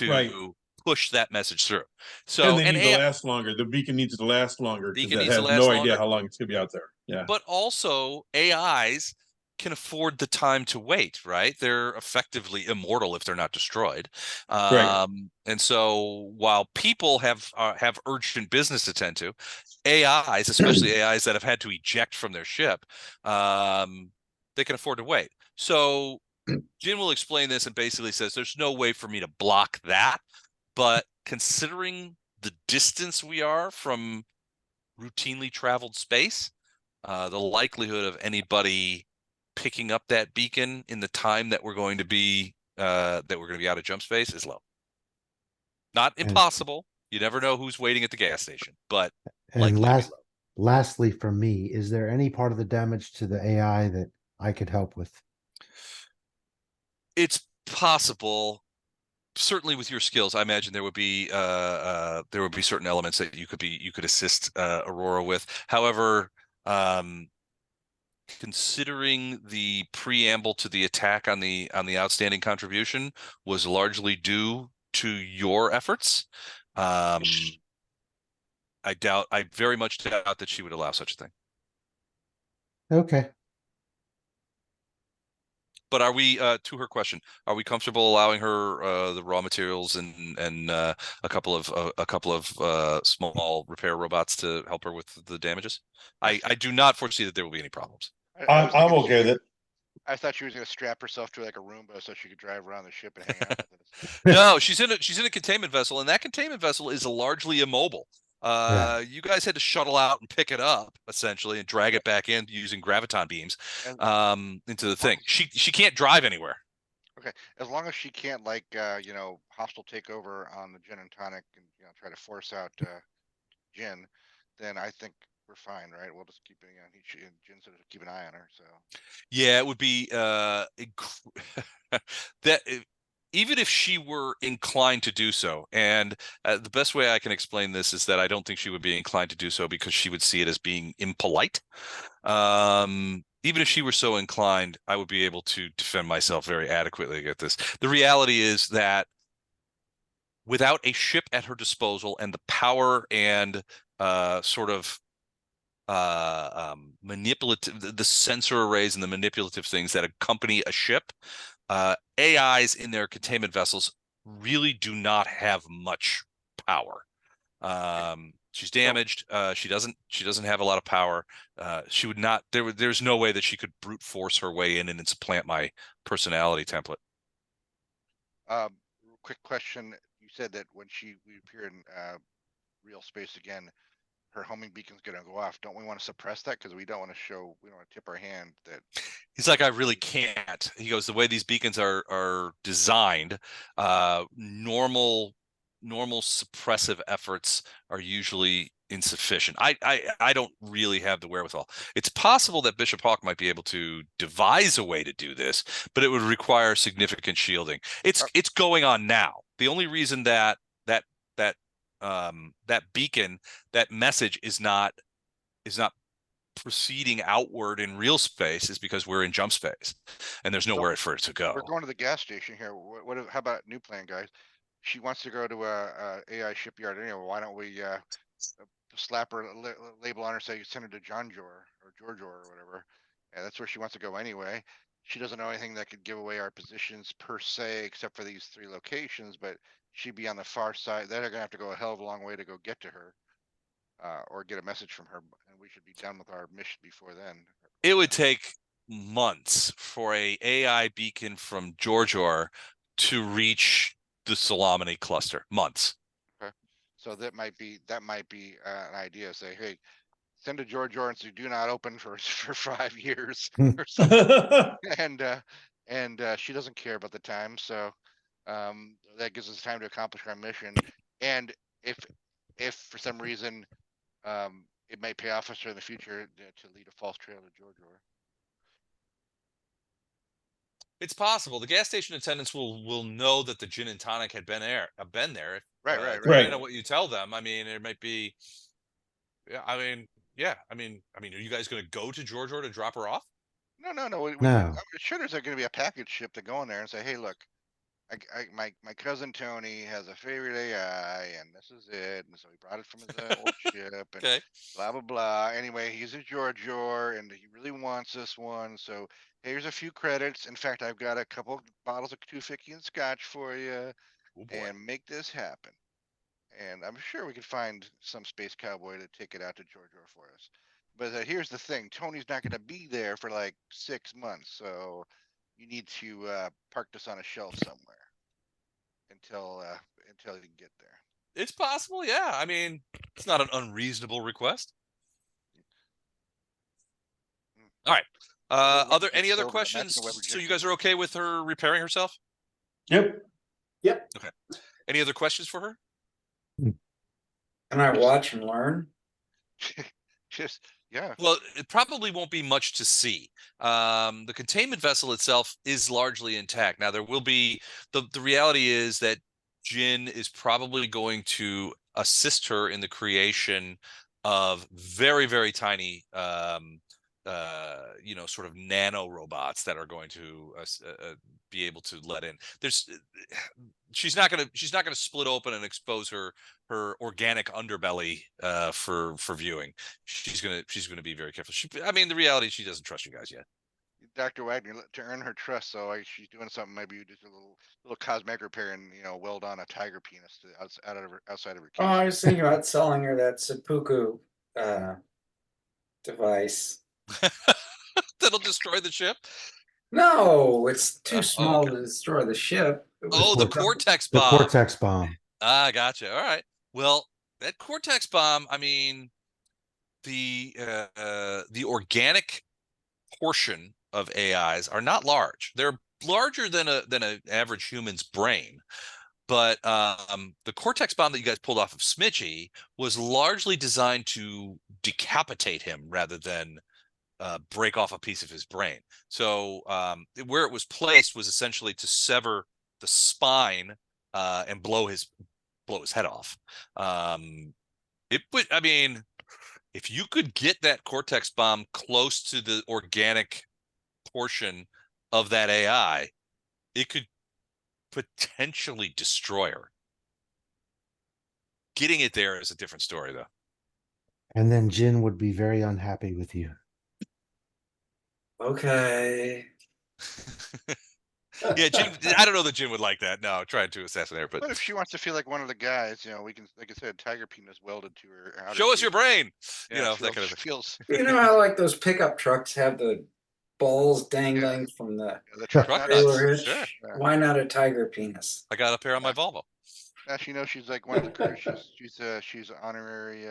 Speaker 2: right.
Speaker 1: to push that message through.
Speaker 2: And
Speaker 1: So
Speaker 2: they
Speaker 1: an
Speaker 2: need to
Speaker 1: AI
Speaker 2: last longer. The beacon needs to last longer because
Speaker 1: beacon
Speaker 2: it
Speaker 1: needs to
Speaker 2: has no
Speaker 1: last
Speaker 2: idea
Speaker 1: longer,
Speaker 2: how long it's gonna be out there. Yeah.
Speaker 1: but also AIs can afford the time to wait, right? They're effectively immortal if they're not destroyed.
Speaker 2: Right.
Speaker 1: And so while people have urgent business to tend to, AIs, especially AIs that have had to eject from their ship, they can afford to wait. So Jin will explain this and basically says there's no way for me to block that, but considering the distance we are from routinely traveled space, the likelihood of anybody picking up that beacon in the time that we're going to be out of jump space is low. Not
Speaker 4: And
Speaker 1: impossible. You never know who's waiting at the gas station, but
Speaker 4: and
Speaker 1: likely to be low.
Speaker 4: lastly, for me, is there any part of the damage to the AI that I could help with?
Speaker 1: It's possible. Certainly with your skills, I imagine there would be certain elements that you could assist Aurora with. However, considering the preamble to the attack on the outstanding contribution was largely due to your efforts, I very much doubt that she would allow such a thing.
Speaker 4: Okay.
Speaker 1: But are we, to her question, are we comfortable allowing her the raw materials and a couple of small repair robots to help her with the damages? I do not foresee that there will be any problems.
Speaker 5: I was
Speaker 2: I'm
Speaker 5: thinking
Speaker 2: okay with it.
Speaker 5: I thought she was going to strap herself to like a Roomba so she could drive around the ship and hang out with it.
Speaker 1: No, she's in a containment vessel, and that containment vessel is largely immobile.
Speaker 4: Yeah.
Speaker 1: You guys had to shuttle out and pick it up essentially and drag it back in using graviton beams
Speaker 5: And
Speaker 1: into the thing. She can't drive anywhere.
Speaker 5: okay, as long as she can't like hostile takeover on the gin and tonic and try to force out Jin, then I think we're fine, right? We'll just keep it. Jin said to keep an eye on her. So
Speaker 1: Yeah, it would be that even if she were inclined to do so, and the best way I can explain this is that I don't think she would be inclined to do so because she would see it as being impolite. Even if she were so inclined, I would be able to defend myself very adequately against this. The reality is that without a ship at her disposal and the power and sort of manipulative, the sensor arrays and the manipulative things that accompany a ship, AIs in their containment vessels really do not have much power. She's damaged. She doesn't have a lot of power. She would not. There's no way that she could brute force her way in and supplant my personality template.
Speaker 5: quick question: you said that when we appear in real space again, her homing beacon's going to go off. Don't we want to suppress that because we don't want to tip our hand that
Speaker 1: He's like, I really can't. He goes, the way these beacons are designed, normal suppressive efforts are usually insufficient. I don't really have the wherewithal. It's possible that Bishop Hawk might be able to devise a way to do this, but it would require significant shielding. It's going on now. The only reason that that beacon, that message is not proceeding outward in real space is because we're in jump space, and there's nowhere for it to go.
Speaker 5: We're going to the gas station here. How about new plan, guys? She wants to go to a AI shipyard anyway. Why don't we slap her label on her, say send her to John Jor or George or whatever, and that's where she wants to go anyway. She doesn't know anything that could give away our positions per se, except for these 3 locations. But she'd be on the far side. They're gonna have to go a hell of a long way to go get to her, or get a message from her, and we should be done with our mission before then.
Speaker 1: It would take months for a AI beacon from Georgior to reach the Salamini cluster. Months.
Speaker 5: Okay, so that might be an idea. Say, hey, send to George and say do not open for 5 years or something. and she doesn't care about the time, so that gives us time to accomplish our mission. And if for some reason it might pay off us in the future to lead a false trail to George.
Speaker 1: It's possible the gas station attendants will know that the gin and tonic had been there.
Speaker 5: Right.
Speaker 1: Depending on what you tell them. I mean, it might be. Yeah, I mean, are you guys going to go to Georgia to drop her off?
Speaker 5: No. Sure, there's going to be a package ship to go in there and say, hey, look, my cousin Tony has a favorite AI, and this is it. And so he brought it from his old ship, and
Speaker 1: Okay.
Speaker 5: blah blah blah. Anyway, he's a Georgior, and he really wants this one. So here's a few credits. In fact, I've got a couple bottles of Tufiki and Scotch for you,
Speaker 1: Oh boy.
Speaker 5: and make this happen. And I'm sure we could find some space cowboy to take it out to Georgia for us. But here's the thing: Tony's not going to be there for like 6 months, so you need to park this on a shelf somewhere until you can get there.
Speaker 1: It's possible, yeah. I mean, it's not an unreasonable request. All right. Any other questions? So you guys are okay with her repairing herself?
Speaker 2: Yep.
Speaker 1: Okay. Any other questions for her?
Speaker 6: Can I watch and learn?
Speaker 5: Yeah.
Speaker 1: Well, it probably won't be much to see. The containment vessel itself is largely intact. Now, there will be the reality is that Jin is probably going to assist her in the creation of very, very tiny, sort of nano robots that are going to be able to let in. She's not gonna split open and expose her organic underbelly for viewing. She's gonna be very careful. The reality is she doesn't trust you guys yet.
Speaker 5: Dr. Wagner, to earn her trust, so she's doing something. Maybe you do a little cosmetic repair and weld on a tiger penis outside of her case.
Speaker 6: Oh, I was thinking about selling her that seppuku device.
Speaker 1: That'll destroy the ship.
Speaker 6: No, it's too small
Speaker 1: okay.
Speaker 6: to destroy the ship.
Speaker 1: The Cortex bomb.
Speaker 4: The Cortex bomb.
Speaker 1: Ah, gotcha. All right. Well, that Cortex bomb. I mean, the organic portion of AIs are not large. They're larger than an average human's brain. But the Cortex bomb that you guys pulled off of Smitchy was largely designed to decapitate him rather than break off a piece of his brain. So where it was placed was essentially to sever the spine and blow his head off. If you could get that Cortex bomb close to the organic portion of that AI, it could potentially destroy her. Getting it there is a different story, though.
Speaker 4: And then Jin would be very unhappy with you.
Speaker 6: Okay.
Speaker 1: Yeah, Jin. I don't know that Jin would like that. No, trying to assassinate her.
Speaker 5: But if she wants to feel like one of the guys, we can, like I said, tiger penis welded to her.
Speaker 1: Show us your brain.
Speaker 5: Yeah,
Speaker 1: that kind of
Speaker 5: feels.
Speaker 6: You know how like those pickup trucks have the balls dangling from the
Speaker 5: truck
Speaker 6: trailer hitch?
Speaker 1: Sure.
Speaker 6: Why not a tiger penis?
Speaker 1: I got a pair on my Volvo.
Speaker 5: Now she knows she's like one of the crew. She's an honorary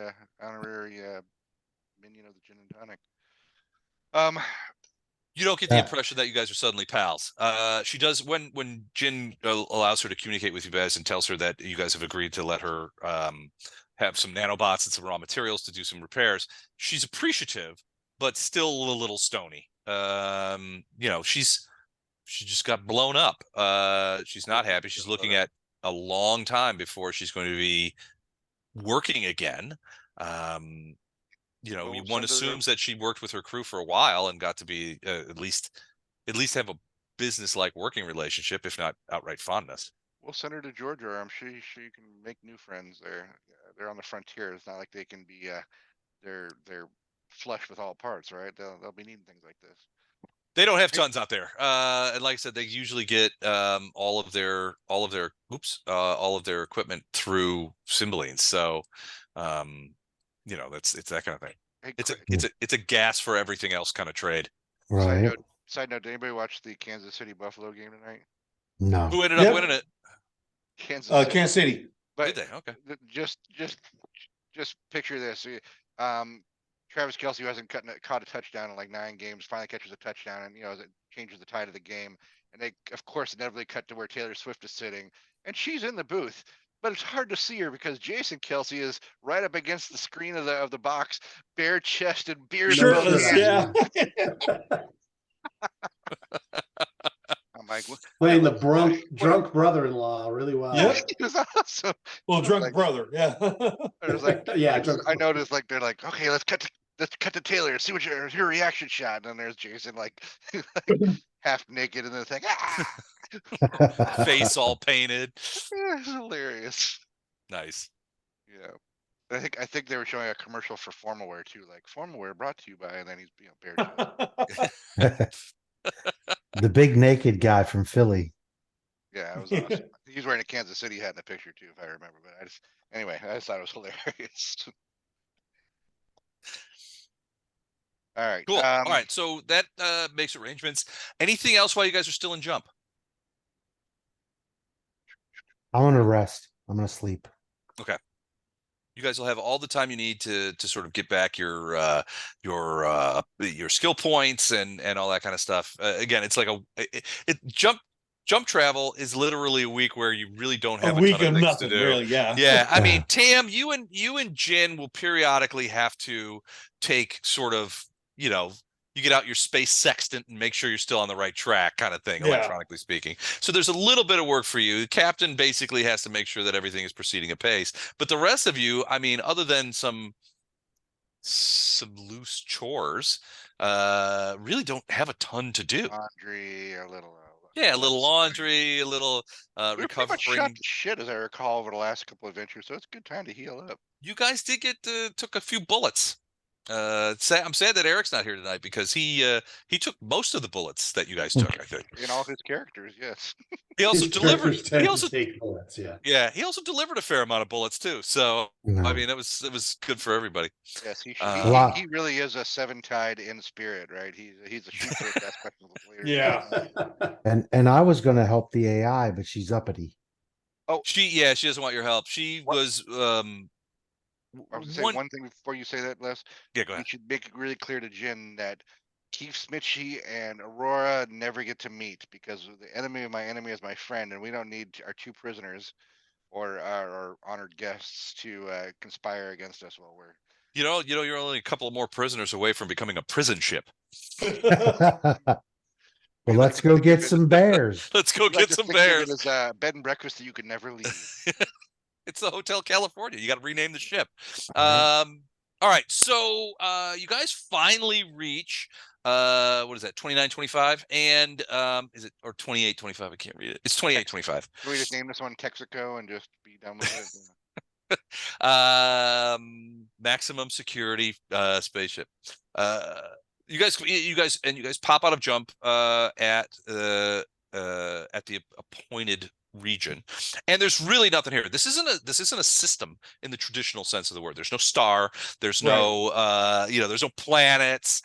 Speaker 5: minion of the gin and tonic.
Speaker 1: You don't get the impression that you guys are suddenly pals. She does when Jin allows her to communicate with you guys and tells her that you guys have agreed to let her have some nanobots and some raw materials to do some repairs. She's appreciative, but still a little stony. She just got blown up. She's not happy. She's looking at a long time before she's going to be working again. you know,
Speaker 5: We'll
Speaker 1: one
Speaker 5: send her-
Speaker 1: assumes that she worked with her crew for a while and got to be at least have a business-like working relationship, if not outright fondness.
Speaker 5: We'll send her to Georgia. She can make new friends there. Yeah, they're on the frontier. It's not like they can be they're flush with all parts, right? They'll be needing things like this.
Speaker 1: They don't have tons out there. And like I said, they usually get all of their all of their equipment through Cymbalines. So you know, it's that kind of thing.
Speaker 5: Hey,
Speaker 1: It's a gas for everything else kind of trade.
Speaker 4: Right.
Speaker 5: Side note, did anybody watch the Kansas City Buffalo game tonight?
Speaker 4: No.
Speaker 1: Who ended up
Speaker 2: Yep.
Speaker 1: winning it?
Speaker 5: Kansas City.
Speaker 2: Kansas City.
Speaker 5: But
Speaker 1: Did they? Okay.
Speaker 5: just picture this. Travis Kelce, who hasn't caught a touchdown in like 9 games, finally catches a touchdown, and it changes the tide of the game. And they, of course, inevitably cut to where Taylor Swift is sitting, and she's in the booth, but it's hard to see her because Jason Kelce is right up against the screen of the box, bare chested, beard.
Speaker 2: Shirtless, yeah.
Speaker 5: I'm like,
Speaker 3: Playing the drunk brother-in-law really well.
Speaker 2: Yep.
Speaker 5: He was awesome.
Speaker 2: Well, drunk
Speaker 5: Like-
Speaker 2: brother, yeah.
Speaker 5: I was like,
Speaker 3: Yeah,
Speaker 5: I noticed like they're like, okay, let's cut to Taylor and see what your reaction shot. And then there's Jason like, half naked in the thing.
Speaker 1: Face all painted.
Speaker 5: It's hilarious.
Speaker 1: Nice.
Speaker 5: Yeah. I think they were showing a commercial for Formalwear too, like Formalwear brought to you by, and then he's bare.
Speaker 4: The big naked guy from Philly.
Speaker 5: Yeah, it was awesome. He's wearing a Kansas City hat in the picture too, if I remember. But anyway, I just thought it was hilarious. All right.
Speaker 1: Cool. All right. So that makes arrangements. Anything else while you guys are still in jump?
Speaker 4: I'm gonna rest. I'm gonna sleep.
Speaker 1: Okay. You guys will have all the time you need to sort of get back your skill points and all that kind of stuff. Again, it's like jump travel is literally a week where you really don't have
Speaker 2: A
Speaker 1: a
Speaker 2: week
Speaker 1: ton
Speaker 2: of
Speaker 1: of things
Speaker 2: nothing,
Speaker 1: to do.
Speaker 2: really, yeah.
Speaker 1: Yeah, I mean,
Speaker 4: Yeah.
Speaker 1: Tam, you and Jen will periodically have to take sort of, you get out your space sextant and make sure you're still on the right track kind of thing,
Speaker 2: Yeah.
Speaker 1: electronically speaking. So there's a little bit of work for you. The captain basically has to make sure that everything is proceeding apace. But the rest of you, I mean, other than some loose chores, really don't have a ton to do.
Speaker 5: Laundry, a little.
Speaker 1: Yeah, a little laundry, a little
Speaker 5: We were pretty much shot
Speaker 1: recovering.
Speaker 5: to shit, as I recall, over the last couple of adventures, so it's a good time to heal up.
Speaker 1: You guys did took a few bullets. I'm sad that Eric's not here tonight because he took most of the bullets that you guys took, I think.
Speaker 5: In all his characters, yes.
Speaker 1: He also
Speaker 3: His
Speaker 1: delivered.
Speaker 3: characters tend
Speaker 1: He
Speaker 3: to
Speaker 1: also
Speaker 3: take bullets, yeah.
Speaker 1: Yeah, he also delivered a fair amount of bullets too. So
Speaker 4: No.
Speaker 1: I mean, it was good for everybody.
Speaker 5: Yes, he
Speaker 4: Wow.
Speaker 5: he really is a 7-tide in spirit, right? He's a sheepdog aspect of the player.
Speaker 2: Yeah.
Speaker 4: And I was gonna help the AI, but she's uppity.
Speaker 1: She doesn't want your help. She
Speaker 5: What?
Speaker 1: was
Speaker 5: I was gonna say one thing before you say that, Les.
Speaker 1: Yeah, go
Speaker 5: You
Speaker 1: ahead.
Speaker 5: should make it really clear to Jin that Keith Smitchy and Aurora never get to meet because the enemy of my enemy is my friend, and we don't need our 2 prisoners or our honored guests to conspire against us while we're.
Speaker 1: You're only a couple more prisoners away from becoming a prison ship.
Speaker 4: Well, let's go get some bears.
Speaker 1: Let's go
Speaker 5: Like
Speaker 1: get
Speaker 5: to
Speaker 1: some
Speaker 5: think of it
Speaker 1: bears.
Speaker 5: as a bed and breakfast that you could never leave.
Speaker 1: It's the Hotel California. You got to rename the ship.
Speaker 4: Right.
Speaker 1: All right. So you guys finally reach what is that, 2925? And is it or 2825? I can't read it. It's 2825.
Speaker 5: Can we just name this one Texaco and just be done with it?
Speaker 1: Maximum security spaceship. You guys pop out of jump at the appointed region, and there's really nothing here. This isn't a system in the traditional sense of the word. There's no star, there's no there's no planets.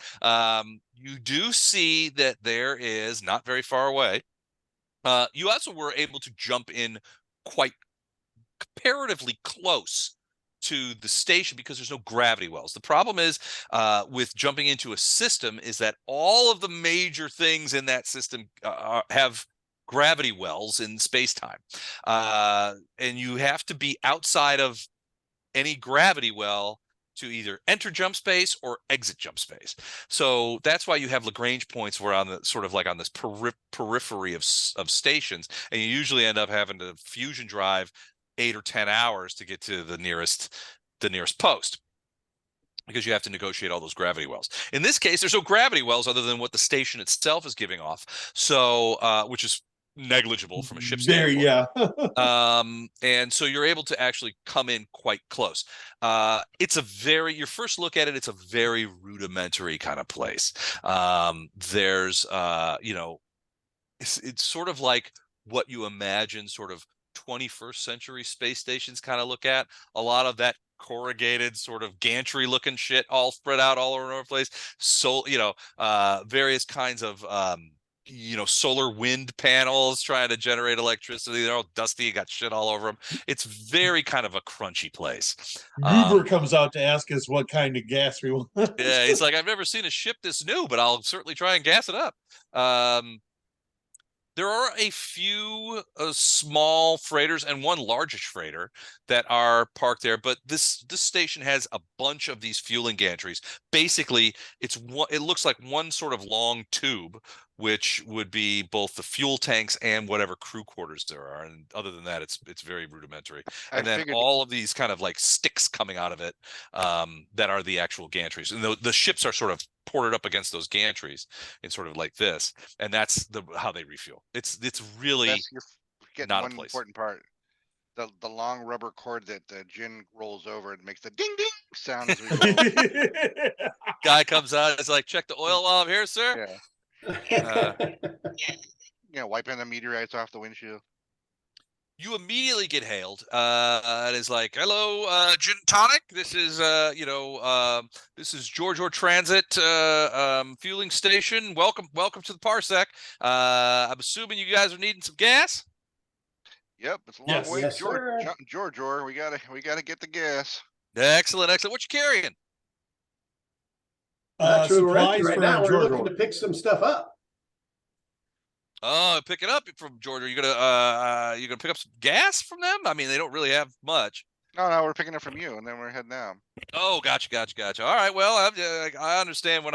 Speaker 1: You do see that there is, not very far away, you also were able to jump in quite comparatively close to the station because there's no gravity wells. The problem is with jumping into a system is that all of the major things in that system have gravity wells in space-time. And you have to be outside of any gravity well to either enter jump space or exit jump space. So that's why you have Lagrange points where on the sort of like on this periphery of stations, and you usually end up having to fusion drive 8 or 10 hours to get to the nearest post. because you have to negotiate all those gravity wells. In this case, there's no gravity wells other than what the station itself is giving off. So, which is negligible from a ship
Speaker 2: Very,
Speaker 1: standpoint.
Speaker 2: yeah.
Speaker 1: And so you're able to actually come in quite close. It's a very, your first look at it, it's a very rudimentary kind of place. There's, you know, it's sort of like what you imagine sort of 21st century space stations kind of look at. A lot of that corrugated sort of gantry looking shit all spread out all over the place. So, you know, various kinds of you know, solar wind panels trying to generate electricity. They're all dusty, got shit all over them. It's very kind of a crunchy place.
Speaker 2: Gruber comes out to ask us what kind of gas we want.
Speaker 1: Yeah, he's like, I've never seen a ship this new, but I'll certainly try and gas it up. There are a few small freighters and one largish freighter that are parked there, but this station has a bunch of these fueling gantries. Basically, it looks like one sort of long tube, which would be both the fuel tanks and whatever crew quarters there are. And other than that, it's very rudimentary.
Speaker 5: I
Speaker 1: And then
Speaker 5: figured
Speaker 1: all of these kind of like sticks coming out of it that are the actual gantries. And the ships are sort of ported up against those gantries in sort of like this, and that's how they refuel. It's really
Speaker 5: you're getting
Speaker 1: not a
Speaker 5: one
Speaker 1: place.
Speaker 5: important part. The long rubber cord that the gin rolls over and makes the ding ding sound as we go.
Speaker 1: Guy comes out, it's like, check the oil while I'm here, sir.
Speaker 5: Yeah. You know, wiping the meteorites off the windshield.
Speaker 1: You immediately get hailed. And it's like, hello, Gin Tonic. This is, you know, this is George Transit fueling station. Welcome to the Parsec. I'm assuming you guys are needing some gas.
Speaker 5: Yep, it's a long
Speaker 2: Yes.
Speaker 5: way.
Speaker 3: Yes,
Speaker 5: George,
Speaker 3: sir.
Speaker 5: George, we gotta get the gas.
Speaker 1: Excellent. What you carrying?
Speaker 3: Actually, we're empty
Speaker 2: supplies
Speaker 3: right
Speaker 2: for
Speaker 3: now. We're
Speaker 2: George
Speaker 3: looking to pick some stuff up.
Speaker 1: Oh, pick it up from Georgia. You're gonna pick up some gas from them? I mean, they don't really have much.
Speaker 5: No, we're picking it from you, and then we're heading down.
Speaker 1: Oh, gotcha. All right. Well, I understand when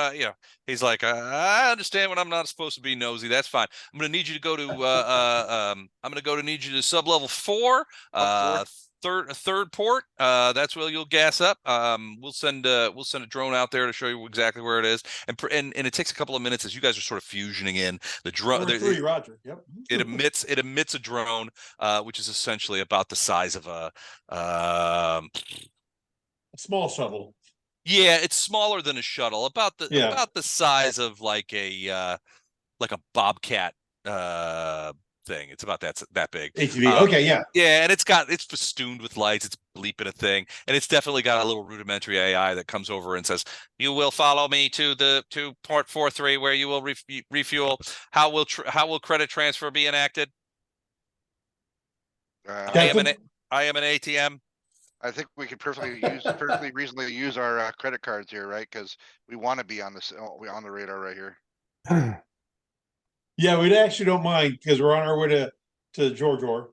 Speaker 1: he's like, I understand when I'm not supposed to be nosy. That's fine. I'm gonna need you to go to need you to sub-level 4,
Speaker 5: Up
Speaker 1: third port. That's where you'll gas up. We'll send a drone out there to show you exactly where it is, and it takes a couple of minutes as you guys are sort of fusioning in the drone.
Speaker 2: Number 3, Roger. Yep.
Speaker 1: It emits a drone, which is essentially about the size of a
Speaker 2: A small shuttle.
Speaker 1: yeah, it's smaller than a shuttle, about the size of like a Bobcat thing. It's about that big.
Speaker 2: ATV. Okay, yeah.
Speaker 1: Yeah, and it's festooned with lights. It's bleeping a thing, and it's definitely got a little rudimentary AI that comes over and says, "You will follow me to port 43, where you will refuel. How will credit transfer be enacted? I am an ATM."
Speaker 5: I think we could perfectly reasonably use our credit cards here, right? Because we want to be on on the radar right here.
Speaker 2: Yeah, we actually don't mind because we're on our way to George.
Speaker 5: So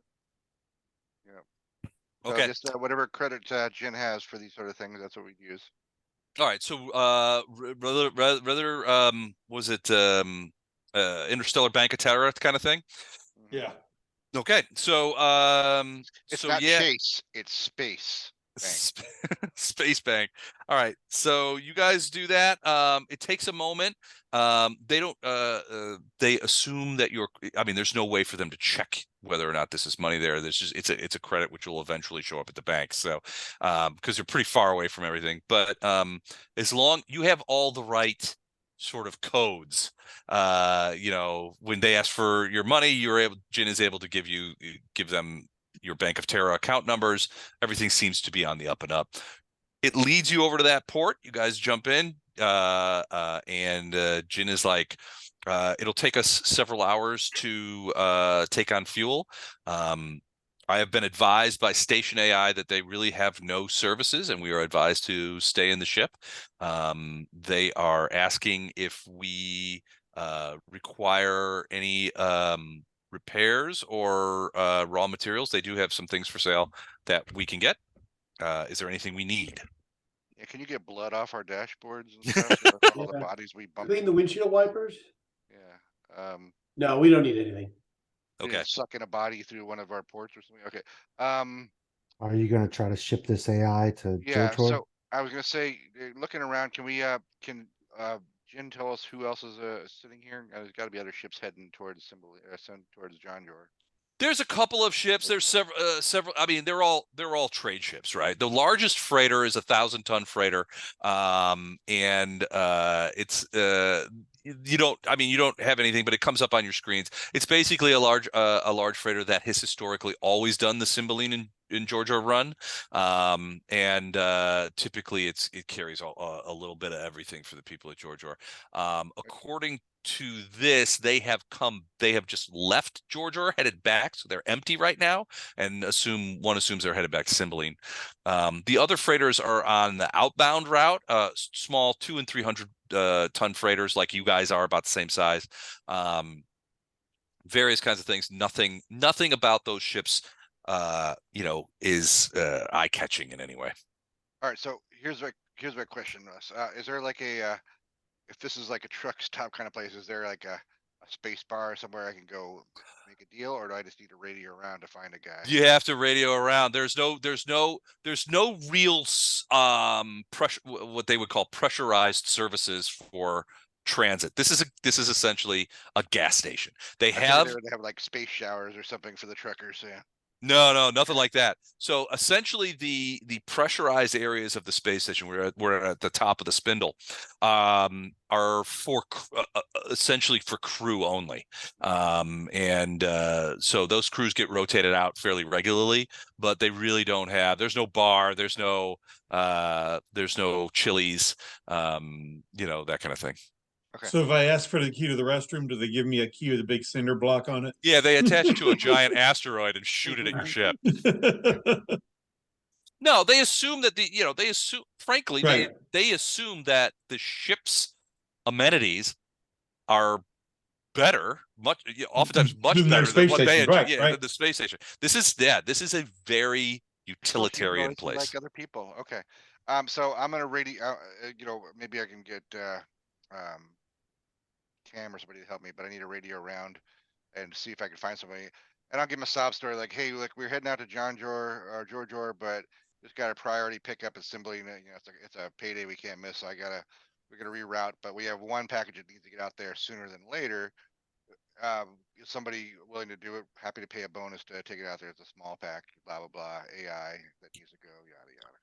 Speaker 1: Okay.
Speaker 5: just whatever credit Jen has for these sort of things, that's what we'd use.
Speaker 1: All right. So, rather, was it Interstellar Bank of Terror kind of thing?
Speaker 2: Yeah.
Speaker 1: Okay. So,
Speaker 5: It's
Speaker 1: so
Speaker 5: not
Speaker 1: yeah.
Speaker 5: Chase, it's Space Bank.
Speaker 1: Space Bank. All right. So you guys do that. It takes a moment. They don't. They assume that there's no way for them to check whether or not this is money there. There's just it's a credit which will eventually show up at the bank. So, because they're pretty far away from everything. But as long you have all the right sort of codes, you know, when they ask for your money, Jin is able to give them your Bank of Terra account numbers. Everything seems to be on the up and up. It leads you over to that port. You guys jump in, and Jin is like, it'll take us several hours to take on fuel. I have been advised by Station AI that they really have no services, and we are advised to stay in the ship. They are asking if we require any repairs or raw materials. They do have some things for sale that we can get. Is there anything we need?
Speaker 5: Yeah, can you get blood off our dashboards and stuff? So all the
Speaker 3: Yeah.
Speaker 5: bodies we bumped.
Speaker 3: Clean the windshield wipers?
Speaker 5: Yeah.
Speaker 3: No, we don't need anything.
Speaker 1: Okay.
Speaker 5: Sucking a body through one of our ports or something. Okay.
Speaker 4: Are you going to try to ship this AI to
Speaker 5: Yeah.
Speaker 4: George?
Speaker 5: So I was gonna say, looking around, can Jin tell us who else is sitting here? There's got to be other ships heading towards towards John Jor.
Speaker 1: There's a couple of ships. There's several. I mean, they're all trade ships, right? The largest freighter is 1,000-ton freighter, and it's you don't. I mean, you don't have anything, but it comes up on your screens. It's basically a large freighter that has historically always done the Cymbeline in Georgia run, and typically it carries a little bit of everything for the people at Georgia. According to this, they have just left Georgia, headed back, so they're empty right now, and one assumes they're headed back to Cymbeline. The other freighters are on the outbound route, small 200 and 300 ton freighters, like you guys are, about the same size. Various kinds of things. Nothing about those ships is eye catching in any way.
Speaker 5: All right, so here's my question, Russ. Is there like if this is like a truck stop kind of place, is there like a space bar somewhere I can go make a deal, or do I just need to radio around to find a guy?
Speaker 1: You have to radio around. There's no real pressure, what they would call pressurized services for transit. This is essentially a gas station. They have
Speaker 5: They have like space showers or something for the truckers. Yeah.
Speaker 1: No, nothing like that. So essentially, the pressurized areas of the space station, we're at the top of the spindle, are for essentially for crew only, and so those crews get rotated out fairly regularly, but they really don't have. There's no bar. There's no Chili's, that kind of thing.
Speaker 5: Okay.
Speaker 2: So if I ask for the key to the restroom, do they give me a key with a big cinder block on it?
Speaker 1: Yeah, they attach it to a giant asteroid and shoot it at your ship. No, they assume that frankly,
Speaker 2: Right.
Speaker 1: they assume that the ship's amenities are better, oftentimes much
Speaker 2: Than their
Speaker 1: better than
Speaker 2: space
Speaker 1: what
Speaker 2: station, right, right.
Speaker 1: than the space station. This is a very utilitarian place.
Speaker 5: Like other people. Okay. So I'm gonna radio. Maybe I can get Cam or somebody to help me, but I need a radio around and see if I can find somebody. And I'll give him a sob story like, hey, look, we're heading out to John Jor or Georgia, but just got a priority pickup at Cymbeline. It's a payday we can't miss. So we're gonna reroute, but we have one package that needs to get out there sooner than later. Is somebody willing to do it? Happy to pay a bonus to take it out there. It's a small pack, blah blah blah. AI that needs to go, yada yada.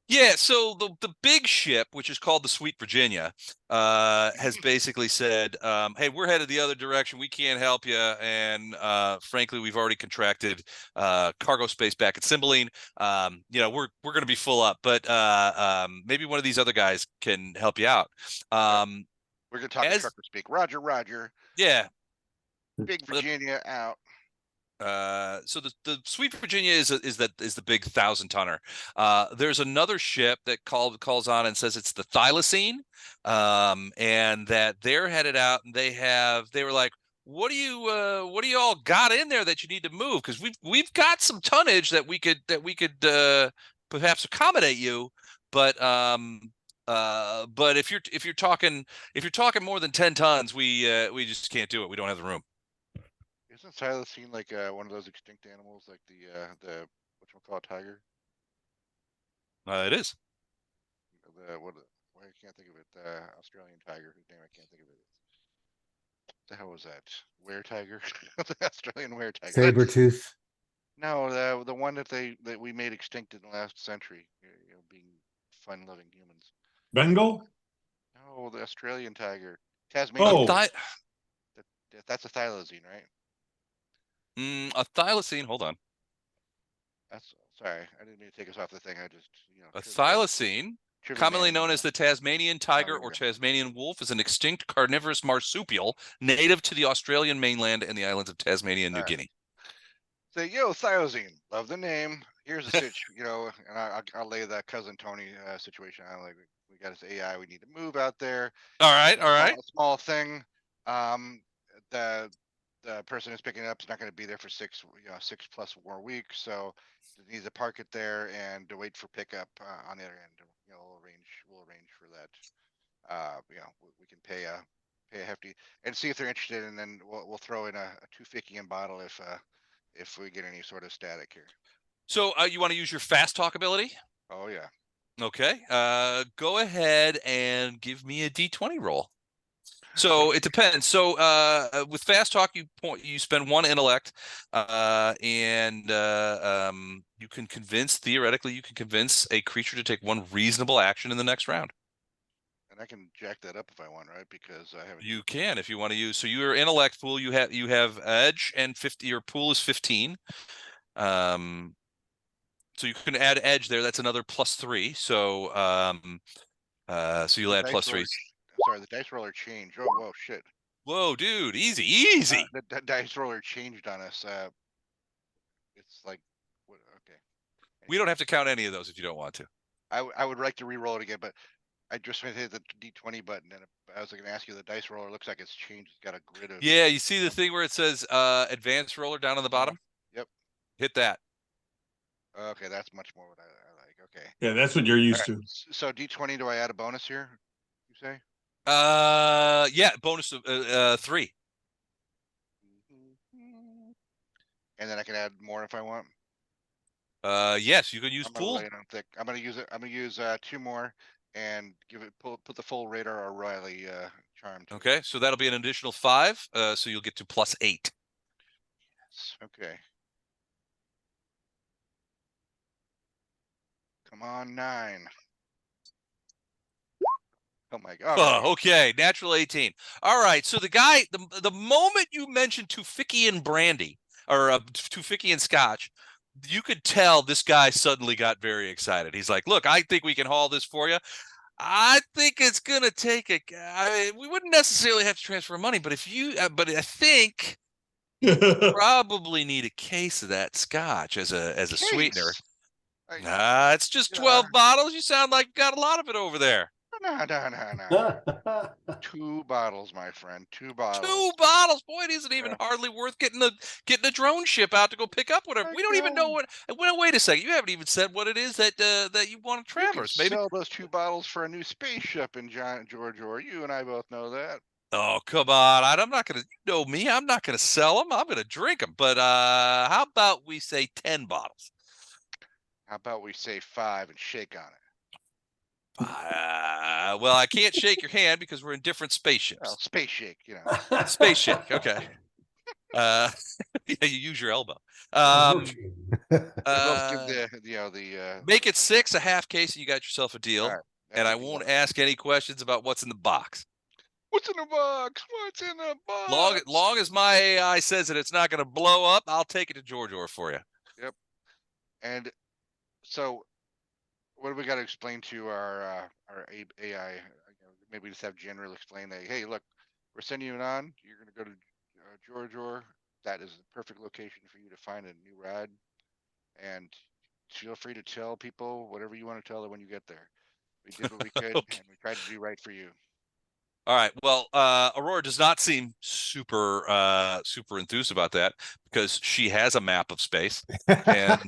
Speaker 1: Yeah, so the big ship, which is called the Sweet Virginia, has basically said, "Hey, we're headed the other direction. We can't help you, and frankly, we've already contracted cargo space back at Cymbeline. We're going to be full up, but maybe one of these other guys can help you out."
Speaker 5: We're gonna talk trucker speak. Roger, Roger.
Speaker 1: Yeah,
Speaker 5: Big Virginia out.
Speaker 1: So the Sweet Virginia is the big 1,000-tonner. There's another ship that calls on and says it's the Thylacine, and that they're headed out, and they were like, what do you all got in there that you need to move? Because we've got some tonnage that we could perhaps accommodate you, but if you're talking more than 10 tons, we just can't do it. We don't have the room.
Speaker 5: Isn't Thylacine like one of those extinct animals, like the whatchamacallit tiger?
Speaker 1: It is.
Speaker 5: I can't think of it. The Australian tiger, whose name I can't think of it. What the hell was that? Were tiger? The Australian were tiger.
Speaker 4: Sabertooth.
Speaker 5: No, the one that we made extinct in the last century. Being fun-loving humans.
Speaker 2: Bengal?
Speaker 5: No, the Australian tiger. Tasmanian.
Speaker 2: Oh,
Speaker 5: that's a thylacine, right?
Speaker 1: A thylacine. Hold on.
Speaker 5: Sorry, I didn't mean to take us off the thing. I just
Speaker 1: A thylacine, commonly known as the Tasmanian tiger or Tasmanian wolf, is an extinct carnivorous marsupial native to the Australian mainland and the islands of Tasmania and New Guinea.
Speaker 5: Say, thylacine, love the name. Here's a sitch, and I'll lay that cousin Tony situation out. Like, we got this AI, we need to move out there.
Speaker 1: All right.
Speaker 5: A small thing. The person who's picking it up is not going to be there for 6 plus more weeks, so it needs to park it there and to wait for pickup on the other end. We'll arrange for that. We can pay a hefty and see if they're interested, and then we'll throw in a 250 bottle if we get any sort of static here.
Speaker 1: So you want to use your fast talk ability?
Speaker 5: Oh yeah.
Speaker 1: Okay. Go ahead and give me a D20 roll. So it depends. So with fast talk, you spend one intellect, and you can theoretically you can convince a creature to take one reasonable action in the next round.
Speaker 5: And I can jack that up if I want, right? Because I haven't.
Speaker 1: You can if you want to use. So your intellect pool, you have edge and 50. Your pool is 15. So you can add edge there. That's another +3. So you'll
Speaker 5: The
Speaker 1: add
Speaker 5: dice
Speaker 1: +3.
Speaker 5: roller. Sorry, the dice roller changed. Oh, whoa, shit.
Speaker 1: Whoa, dude, easy.
Speaker 5: The dice roller changed on us. It's like, what? Okay.
Speaker 1: We don't have to count any of those if you don't want to.
Speaker 5: I would like to re-roll it again, but I just hit the D20 button, and I was going to ask you. The dice roller looks like it's changed. It's got a grid of.
Speaker 1: Yeah, you see the thing where it says advanced roller down on the bottom?
Speaker 5: Yep.
Speaker 1: Hit that.
Speaker 5: Okay, that's much more what I like. Okay.
Speaker 2: Yeah, that's what you're used to.
Speaker 5: So D20, do I add a bonus here? You say?
Speaker 1: Yeah, bonus of 3.
Speaker 5: And then I can add more if I want.
Speaker 1: Yes, you can use
Speaker 5: I'm gonna
Speaker 1: pool.
Speaker 5: lay it on thick. I'm gonna use it. I'm gonna use 2 more and put the full Radar O'Reilly charm to it.
Speaker 1: Okay, so that'll be an additional 5. So you'll get to +8.
Speaker 5: Yes, okay. Come on, 9. Oh my god.
Speaker 1: Oh, okay, natural 18. All right, so the moment you mentioned Tufickian brandy or Tufickian scotch, you could tell this guy suddenly got very excited. He's like, "Look, I think we can haul this for you. I think it's gonna take we wouldn't necessarily have to transfer money, but but I think probably need a case of that scotch as a sweetener. It's just 12 bottles. You sound like you got a lot of it over there.
Speaker 5: No. 2 bottles, my friend. 2 bottles.
Speaker 1: 2 bottles. Boy, it isn't even hardly worth getting a drone ship out to go pick up whatever. We don't even know what. Wait a second. You haven't even said what it is that you want to traverse. Maybe
Speaker 5: sell those 2 bottles for a new spaceship in Giant George. Or you and I both know that.
Speaker 1: Oh, come on. I'm not going to, you know me, I'm not going to sell them. I'm going to drink them. But how about we say 10 bottles?
Speaker 5: How about we say 5 and shake on it?
Speaker 1: Well, I can't shake your hand because we're in different spaceships.
Speaker 5: Well, space shake, you know.
Speaker 1: Space shake. Okay. Yeah, you use your elbow.
Speaker 5: Both give the
Speaker 1: Make it 6, a half case, and you got yourself a deal.
Speaker 5: right,
Speaker 1: And I won't ask any questions about what's in the box.
Speaker 5: What's in the box? What's in the box?
Speaker 1: Long as my AI says that it's not going to blow up, I'll take it to George for you.
Speaker 5: Yep. And so, what do we got to explain to our AI? Maybe just have General explain that. Hey, look, we're sending you on. You're going to go to George. That is the perfect location for you to find a new ride. And feel free to tell people whatever you want to tell them when you get there. We did what we could,
Speaker 1: Okay.
Speaker 5: and we tried to do right for you.
Speaker 1: All right. Well, Aurora does not seem super enthused about that because she has a map of space and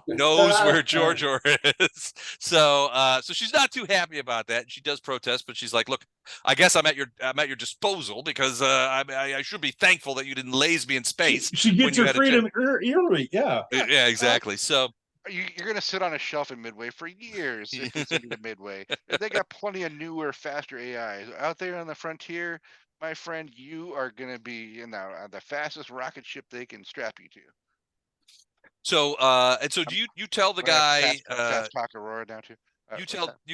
Speaker 1: knows where George is. So she's not too happy about that. She does protest, but she's like, "Look, I guess I'm at your disposal because I should be thankful that you didn't laze me in space."
Speaker 2: She gets her freedom early. Yeah.
Speaker 1: Yeah, exactly. So.
Speaker 5: You're going to sit on a shelf in Midway for years if you send me to Midway. They got plenty of newer, faster AIs out there on the frontier. My friend, you are going to be the fastest rocket ship they can strap you to.
Speaker 1: So do you tell the guy
Speaker 5: fast talk Aurora down to?
Speaker 1: You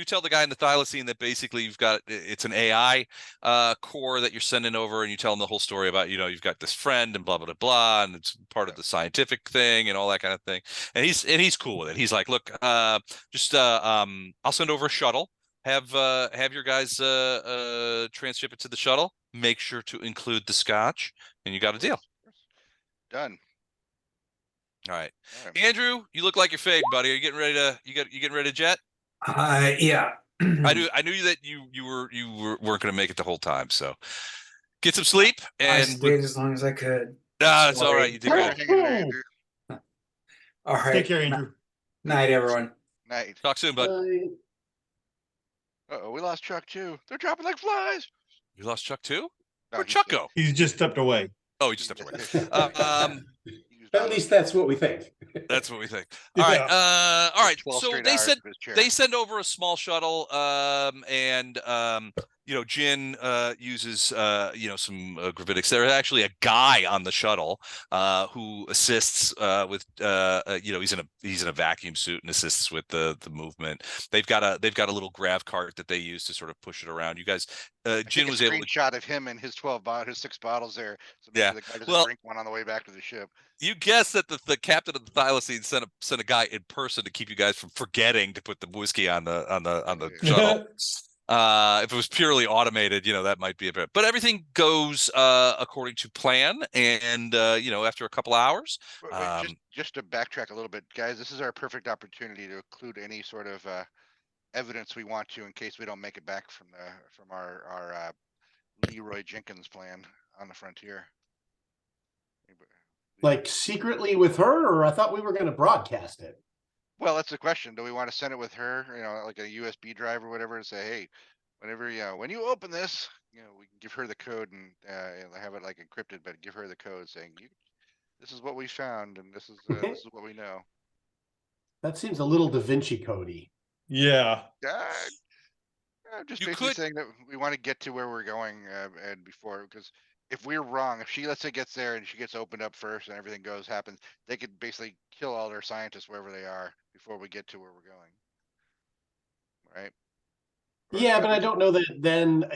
Speaker 1: tell the guy in the thylacine that basically it's an AI core that you're sending over, and you tell him the whole story about, you've got this friend and blah blah blah, and it's part of the scientific thing and all that kind of thing. And he's cool with it. He's like, look, I'll send over a shuttle. Have your guys transship it to the shuttle. Make sure to include the scotch, and you got a deal.
Speaker 5: Done.
Speaker 1: All right. Andrew, you look like you're fading, buddy. Are you getting ready to jet?
Speaker 6: Yeah.
Speaker 1: I knew that you weren't going to make it the whole time. So get some sleep. And
Speaker 6: I stayed as long as I could.
Speaker 1: It's all right. You did good.
Speaker 6: All right.
Speaker 2: Take care, Andrew.
Speaker 6: Night, everyone.
Speaker 5: Night.
Speaker 1: Talk soon, bud.
Speaker 5: Uh-oh, we lost Chuck too. They're dropping like flies.
Speaker 1: You lost Chuck too?
Speaker 5: No,
Speaker 1: Where'd Chuck go?
Speaker 2: He's just stepped away.
Speaker 1: Oh, he just stepped away.
Speaker 3: At least that's what we think.
Speaker 1: That's what we think. All right.
Speaker 2: Yeah.
Speaker 1: All right.
Speaker 5: 12
Speaker 1: So
Speaker 5: straight
Speaker 1: they
Speaker 5: hours
Speaker 1: said
Speaker 5: of his chair.
Speaker 1: they send over a small shuttle, and Jin uses some gravitics. There's actually a guy on the shuttle who assists with he's in a vacuum suit and assists with the movement. They've got a little grav cart that they use to sort of push it around. You guys, Jin was able to.
Speaker 5: Screenshot of him and his his 6 bottles there. So maybe
Speaker 1: Yeah.
Speaker 5: the guy doesn't
Speaker 1: Well,
Speaker 5: drink one on the way back to the ship.
Speaker 1: you guess that the captain of the thylacine sent a guy in person to keep you guys from forgetting to put the whiskey on the shuttle. If it was purely automated, that might be a bit. But everything goes according to plan, and after a couple hours.
Speaker 5: Just to backtrack a little bit, guys, this is our perfect opportunity to include any sort of evidence we want to in case we don't make it back from our Leroy Jenkins plan on the frontier.
Speaker 3: Like secretly with her, or I thought we were going to broadcast it.
Speaker 5: Well, that's the question. Do we want to send it with her, like a USB drive or whatever, and say, hey, whenever when you open this, we can give her the code and have it like encrypted, but give her the code saying, this is what we found and this is what we know.
Speaker 3: That seems a little Da Vinci Cody.
Speaker 2: Yeah.
Speaker 5: I'm just basically saying that we want to get to where we're going and before, because if we're wrong, if she, let's say, gets there and she gets opened up first and everything happens, they could basically kill all their scientists wherever they are before we get to where we're going. Right?
Speaker 3: Yeah, but I don't know that then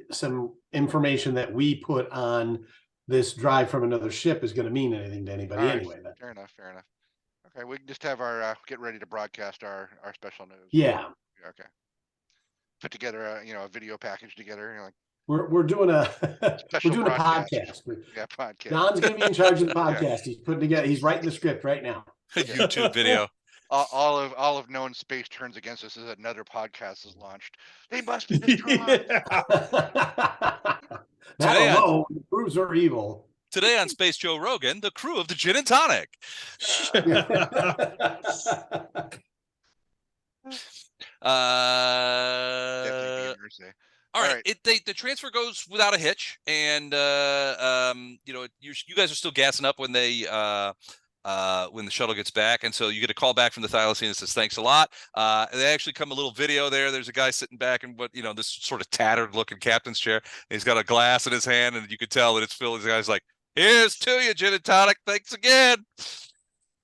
Speaker 3: some information that we put on this drive from another ship is going to mean anything to anybody anyway. Then.
Speaker 5: Fair enough. Okay, we can just have our get ready to broadcast our special news.
Speaker 3: Yeah.
Speaker 5: Okay. Put together a video package together. Like
Speaker 3: we're doing a podcast.
Speaker 5: Yeah, podcast.
Speaker 3: John's going to be in charge of the podcast. He's putting together. He's writing the script right now.
Speaker 1: A YouTube video.
Speaker 5: All of known space turns against us as another podcast is launched. They must be destroyed.
Speaker 3: That alone proves we're evil.
Speaker 1: Today on Space Joe Rogan, the crew of the Gin and Tonic. All right. The transfer goes without a hitch, and you guys are still gassing up when the shuttle gets back, and so you get a call back from the thylacine that says thanks a lot. They actually come a little video there. There's a guy sitting back in this sort of tattered looking captain's chair. He's got a glass in his hand, and you can tell that it's filled. The guy's like, "Here's to you, Gin and Tonic. Thanks again."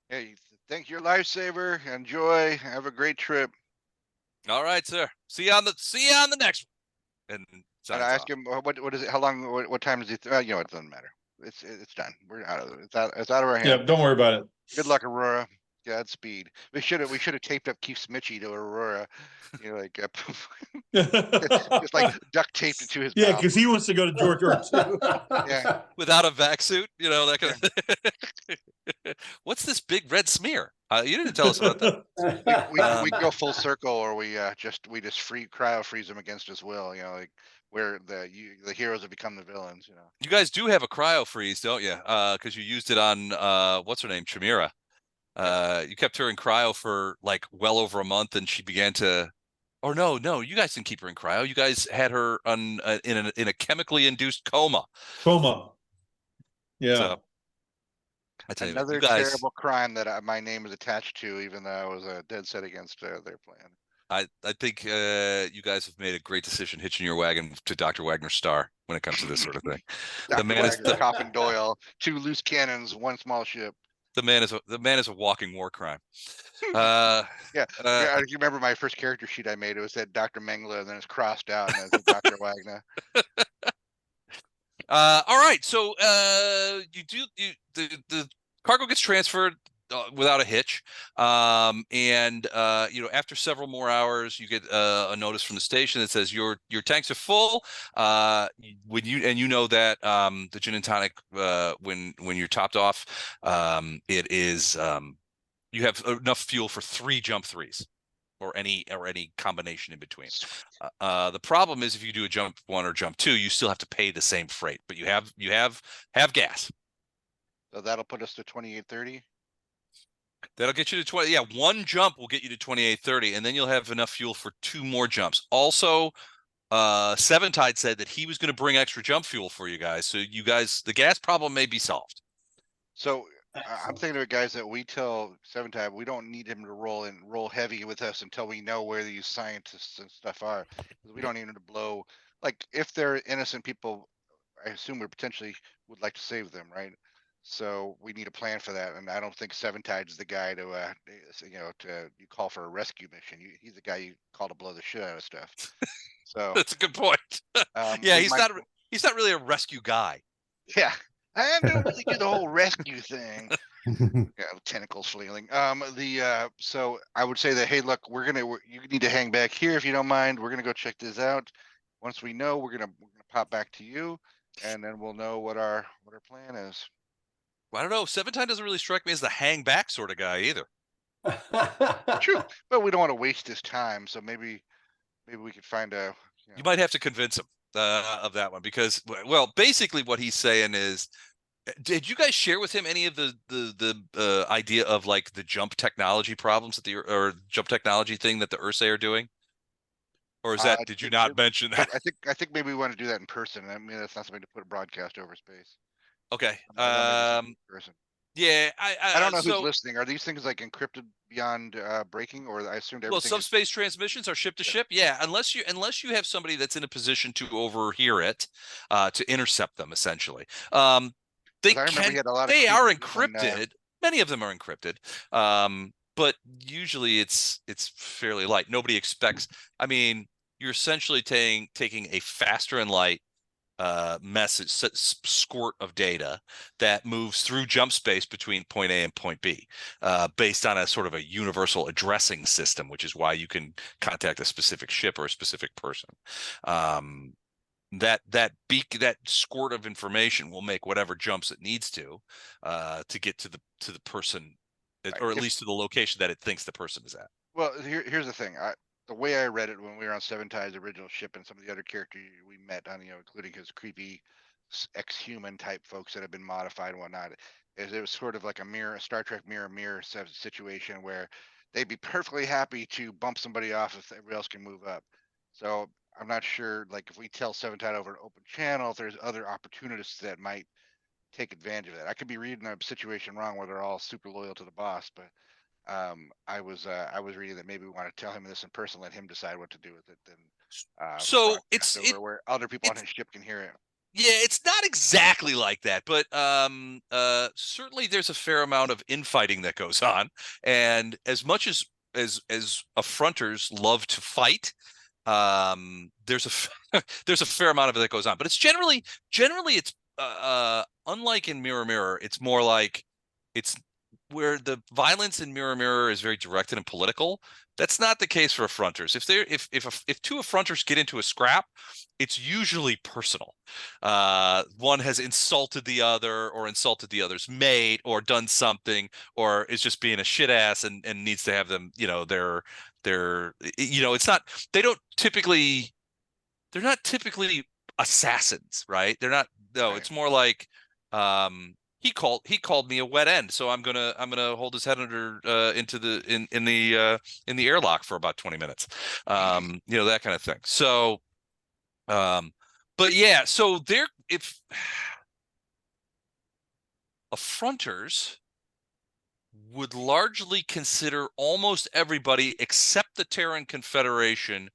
Speaker 5: Hey, thank you, lifesaver. Enjoy. Have a great trip.
Speaker 1: All right, sir. See you on the next one. And
Speaker 5: I ask him what is it? How long? What time is it? It doesn't matter. It's done. We're out of it. It's out of our hands.
Speaker 2: Yeah, don't worry about it.
Speaker 5: Good luck, Aurora. Godspeed. We should have taped up Keith Smitchy to Aurora. Just like duct taped it to his mouth.
Speaker 2: Because he wants to go to George R2.
Speaker 5: Yeah.
Speaker 1: Without a vac suit, that kind of. What's this big red smear? You didn't tell us about that.
Speaker 5: We go full circle, or we just cryo freeze them against his will. Where the heroes have become the villains.
Speaker 1: You guys do have a cryo freeze, don't you? Because you used it on what's her name, Chimera. You kept her in cryo for like well over a month, and she began to. Or no, you guys didn't keep her in cryo. You guys had her in a chemically induced coma.
Speaker 2: Yeah.
Speaker 1: So, I tell
Speaker 5: another
Speaker 1: you guys,
Speaker 5: terrible crime that my name is attached to, even though I was dead set against their plan.
Speaker 1: I think you guys have made a great decision hitching your wagon to Dr. Wagner's star when it comes to this sort of thing.
Speaker 5: The man is Coffin Doyle, 2 loose cannons, 1 small ship.
Speaker 1: The man is a walking war crime.
Speaker 5: Yeah. You remember my first character sheet I made? It was that Dr. Mengele, and then it's crossed out, and it's Dr. Wagner.
Speaker 1: All right. So the cargo gets transferred without a hitch, and after several more hours, you get a notice from the station that says your tanks are full. When you know that the Gin and Tonic, when you're topped off, it is you have enough fuel for 3 jump 3s. Or any combination in between. The problem is if you do a jump 1 or jump 2, you still have to pay the same freight, but you have gas.
Speaker 5: So that'll put us to 2830.
Speaker 1: That'll get you to 20. Yeah, 1 jump will get you to 2830, and then you'll have enough fuel for 2 more jumps. Also, Seventide said that he was going to bring extra jump fuel for you guys, so you guys, the gas problem may be solved.
Speaker 5: So I'm
Speaker 3: Excellent.
Speaker 5: thinking of it, guys, that we tell Seven Time we don't need him to roll heavy with us until we know where these scientists and stuff are. 'Cause we don't need him to blow. Like if they're innocent people, I assume we potentially would like to save them, right? So we need a plan for that, and I don't think Seven Tide's the guy to, to you call for a rescue mission. He's the guy you call to blow the shit out of stuff. So
Speaker 1: That's a good point. Yeah,
Speaker 5: we might,
Speaker 1: he's not really a rescue guy.
Speaker 5: yeah, I don't really do the whole rescue thing. Yeah, tentacles flailing. So I would say that, hey, look, you need to hang back here if you don't mind. We're gonna go check this out. Once we know, we're gonna pop back to you, and then we'll know what our plan is.
Speaker 1: Well, I don't know. Seven Time doesn't really strike me as the hang back sort of guy either.
Speaker 5: True, but we don't want to waste his time. So maybe we could find a.
Speaker 1: You might have to convince him of that one because, well, basically what he's saying is, did you guys share with him any of the idea of like the jump technology problems that or jump technology thing that the Ursay are doing? Or is that, did you not mention that?
Speaker 5: I think maybe we want to do that in person. I mean, that's not something to put a broadcast over space.
Speaker 1: Okay.
Speaker 5: In person.
Speaker 1: Yeah,
Speaker 5: I don't know who's listening. Are these things like encrypted beyond breaking, or I assumed everything?
Speaker 1: Well, subspace transmissions are ship to ship. Yeah, unless you have somebody that's in a position to overhear it, to intercept them essentially. They are encrypted. Many of them are encrypted. But usually it's fairly light. Nobody expects. I mean, you're essentially taking a faster than light message squirt of data that moves through jump space between point A and point B, based on a sort of a universal addressing system, which is why you can contact a specific ship or a specific person. That squirt of information will make whatever jumps it needs to get to the person, or at least to the location that it thinks the person is at.
Speaker 5: Well, here's the thing. The way I read it when we were on Seven Tide's original ship and some of the other characters we met on, including his creepy ex-human type folks that have been modified and whatnot, is it was sort of like a Star Trek mirror situation where they'd be perfectly happy to bump somebody off if everybody else can move up. So I'm not sure, like if we tell Seven Tide over an open channel, if there's other opportunists that might take advantage of that. I could be reading a situation wrong where they're all super loyal to the boss, but I was reading that maybe we want to tell him this in person, let him decide what to do with it, then
Speaker 1: so it's
Speaker 5: where other people on his ship can hear it.
Speaker 1: Yeah, it's not exactly like that, but certainly there's a fair amount of infighting that goes on, and as much as affronters love to fight, there's a fair amount of it that goes on, but it's generally it's unlike in Mirror, it's more like it's where the violence in Mirror is very directed and political. That's not the case for affronters. If two affronters get into a scrap, it's usually personal. One has insulted the other, or insulted the other's mate, or done something, or is just being a shit ass and needs to have them, they're it's not, they're not typically assassins, right? They're not, no, right. It's more like, he called me a wet end, so I'm gonna hold his head under into the in the airlock for about 20 minutes, that kind of thing. So, but yeah, so if affronters would largely consider almost everybody except the Terran Confederation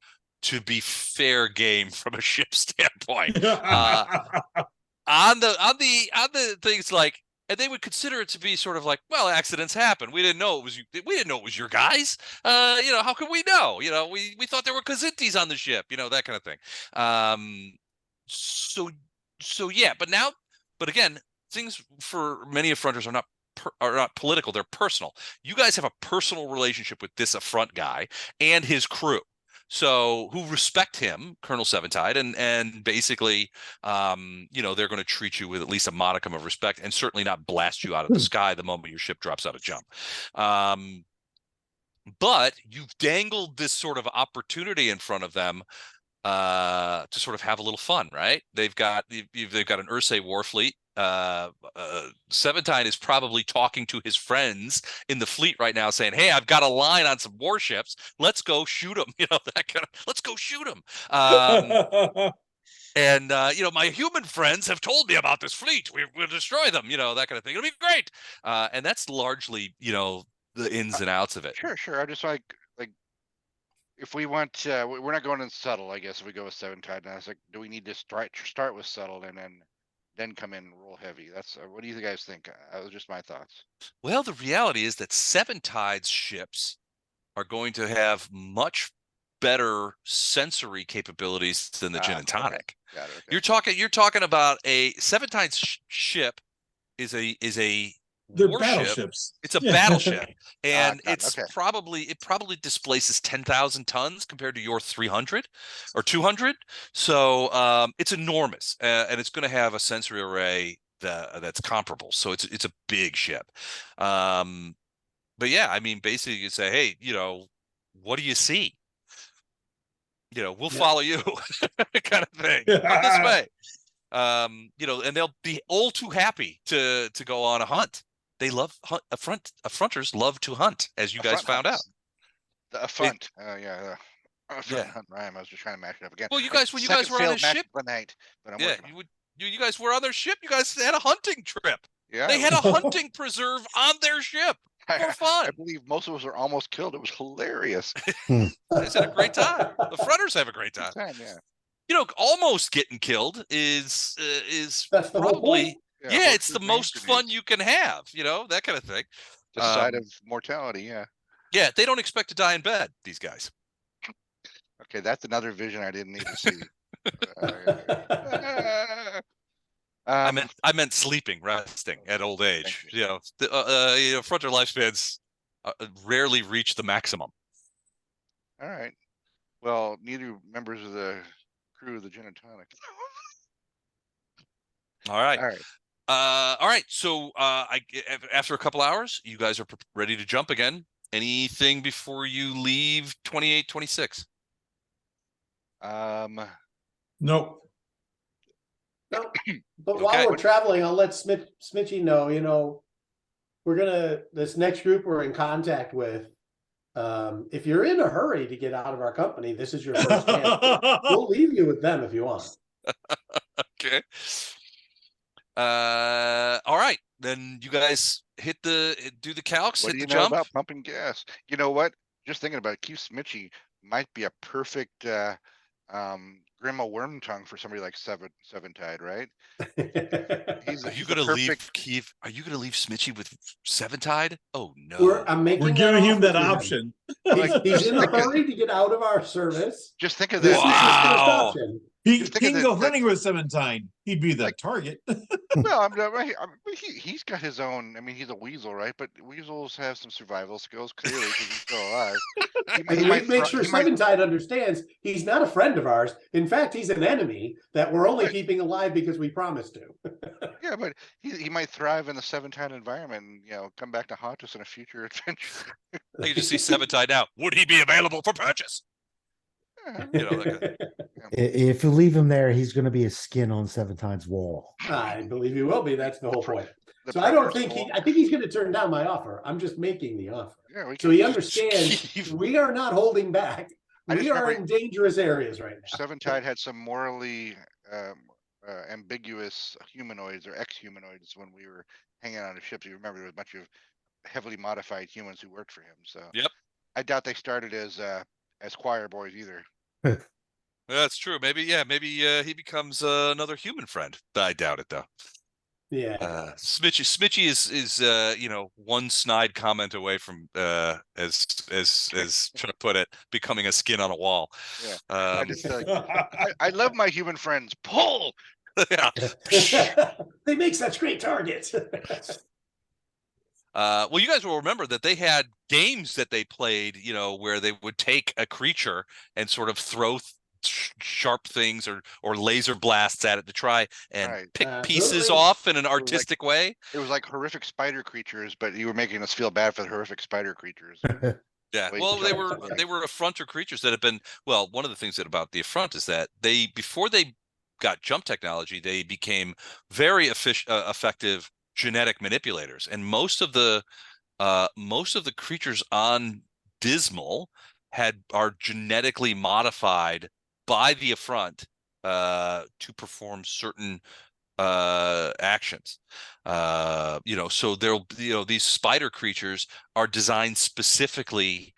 Speaker 1: to be fair game from a ship standpoint. On the things like, and they would consider it to be sort of like, well, accidents happen. We didn't know it was you. We didn't know it was your guys. How could we know? We thought there were Kazintis on the ship. That kind of thing. So yeah, but again, things for many affronters are not political. They're personal. You guys have a personal relationship with this affront guy and his crew. So who respect him, Colonel Seventide, and basically, they're going to treat you with at least a modicum of respect, and certainly not blast you out of the sky the moment your ship drops out of jump. But you've dangled this sort of opportunity in front of them to sort of have a little fun, right? They've got an Ursay war fleet. Seventide is probably talking to his friends in the fleet right now saying, hey, I've got a line on some warships, let's go shoot them, let's go shoot them. And my human friends have told me about this fleet. We'll destroy them, that kind of thing. It'll be great. And that's largely, the ins and outs of it.
Speaker 5: Sure. I just like if we want, we're not going in subtle, I guess, if we go with Seven Tide. And I was like, do we need to start with subtle and then come in roll heavy? That's what do you guys think? That was just my thoughts.
Speaker 1: Well, the reality is that Seven Tides ships are going to have much better sensory capabilities than the gin and
Speaker 5: Okay.
Speaker 1: tonic.
Speaker 5: Got it. Okay.
Speaker 1: You're talking about a Seven Tides ship is a
Speaker 2: They're
Speaker 1: warship.
Speaker 2: battleships.
Speaker 1: It's a
Speaker 2: Yeah.
Speaker 1: battleship, and
Speaker 5: got it. Okay.
Speaker 1: it probably displaces 10,000 tons compared to your 300 or 200. So it's enormous, and it's going to have a sensory array that's comparable. So it's a big ship. But yeah, I mean, basically you say, hey, what do you see? We'll follow you, kind of thing. Come this way. And they'll be all too happy to go on a hunt. They love affronters love to hunt, as you guys found out.
Speaker 5: The affront. Yeah. I was trying to hunt rhyme. I was just trying to match it up again.
Speaker 1: Well, you guys, when you guys were on this ship,
Speaker 5: the night, but I'm
Speaker 1: yeah,
Speaker 5: working
Speaker 1: you guys were on their ship. You guys had a hunting trip.
Speaker 5: Yeah.
Speaker 1: They had a hunting preserve on their ship for fun.
Speaker 5: I believe most of us were almost killed. It was hilarious.
Speaker 1: They had a great time. The fronters have a great time.
Speaker 5: Yeah.
Speaker 1: Almost getting killed is
Speaker 3: That's the whole
Speaker 1: probably
Speaker 3: point.
Speaker 1: yeah, it's the most fun you can have. That kind of thing.
Speaker 5: The side of mortality. Yeah.
Speaker 1: Yeah, they don't expect to die in bed. These guys.
Speaker 5: Okay, that's another vision I didn't need to see.
Speaker 1: I meant sleeping, resting at old age. Frontal lifespans rarely reach the maximum.
Speaker 5: All right. Well, neither members of the crew of the gin and tonic.
Speaker 1: All right.
Speaker 5: All right.
Speaker 1: All right. So after a couple hours, you guys are ready to jump again. Anything before you leave 28, 26?
Speaker 2: Nope.
Speaker 3: No, but while we're traveling, I'll let Smitchy know, this next group we're in contact with, if you're in a hurry to get out of our company, this is your first chance. We'll leave you with them if you want.
Speaker 1: Okay. All right. Then you guys do the calcs,
Speaker 5: What
Speaker 1: hit
Speaker 5: do you
Speaker 1: the
Speaker 5: know
Speaker 1: jump.
Speaker 5: about pumping gas? You know what? Just thinking about it, Keith Smitchy might be a perfect Grandma Wormtongue for somebody like Seven Tide, right?
Speaker 1: Are you gonna leave Keith? Are you gonna leave Smitchy with Seven Tide? Oh no!
Speaker 2: We're giving him that option.
Speaker 3: He's in a hurry to get out of our service.
Speaker 5: Just think of
Speaker 3: This
Speaker 5: this.
Speaker 3: is his first option.
Speaker 2: He can go hunting with Seven Tide. He'd be the target.
Speaker 5: Well, he's got his own. I mean, he's a weasel, right? But weasels have some survival skills, clearly, because he's still alive.
Speaker 3: He might make sure Seven Tide understands he's not a friend of ours. In fact, he's an enemy that we're only keeping alive because we promised to.
Speaker 5: Yeah, but he might thrive in the Seven Tide environment and come back to haunt us in a future adventure.
Speaker 1: I can just see Seven Tide now. Would he be available for purchase?
Speaker 4: If you leave him there, he's going to be a skin on Seven Tides' wall.
Speaker 3: I believe he will be. That's the whole point. So I don't think I think he's going to turn down my offer. I'm just making the offer.
Speaker 5: Yeah,
Speaker 3: so he understands we are not holding back. We are in dangerous areas right now.
Speaker 5: Seven Tide had some morally ambiguous humanoids or ex-humanoids when we were hanging on the ships. You remember there was a bunch of heavily modified humans who worked for him. So
Speaker 1: yep,
Speaker 5: I doubt they started as choir boys either.
Speaker 1: That's true. Maybe he becomes another human friend. I doubt it though.
Speaker 3: Yeah.
Speaker 1: Smitchy is one snide comment away from as trying to put it, becoming a skin on a wall.
Speaker 5: Yeah. I love my human friends. Pull.
Speaker 1: Yeah.
Speaker 3: They make such great targets.
Speaker 1: Well, you guys will remember that they had games that they played, where they would take a creature and sort of throw sharp things or laser blasts at it to try and pick pieces off in an artistic way.
Speaker 5: It was like horrific spider creatures, but you were making us feel bad for the horrific spider creatures.
Speaker 1: Yeah, well, they were affronter creatures that have been. Well, one of the things about the affront is that before they got jump technology, they became very effective genetic manipulators, and most of the creatures on Dismal are genetically modified by the affront to perform certain actions. So there'll, these spider creatures are designed specifically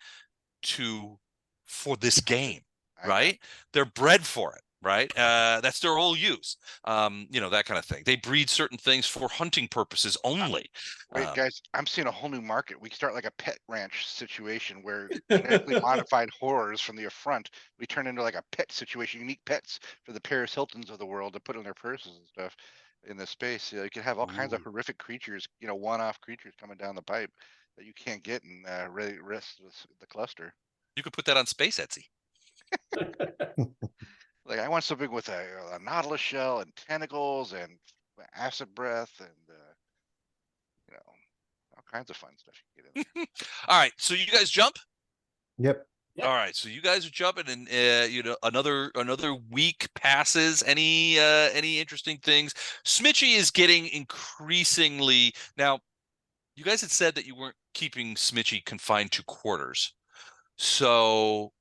Speaker 1: for this game,
Speaker 5: I got
Speaker 1: right? They're bred for it, right? That's their whole use. That kind of thing. They breed certain things for hunting purposes only.
Speaker 5: Wait, guys, I'm seeing a whole new market. We start like a pet ranch situation where genetically modified horrors from the affront, we turn into like a pet situation, unique pets for the Paris Hiltons of the world to put in their purses and stuff in this space. You can have all kinds of
Speaker 1: Ooh.
Speaker 5: horrific creatures, one-off creatures coming down the pipe that you can't get in rest of the cluster.
Speaker 1: You could put that on Space Etsy.
Speaker 5: Like I want something with a nautilus shell and tentacles and acid breath and all kinds of fun stuff you can get in there.
Speaker 1: All right, so you guys jump.
Speaker 4: Yep.
Speaker 3: Yep.
Speaker 1: All right, so you guys are jumping, and another week passes. Any interesting things? Smitchy is getting increasingly now. You guys had said that you weren't keeping Smitchy confined to quarters, so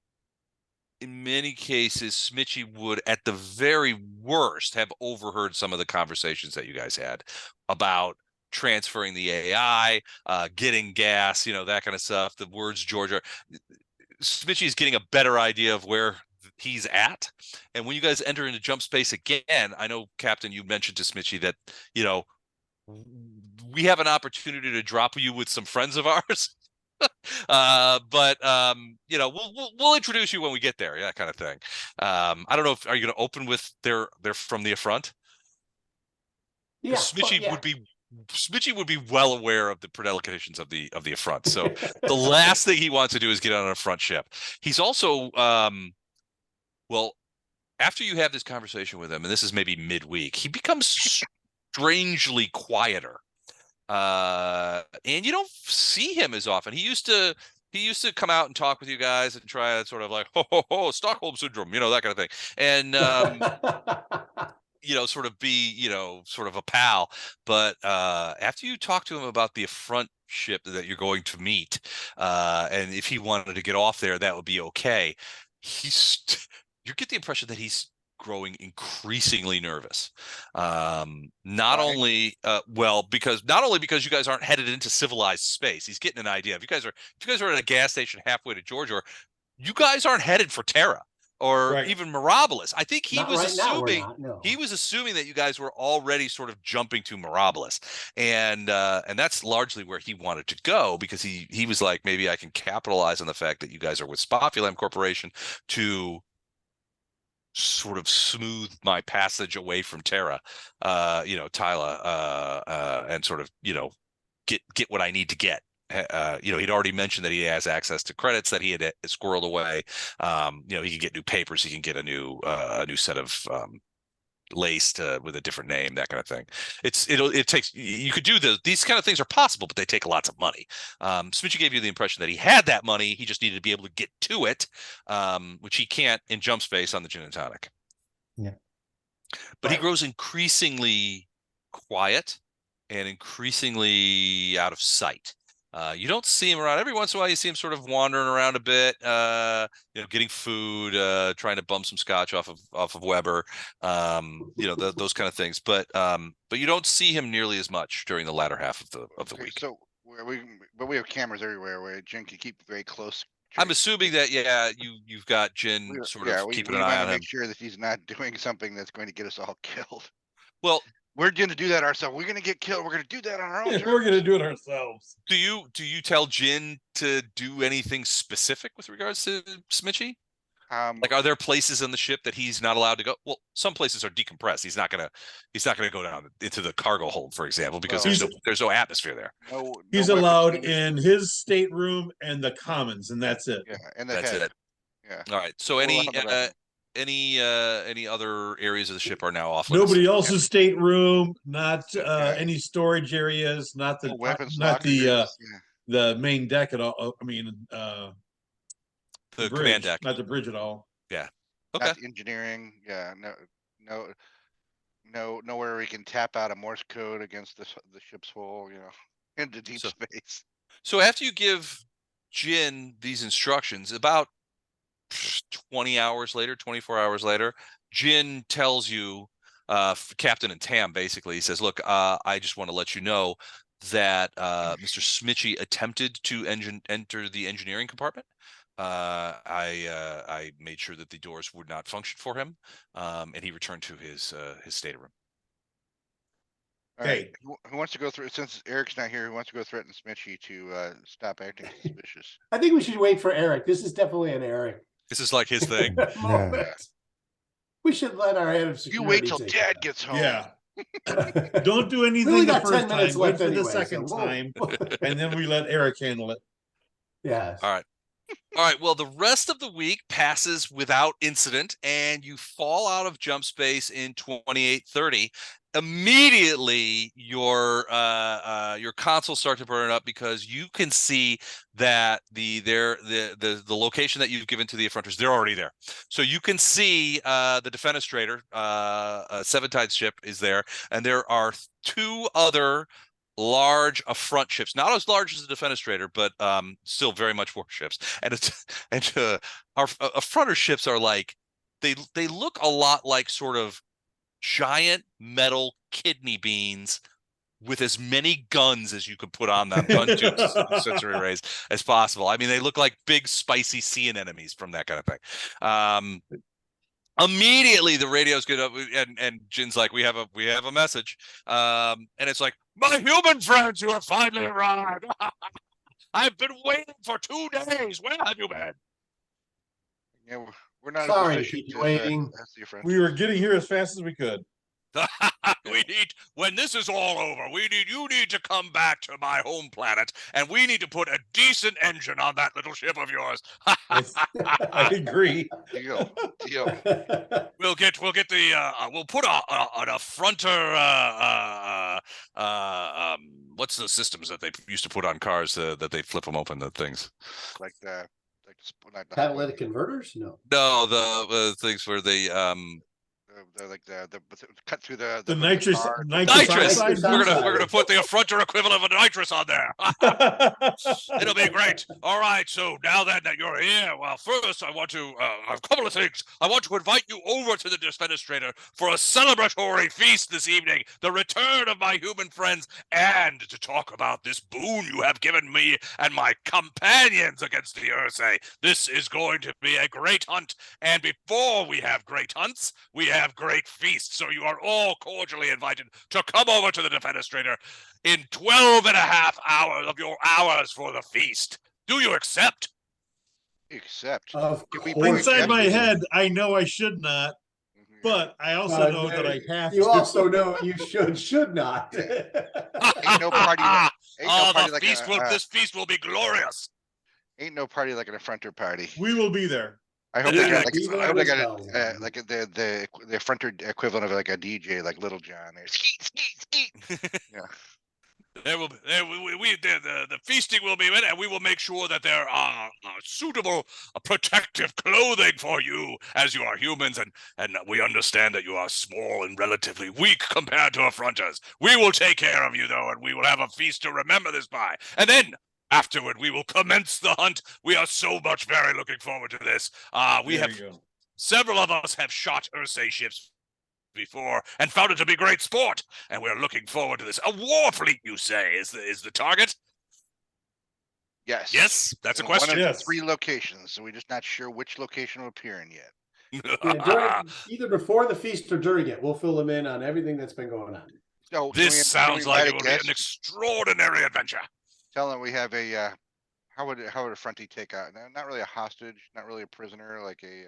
Speaker 1: in many cases, Smitchy would, at the very worst, have overheard some of the conversations that you guys had about transferring the AI, getting gas, that kind of stuff. The words Georgia. Smitchy is getting a better idea of where he's at. And when you guys enter into jump space again, I know, Captain, you mentioned to Smitchy that, we have an opportunity to drop you with some friends of ours. But we'll introduce you when we get there, that kind of thing. I don't know if, are you going to open with they're from the affront?
Speaker 3: Yeah,
Speaker 1: Smitchy would be well aware of the predilections of the affront. So the last thing he wants to do is get on an affront ship. He's also well, after you have this conversation with him, and this is maybe midweek, he becomes strangely quieter. And you don't see him as often. He used to come out and talk with you guys and try to sort of like, Stockholm syndrome, that kind of thing. And sort of be, sort of a pal. But after you talk to him about the affront ship that you're going to meet, and if he wanted to get off there, that would be okay. You get the impression that he's growing increasingly nervous. Not
Speaker 5: Why?
Speaker 1: only because you guys aren't headed into civilized space. He's getting an idea. If you guys are at a gas station halfway to Georgia, you guys aren't headed for Terra or
Speaker 2: Right.
Speaker 1: even Mirabilis. I think
Speaker 3: Not right now, we're not, no.
Speaker 1: he was assuming that you guys were already sort of jumping to Mirabilis, and that's largely where he wanted to go, because he was like, maybe I can capitalize on the fact that you guys are with Spofulam Corporation to sort of smooth my passage away from Terra, Tyla, and sort of, get what I need to get. He'd already mentioned that he has access to credits that he had squirreled away. He can get new papers. He can get a new set of laced with a different name, that kind of thing. You could do these kind of things are possible, but they take lots of money. Smitchy gave you the impression that he had that money. He just needed to be able to get to it, which he can't in jump space on the gin and tonic.
Speaker 4: Yeah.
Speaker 1: But he grows increasingly quiet and increasingly out of sight. You don't see him around. Every once in a while, you see him sort of wandering around a bit, getting food, trying to bum some scotch off of Weber, those kind of things. But you don't see him nearly as much during the latter half of the week.
Speaker 5: So we have cameras everywhere where Jin can keep very close.
Speaker 1: I'm assuming that you've got Jin keeping an eye on him.
Speaker 5: Make sure that he's not doing something that's going to get us all killed.
Speaker 1: Well,
Speaker 5: we're going to do that ourselves. We're going to get killed. We're going to do that on our own.
Speaker 2: We're going to do it ourselves.
Speaker 1: Do you tell Jin to do anything specific with regards to Smitchy? Like, are there places on the ship that he's not allowed to go? Well, some places are decompressed. He's not gonna go down into the cargo hold, for example, because there's no atmosphere there.
Speaker 2: He's allowed in his stateroom and the commons, and that's it.
Speaker 5: Yeah, and
Speaker 1: that's it.
Speaker 5: Yeah.
Speaker 1: All right. So any other areas of the ship are now off limits?
Speaker 2: Nobody else's stateroom, not any storage areas, not the the main deck at all. I mean,
Speaker 1: the
Speaker 2: bridge,
Speaker 1: command deck,
Speaker 2: not the bridge at all.
Speaker 1: Yeah. Okay.
Speaker 5: Not engineering. Yeah. Nowhere we can tap out a Morse code against the ship's hull. Into deep space.
Speaker 1: So after you give Jin these instructions, about 24 hours later, Jin tells you, Captain and Tam basically, he says, look, I just want to let you know that Mr. Smitchy attempted to enter the engineering compartment. I made sure that the doors would not function for him, and he returned to his stateroom.
Speaker 5: All right.
Speaker 2: Okay.
Speaker 5: Who wants to go through, since Eric's not here, who wants to go threaten Smitchy to stop acting suspicious?
Speaker 3: I think we should wait for Eric. This is definitely an Eric
Speaker 1: This is like his thing.
Speaker 3: moment. We should let our head of
Speaker 5: You
Speaker 3: security
Speaker 5: wait till
Speaker 3: take
Speaker 5: Dad
Speaker 3: that.
Speaker 5: gets home.
Speaker 2: Yeah.
Speaker 3: Don't
Speaker 2: Don't do
Speaker 3: We
Speaker 2: anything
Speaker 3: only
Speaker 2: the
Speaker 3: got 10
Speaker 2: first
Speaker 3: minutes
Speaker 2: time. Wait
Speaker 3: left
Speaker 2: for
Speaker 3: anyway,
Speaker 2: the second
Speaker 3: so
Speaker 2: time, and then we let Eric handle it.
Speaker 3: Yes.
Speaker 1: All right. All right. Well, the rest of the week passes without incident, and you fall out of jump space in 2830. Immediately, your consoles start to burn up because you can see that the location that you've given to the affronters, they're already there. So you can see the defenestrator, Seven Tides ship is there, and there are 2 other large affront ships, not as large as the defenestrator, but still very much warships. And our affronter ships are like they look a lot like sort of giant metal kidney beans with as many guns as you could put on them, gun tubes, sensory arrays as possible. I mean, they look like big, spicy sea anemones from that kind of thing. Immediately the radios get up, and Jin's like, we have a message. And it's like, my human friends, you have finally arrived. I've been waiting for 2 days. Where have you been?
Speaker 5: Yeah, we're not
Speaker 3: Sorry to
Speaker 5: as
Speaker 3: keep
Speaker 5: efficient
Speaker 3: you waiting.
Speaker 5: as the French.
Speaker 2: We were getting here as fast as we could.
Speaker 1: When this is all over, you need to come back to my home planet, and we need to put a decent engine on that little ship of yours.
Speaker 2: I agree.
Speaker 5: Deal.
Speaker 1: We'll put an affronter. What's the systems that they used to put on cars that they flip them open, the things?
Speaker 5: Like the
Speaker 3: Catalytic converters? No.
Speaker 1: No, the things where they
Speaker 5: the cut through the
Speaker 2: nitrous
Speaker 5: car.
Speaker 2: nitrous
Speaker 1: nitrous.
Speaker 2: oxide.
Speaker 1: We're gonna put the affronter equivalent of a nitrous on there. It'll be great. All right. So now that you're here, well, first I want to a couple of things. I want to invite you over to the defenestrator for a celebratory feast this evening, the return of my human friends, and to talk about this boon you have given me and my companions against the Ursay. This is going to be a great hunt, and before we have great hunts, we have great feasts. So you are all cordially invited to come over to the defenestrator in 12 and a half hours of your hours for the feast. Do you accept?
Speaker 5: Accept.
Speaker 3: Of
Speaker 5: Can we
Speaker 3: course.
Speaker 5: bring
Speaker 2: Inside my
Speaker 5: Jeff?
Speaker 2: head, I know I should not, but I also know that I have
Speaker 3: You
Speaker 2: to.
Speaker 3: also know you should not.
Speaker 5: Ain't no party.
Speaker 1: This feast will be glorious.
Speaker 5: Ain't no party like an affronter party.
Speaker 2: We will be there.
Speaker 5: I hope they got
Speaker 3: Be there
Speaker 5: I hope they
Speaker 3: with
Speaker 5: got
Speaker 3: bells on.
Speaker 5: like the affronter equivalent of like a DJ, like Little John. Skeet, skeet, skeet. Yeah.
Speaker 1: The feasting will be in, and we will make sure that there are suitable protective clothing for you, as you are humans, and we understand that you are small and relatively weak compared to affronters. We will take care of you, though, and we will have a feast to remember this by. And then, afterward, we will commence the hunt. We are so much very looking forward to this. Several of us have shot Ursay ships before and found it to be great sport, and we're looking forward to this. A war fleet, you say, is the target? Yes, that's a question.
Speaker 5: One of
Speaker 2: Yes.
Speaker 5: 3 locations, so we're just not sure which location will appear in yet.
Speaker 3: Yeah, either before the feast or during it, we'll fill them in on everything that's been going on.
Speaker 5: So
Speaker 1: This sounds like it will be
Speaker 5: guest?
Speaker 1: an extraordinary adventure.
Speaker 5: Tell them we have a how would a fronty take out? Not really a hostage, not really a prisoner, like a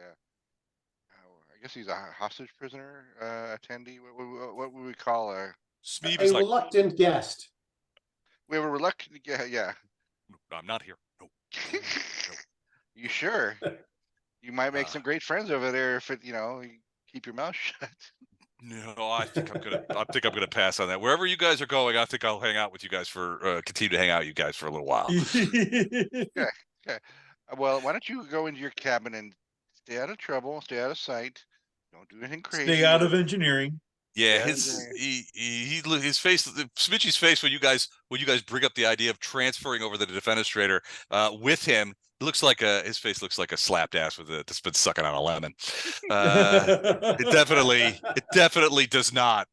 Speaker 5: I guess he's a hostage prisoner attendee. What would we call a?
Speaker 1: Smeeve
Speaker 3: A
Speaker 1: is like,
Speaker 3: reluctant guest.
Speaker 5: We have a reluctant. Yeah.
Speaker 1: I'm not here. No.
Speaker 5: You sure? You might make some great friends over there if you keep your mouth shut.
Speaker 1: No, I think I'm gonna pass on that. Wherever you guys are going, I think I'll hang out with you guys continue to hang out with you guys for a little while.
Speaker 5: Okay. Well, why don't you go into your cabin and stay out of trouble, stay out of sight. Don't do anything crazy.
Speaker 2: Stay out of engineering.
Speaker 1: Yeah,
Speaker 5: Yeah,
Speaker 1: his face, Smitchy's face when you guys bring up the idea of transferring over the defenestrator with him. It looks like his face looks like a slapped ass that's been sucking on a lemon. It definitely does not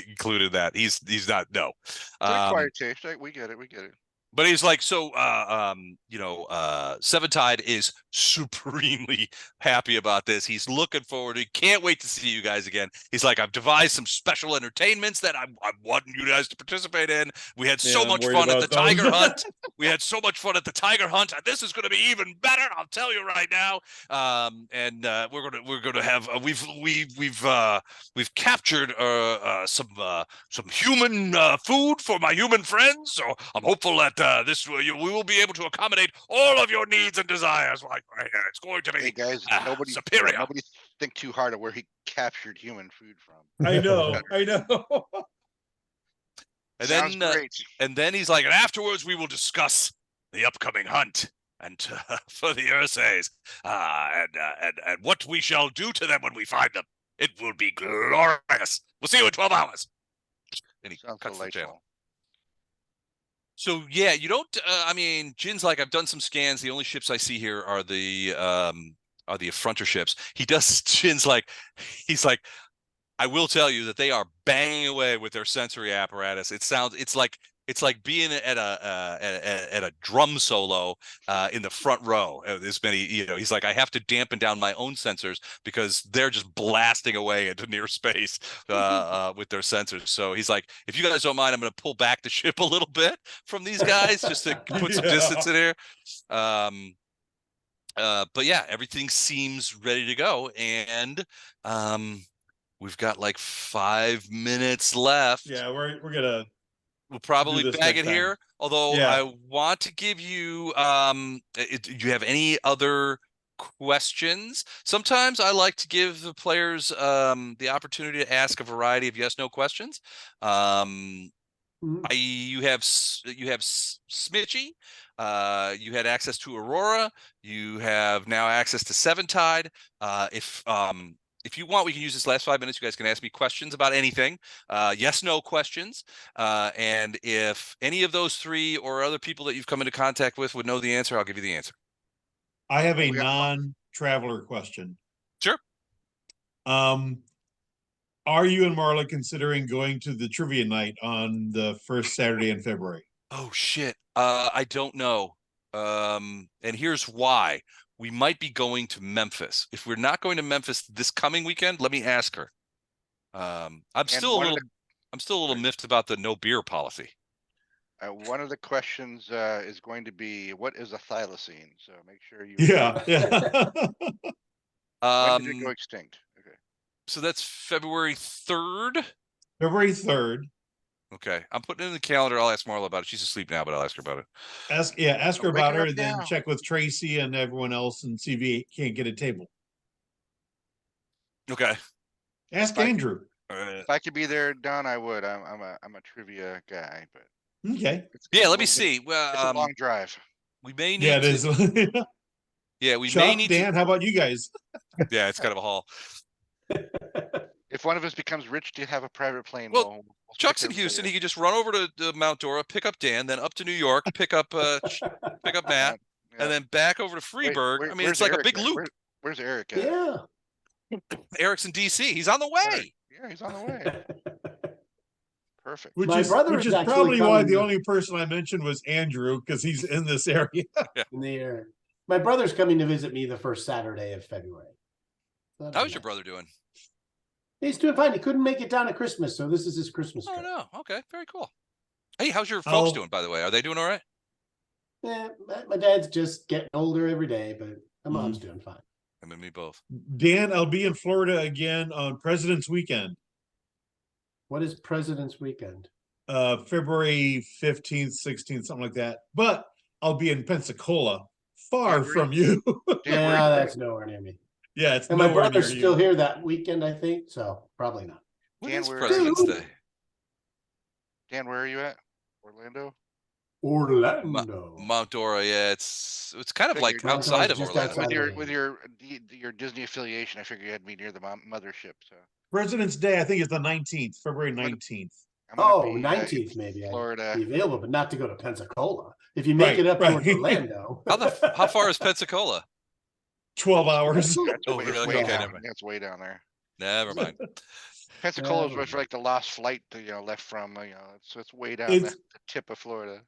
Speaker 1: include in that. He's not, no.
Speaker 5: Pretty quiet taste. We get it. We get it.
Speaker 1: But he's like, so, Seven Tide is supremely happy about this. He's looking forward. He can't wait to see you guys again. He's like, I've devised some special entertainments that I want you guys to participate in. We had so much fun at the tiger hunt. We had so much fun at the tiger hunt. This is going to be even better. I'll tell you right now. We're gonna have we've captured some human food for my human friends. So I'm hopeful that we will be able to accommodate all of your needs and desires. Like, it's going to be,
Speaker 5: hey guys,
Speaker 1: superior.
Speaker 5: Nobody think too hard of where he captured human food from.
Speaker 2: I know.
Speaker 1: And
Speaker 5: Sounds
Speaker 1: then,
Speaker 5: great.
Speaker 1: and then he's like, and afterwards we will discuss the upcoming hunt and for the Ursays, and what we shall do to them when we find them. It will be glorious. We'll see you in 12 hours. And he
Speaker 5: Sounds
Speaker 1: cuts the channel.
Speaker 5: delightful.
Speaker 1: So yeah, you don't. I mean, Jin's like, I've done some scans. The only ships I see here are the effronter ships. Jin's like, he's like, I will tell you that they are banging away with their sensory apparatus. It's like being at a drum solo in the front row. As many, he's like, I have to dampen down my own sensors because they're just blasting away into near space with their sensors. So he's like, if you guys don't mind, I'm going to pull back the ship a little bit from these guys just to put some distance in here. But yeah, everything seems ready to go, and we've got like 5 minutes left.
Speaker 2: Yeah, we're gonna.
Speaker 1: We'll probably
Speaker 2: do this
Speaker 1: bag
Speaker 2: next
Speaker 1: it here. Although
Speaker 2: Yeah.
Speaker 1: I want to give you, do you have any other questions? Sometimes I like to give the players the opportunity to ask a variety of yes/no questions. You have Smitchy. You had access to Aurora. You have now access to Seven Tide. If you want, we can use this last 5 minutes. You guys can ask me questions about anything, yes/no questions. And if any of those three or other people that you've come into contact with would know the answer, I'll give you the answer.
Speaker 2: I have a non-traveler question.
Speaker 1: Sure.
Speaker 2: Are you and Marla considering going to the trivia night on the first Saturday in February?
Speaker 1: Oh shit. I don't know. And here's why. We might be going to Memphis. If we're not going to Memphis this coming weekend, let me ask her. I'm still a little miffed about the no beer policy.
Speaker 5: One of the questions is going to be, what is a thylacine? So make sure you.
Speaker 2: Yeah.
Speaker 5: When did it go extinct? Okay.
Speaker 1: So that's February 3rd.
Speaker 2: February 3rd.
Speaker 1: Okay, I'm putting it in the calendar. I'll ask Marla about it. She's asleep now, but I'll ask her about it.
Speaker 2: Ask her
Speaker 5: Wake
Speaker 2: about
Speaker 5: her
Speaker 2: her,
Speaker 5: up
Speaker 2: and then
Speaker 5: now.
Speaker 2: check with Tracy and everyone else and see if he can't get a table.
Speaker 1: Okay.
Speaker 2: Ask Andrew.
Speaker 5: If I could be there, Don, I would. I'm a trivia guy, but
Speaker 2: Okay.
Speaker 1: Yeah, let me see. Well,
Speaker 5: it's a long drive.
Speaker 1: we may need.
Speaker 2: Yeah, it is.
Speaker 1: Yeah, we
Speaker 2: Chuck,
Speaker 1: may need.
Speaker 2: Dan, how about you guys?
Speaker 1: Yeah, it's kind of a haul.
Speaker 5: If one of us becomes rich to have a private plane,
Speaker 1: Well,
Speaker 5: we'll
Speaker 1: Chuck's
Speaker 5: stick
Speaker 1: in
Speaker 5: him
Speaker 1: Houston.
Speaker 5: for
Speaker 1: He
Speaker 5: you.
Speaker 1: could just run over to Mount Dora, pick up Dan, then up to New York, pick up Matt,
Speaker 5: Yeah.
Speaker 1: and then back over to Freeburg. I mean, it's like a big loop.
Speaker 5: Where's Eric at?
Speaker 3: Yeah.
Speaker 1: Eric's in DC. He's on the way.
Speaker 5: Yeah, he's on the way. Perfect.
Speaker 2: Which
Speaker 3: My
Speaker 2: is
Speaker 3: brother
Speaker 2: which
Speaker 3: is
Speaker 2: is
Speaker 3: actually
Speaker 2: probably why
Speaker 3: coming
Speaker 2: the
Speaker 3: to-
Speaker 2: only person I mentioned was Andrew, because he's in this area.
Speaker 3: In the air. My brother's coming to visit me the first Saturday of February. So that'll
Speaker 1: How's
Speaker 3: be
Speaker 1: your
Speaker 3: nice.
Speaker 1: brother doing?
Speaker 3: He's doing fine. He couldn't make it down at Christmas, so this is his Christmas
Speaker 1: Oh
Speaker 3: trip.
Speaker 1: no. Okay, very cool. Hey, how's your folks doing, by the way? Are they doing all right?
Speaker 3: Yeah, my dad's just getting older every day, but my mom's
Speaker 2: Mm-hmm.
Speaker 3: doing fine.
Speaker 1: I mean, me both.
Speaker 2: Dan, I'll be in Florida again on President's Weekend,
Speaker 3: What is President's Weekend?
Speaker 2: February 15th, 16th, something like that. But I'll be in Pensacola, far
Speaker 5: Yeah,
Speaker 2: from you.
Speaker 5: Dan,
Speaker 3: Yeah, that's nowhere near me.
Speaker 2: Yeah, it's
Speaker 3: And my
Speaker 2: nowhere
Speaker 3: brother's
Speaker 2: near
Speaker 3: still
Speaker 2: you.
Speaker 3: here that weekend, I think, so probably not.
Speaker 1: When
Speaker 5: Dan,
Speaker 1: is
Speaker 5: where-
Speaker 1: President's Day?
Speaker 5: Dan, where are you at? Orlando?
Speaker 3: Orlando.
Speaker 1: Mount Dora. Yeah, it's kind of like
Speaker 5: Figured.
Speaker 3: Mount
Speaker 1: outside
Speaker 3: Dora's
Speaker 1: of
Speaker 3: just
Speaker 1: Orlando.
Speaker 3: outside.
Speaker 5: With your Disney affiliation, I figured you had to be near the mothership. So
Speaker 2: President's Day, I think, is the 19th, February 19th.
Speaker 5: I'm gonna
Speaker 3: Oh,
Speaker 5: be
Speaker 3: 19th maybe I'd
Speaker 5: Florida.
Speaker 3: be available, but not to go to Pensacola. If you make
Speaker 2: Right,
Speaker 3: it up towards
Speaker 2: right.
Speaker 3: Orlando.
Speaker 1: How far is Pensacola?
Speaker 2: 12 hours.
Speaker 5: That's
Speaker 1: Oh,
Speaker 5: way,
Speaker 1: really?
Speaker 5: way
Speaker 1: Okay,
Speaker 5: down.
Speaker 1: never mind.
Speaker 5: That's way down there.
Speaker 1: Never mind.
Speaker 5: Pensacola
Speaker 3: Never
Speaker 5: was
Speaker 3: mind.
Speaker 5: like the last flight to, left from, it's way down
Speaker 2: It's
Speaker 5: the tip of Florida.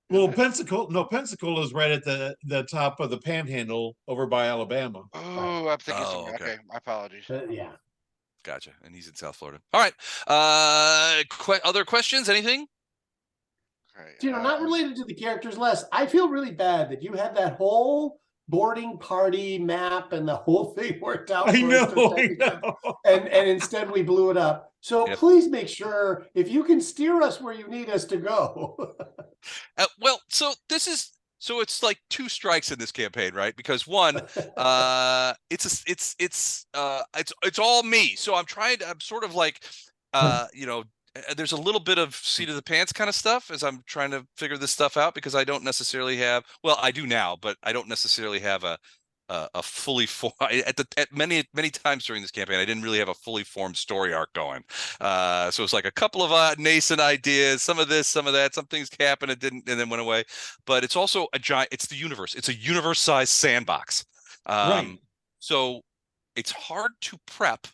Speaker 2: well,
Speaker 5: Isn't it?
Speaker 2: Pensacola is right at the top of the Panhandle over by Alabama.
Speaker 5: Oh, I'm thinking
Speaker 1: Oh,
Speaker 5: something.
Speaker 1: okay.
Speaker 5: Okay, my apologies.
Speaker 3: Yeah.
Speaker 1: Gotcha. And he's in South Florida. All right. Other questions? Anything?
Speaker 5: Okay,
Speaker 3: Not related to the characters less. I feel really bad that you had that whole boarding party map and the whole thing worked out
Speaker 2: I
Speaker 3: for us to
Speaker 2: know.
Speaker 3: and instead we blew it up. So
Speaker 1: Yep.
Speaker 3: please make sure if you can steer us where you need us to go.
Speaker 1: Well, so it's like two strikes in this campaign, right? Because one, it's all me. So I'm sort of like, there's a little bit of seat of the pants kind of stuff as I'm trying to figure this stuff out because I don't necessarily have, well, I do now, but I don't necessarily have a fully formed at many times during this campaign I didn't really have a fully formed story arc going, so it's like a couple of nascent ideas, some of this, some of that, some things happened, it didn't, and then went away. But it's also it's the universe, it's a universe sized sandbox.
Speaker 2: Right.
Speaker 1: So it's hard to prep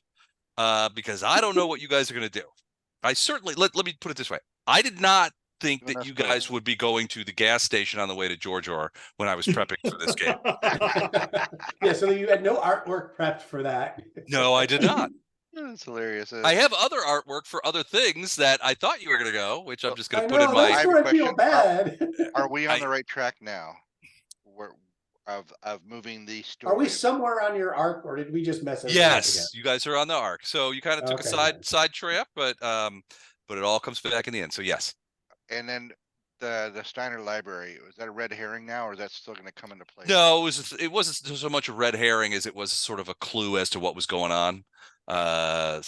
Speaker 1: because I don't know what you guys are going to do. I certainly let me put it this way, I did not think that you guys would be going to the gas station on the way to George Orr when I was prepping for this game.
Speaker 3: Yeah, so you had no artwork prepped for that.
Speaker 1: No, I did not.
Speaker 5: That's hilarious.
Speaker 1: I have other artwork for other things that I thought you were going to go, which I'm just going
Speaker 3: I
Speaker 1: to put in
Speaker 3: know,
Speaker 1: my.
Speaker 3: that's
Speaker 5: I have a
Speaker 3: where I feel
Speaker 5: question.
Speaker 3: bad.
Speaker 5: Are we on
Speaker 1: I-
Speaker 5: the right track now? Of moving the story?
Speaker 3: Are we somewhere on your arc, or did we just mess everything up again?
Speaker 1: Yes, you guys are on the arc, so you kind of took a
Speaker 3: Okay, good.
Speaker 1: side trip, but it all comes back in the end. So yes.
Speaker 5: And then the Steiner Library, was that a red herring now, or is that still going to come into play?
Speaker 1: No, it wasn't so much a red herring as it was sort of a clue as to what was going on. It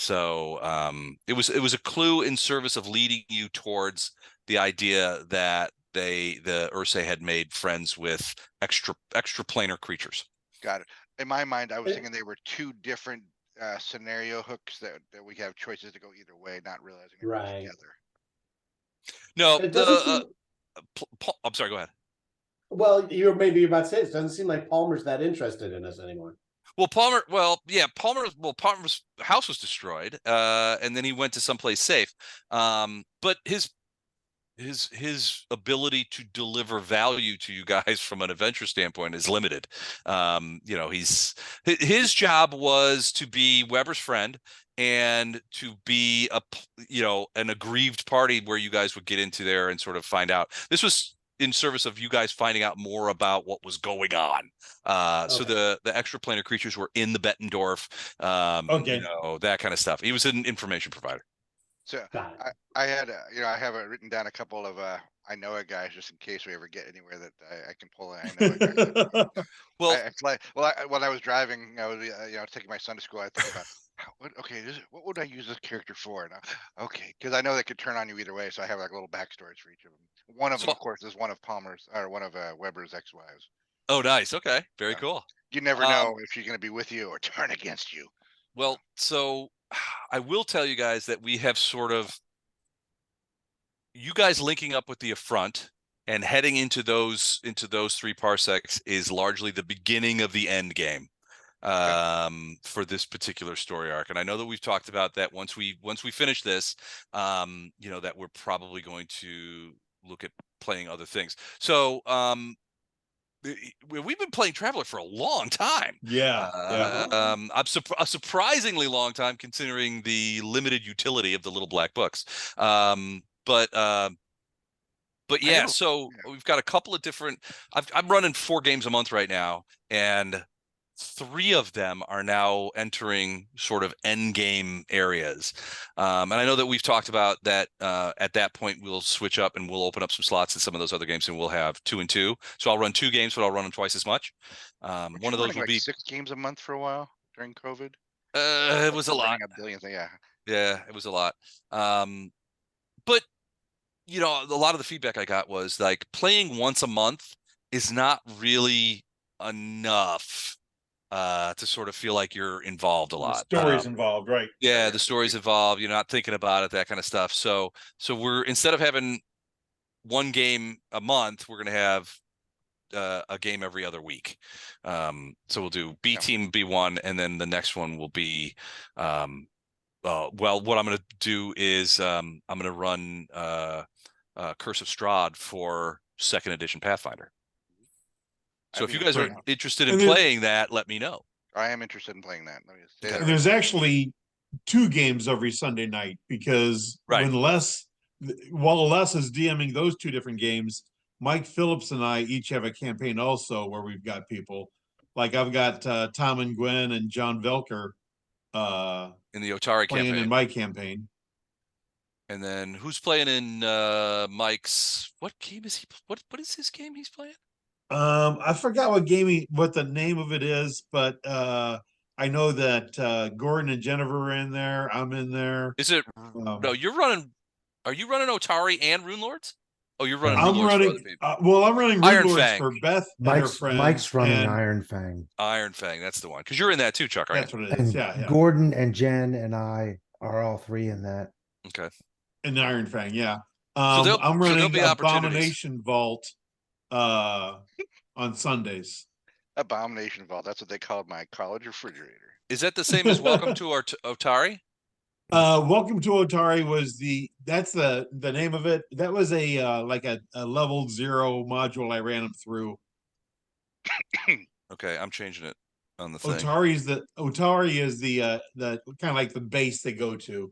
Speaker 1: was a clue in service of leading you towards the idea that the Ursay had made friends with extraplanar creatures.
Speaker 5: Got it. In my mind, I was thinking they were two different scenario hooks that we have choices to go either way, not realizing it was
Speaker 3: Right.
Speaker 5: together.
Speaker 1: No,
Speaker 3: And it doesn't seem,
Speaker 1: I'm sorry, go ahead.
Speaker 3: well, you're maybe about to say it doesn't seem like Palmer's that interested in us anymore.
Speaker 1: Palmer's house was destroyed, and then he went to someplace safe. But his ability to deliver value to you guys from an adventure standpoint is limited. His job was to be Weber's friend and to be an aggrieved party where you guys would get into there and sort of find out. This was in service of you guys finding out more about what was going on. So the extraplanar creatures were in the Bettendorf, that kind of stuff. He was an information provider.
Speaker 5: So I had, I have written down a couple of I know a guy just in case we ever get anywhere that I can pull in. I know a guy. When I was driving, I was taking my son to school. I think about what would I use this character for? And, because I know they could turn on you either way. So I have like little backstories for each of them. One of them, of course, is one of Palmer's or one of Weber's ex-wives.
Speaker 1: Oh, nice. Okay, very cool.
Speaker 5: You never know if she's going to be with you or turn against you.
Speaker 1: Well, so I will tell you guys that we have sort of, you guys linking up with the Affront and heading into those 3 parsecs is largely the beginning of the end game for this particular story arc. And I know that we've talked about that once we finish this, that we're probably going to look at playing other things. So we've been playing Traveler for a long time. A surprisingly long time considering the limited utility of the little black books. But yeah, so we've got a couple of different. I'm running 4 games a month right now, and 3 of them are now entering sort of end game areas. And I know that we've talked about that at that point we'll switch up and we'll open up some slots in some of those other games and we'll have 2 and 2. So I'll run 2 games, but I'll run them twice as much. One of those will be
Speaker 5: 6 games a month for a while during COVID.
Speaker 1: It was a lot. Yeah, it was a lot. But a lot of the feedback I got was like playing once a month is not really enough to sort of feel like you're involved a
Speaker 2: The
Speaker 1: lot.
Speaker 2: stories involved, right?
Speaker 1: Yeah, the stories involved. You're not thinking about it, that kind of stuff. So we're, instead of having one game a month, we're going to have a game every other week. So we'll do B team B1, and then the next one will be well, what I'm going to do is I'm going to run Curse of Strahd for 2nd edition Pathfinder. So if you guys are interested in playing that, let me know.
Speaker 5: I am interested in playing that. Let me say that.
Speaker 2: There's actually 2 games every Sunday night, because when while Les is DMing those 2 different games, Mike Phillips and I each have a campaign also where we've got people. Like I've got Tom and Gwen and John Velker
Speaker 1: in the Otari
Speaker 2: playing
Speaker 1: campaign.
Speaker 2: in my campaign.
Speaker 1: And then who's playing in Mike's? What game is he? What is his game he's playing?
Speaker 2: I forgot what the name of it is, but I know that Gordon and Jennifer are in there. I'm in there.
Speaker 1: Is it? No, you're running. Are you running Otari and Rune Lords? Oh, you're running
Speaker 2: I'm
Speaker 1: Rune Lords
Speaker 2: running.
Speaker 1: for other people.
Speaker 2: Well, I'm running
Speaker 1: Iron
Speaker 2: Rune Lords
Speaker 1: Fang.
Speaker 2: for Beth and her
Speaker 4: Mike's
Speaker 2: friends.
Speaker 4: Mike's running
Speaker 2: and
Speaker 4: Iron Fang.
Speaker 1: Iron Fang, that's the one. Because you're in that too, Chuck, aren't
Speaker 2: That's
Speaker 1: you?
Speaker 2: what it is.
Speaker 4: And
Speaker 2: Yeah.
Speaker 4: Gordon and Jen and I are all 3 in that.
Speaker 1: Okay.
Speaker 2: And Iron Fang, yeah.
Speaker 1: So
Speaker 2: I'm
Speaker 1: there'll
Speaker 2: running
Speaker 1: be opportunities.
Speaker 2: Abomination Vault on Sundays.
Speaker 5: Abomination Vault. That's what they called my college refrigerator.
Speaker 1: Is that the same as Welcome to Otari?
Speaker 2: Welcome to Otari was that's the name of it. That was a like a level 0 module I ran them through.
Speaker 1: Okay, I'm changing it on the thing.
Speaker 2: Otari is the kind of like the base they go to.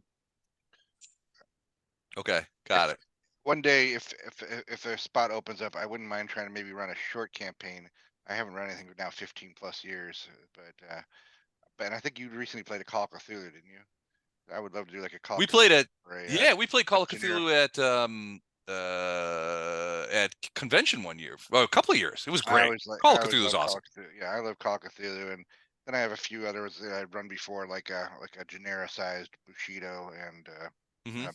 Speaker 1: Okay, got it.
Speaker 5: One day, if a spot opens up, I wouldn't mind trying to maybe run a short campaign. I haven't run anything for now 15 plus years, but I think you recently played a Call of Cthulhu, didn't you? I would love to do like a Call.
Speaker 1: We played it.
Speaker 5: Yeah,
Speaker 1: we played Call of Cthulhu at convention one year, well, a couple of years. It was great. Call of Cthulhu is awesome.
Speaker 5: Yeah, I love Call of Cthulhu, and then I have a few others that I've run before, like a genericized Bushido and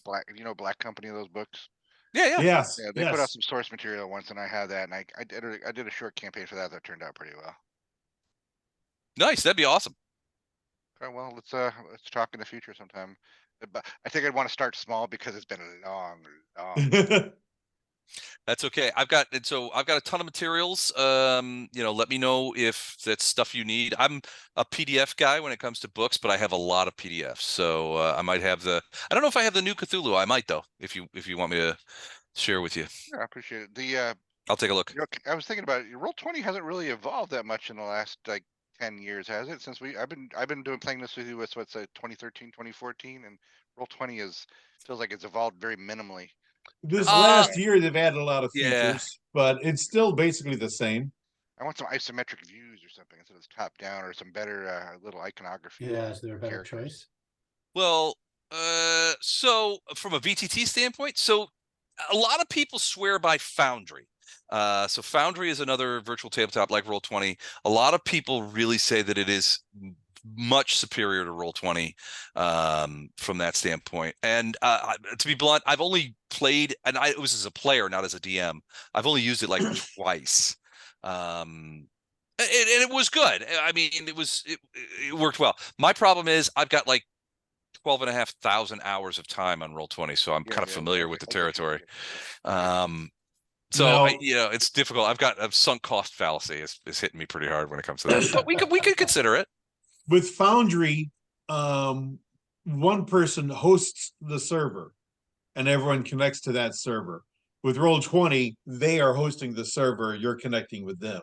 Speaker 5: Black. Black Company, those books.
Speaker 1: Yeah.
Speaker 2: Yes.
Speaker 5: Yeah, they put out some source material once, and I had that, and I did a short campaign for that turned out pretty well.
Speaker 1: Nice, that'd be awesome.
Speaker 5: Okay, well, let's talk in the future sometime. But I think I'd want to start small because it's been a long.
Speaker 1: That's okay. I've got a ton of materials. Let me know if that's stuff you need. I'm a PDF guy when it comes to books, but I have a lot of PDFs. So I might have I don't know if I have the new Cthulhu. I might though, if you want me to share with you.
Speaker 5: Yeah, I appreciate it.
Speaker 1: I'll take a look.
Speaker 5: I was thinking about it. Roll20 hasn't really evolved that much in the last 10 years, has it? Since I've been playing this with you with 2013, 2014, and Roll20 feels like it's evolved very minimally.
Speaker 2: This last year they've added a lot of features, but it's still basically the same.
Speaker 5: I want some isometric views or something instead of top down, or some better little iconography.
Speaker 3: Yeah, is there a better choice?
Speaker 1: Well, so from a VTT standpoint, so a lot of people swear by Foundry. So Foundry is another virtual tabletop like Roll20. A lot of people really say that it is much superior to Roll20 from that standpoint. And to be blunt, I've only played, and it was as a player, not as a DM. I've only used it like twice. And it was good. I mean, it worked well. My problem is I've got like 12,500 hours of time on Roll20, so I'm kind of familiar with the territory. So it's difficult. I've got a sunk cost fallacy is hitting me pretty hard when it comes to that. But we could consider it.
Speaker 2: With Foundry, one person hosts the server, and everyone connects to that server. With Roll20, they are hosting the server. You're connecting with them.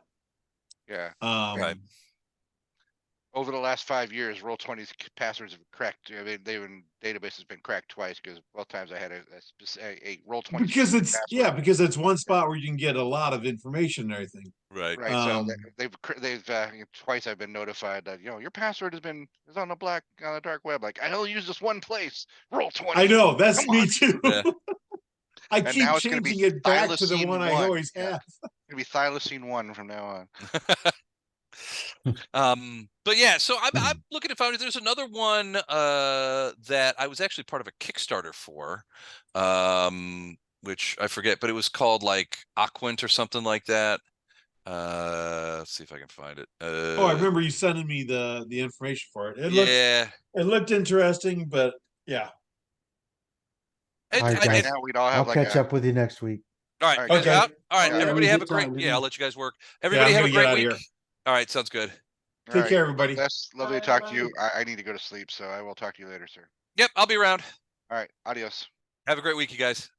Speaker 5: Yeah.
Speaker 1: Right.
Speaker 5: Over the last 5 years, Roll20's passwords have cracked. I mean, database has been cracked twice because both times I had a Roll20.
Speaker 2: Because it's one spot where you can get a lot of information and everything.
Speaker 1: Right.
Speaker 5: So they've twice I've been notified that your password is on the dark web. Like, I only use this one place. Roll20.
Speaker 2: I know, that's me too.
Speaker 1: Yeah.
Speaker 2: I keep changing it back to the one I always have.
Speaker 5: It's gonna be Thylacine 1 from now
Speaker 1: on. But yeah, so I'm looking at Foundry. There's another one that I was actually part of a Kickstarter for, which I forget, but it was called like Aquint or something like that. Let's see if I can find it.
Speaker 2: Oh, I remember you sending me the information for it. It looked interesting, but yeah.
Speaker 1: And,
Speaker 4: All right,
Speaker 1: and-
Speaker 4: guys.
Speaker 5: Now we'd all
Speaker 4: I'll
Speaker 5: have like
Speaker 4: catch
Speaker 5: a,
Speaker 4: up with you next week.
Speaker 1: all right,
Speaker 5: All right,
Speaker 1: guys,
Speaker 2: okay.
Speaker 1: all right.
Speaker 5: Yeah,
Speaker 1: Everybody
Speaker 3: we
Speaker 1: have
Speaker 3: did
Speaker 1: a great.
Speaker 3: time, didn't
Speaker 1: Yeah, I'll
Speaker 3: we?
Speaker 1: let you guys work.
Speaker 2: I'm
Speaker 1: Everybody have a
Speaker 2: gonna get
Speaker 1: great
Speaker 2: out of
Speaker 1: week.
Speaker 2: here.
Speaker 1: All right, sounds good.
Speaker 5: all
Speaker 2: Take
Speaker 5: right.
Speaker 2: care, everybody.
Speaker 5: That's lovely to
Speaker 3: Bye,
Speaker 5: talk to you.
Speaker 3: everybody.
Speaker 5: I need to go to sleep, so I will talk to you later, sir.
Speaker 1: Yep, I'll be around.
Speaker 5: All right, adios.
Speaker 1: Have a great week, you guys.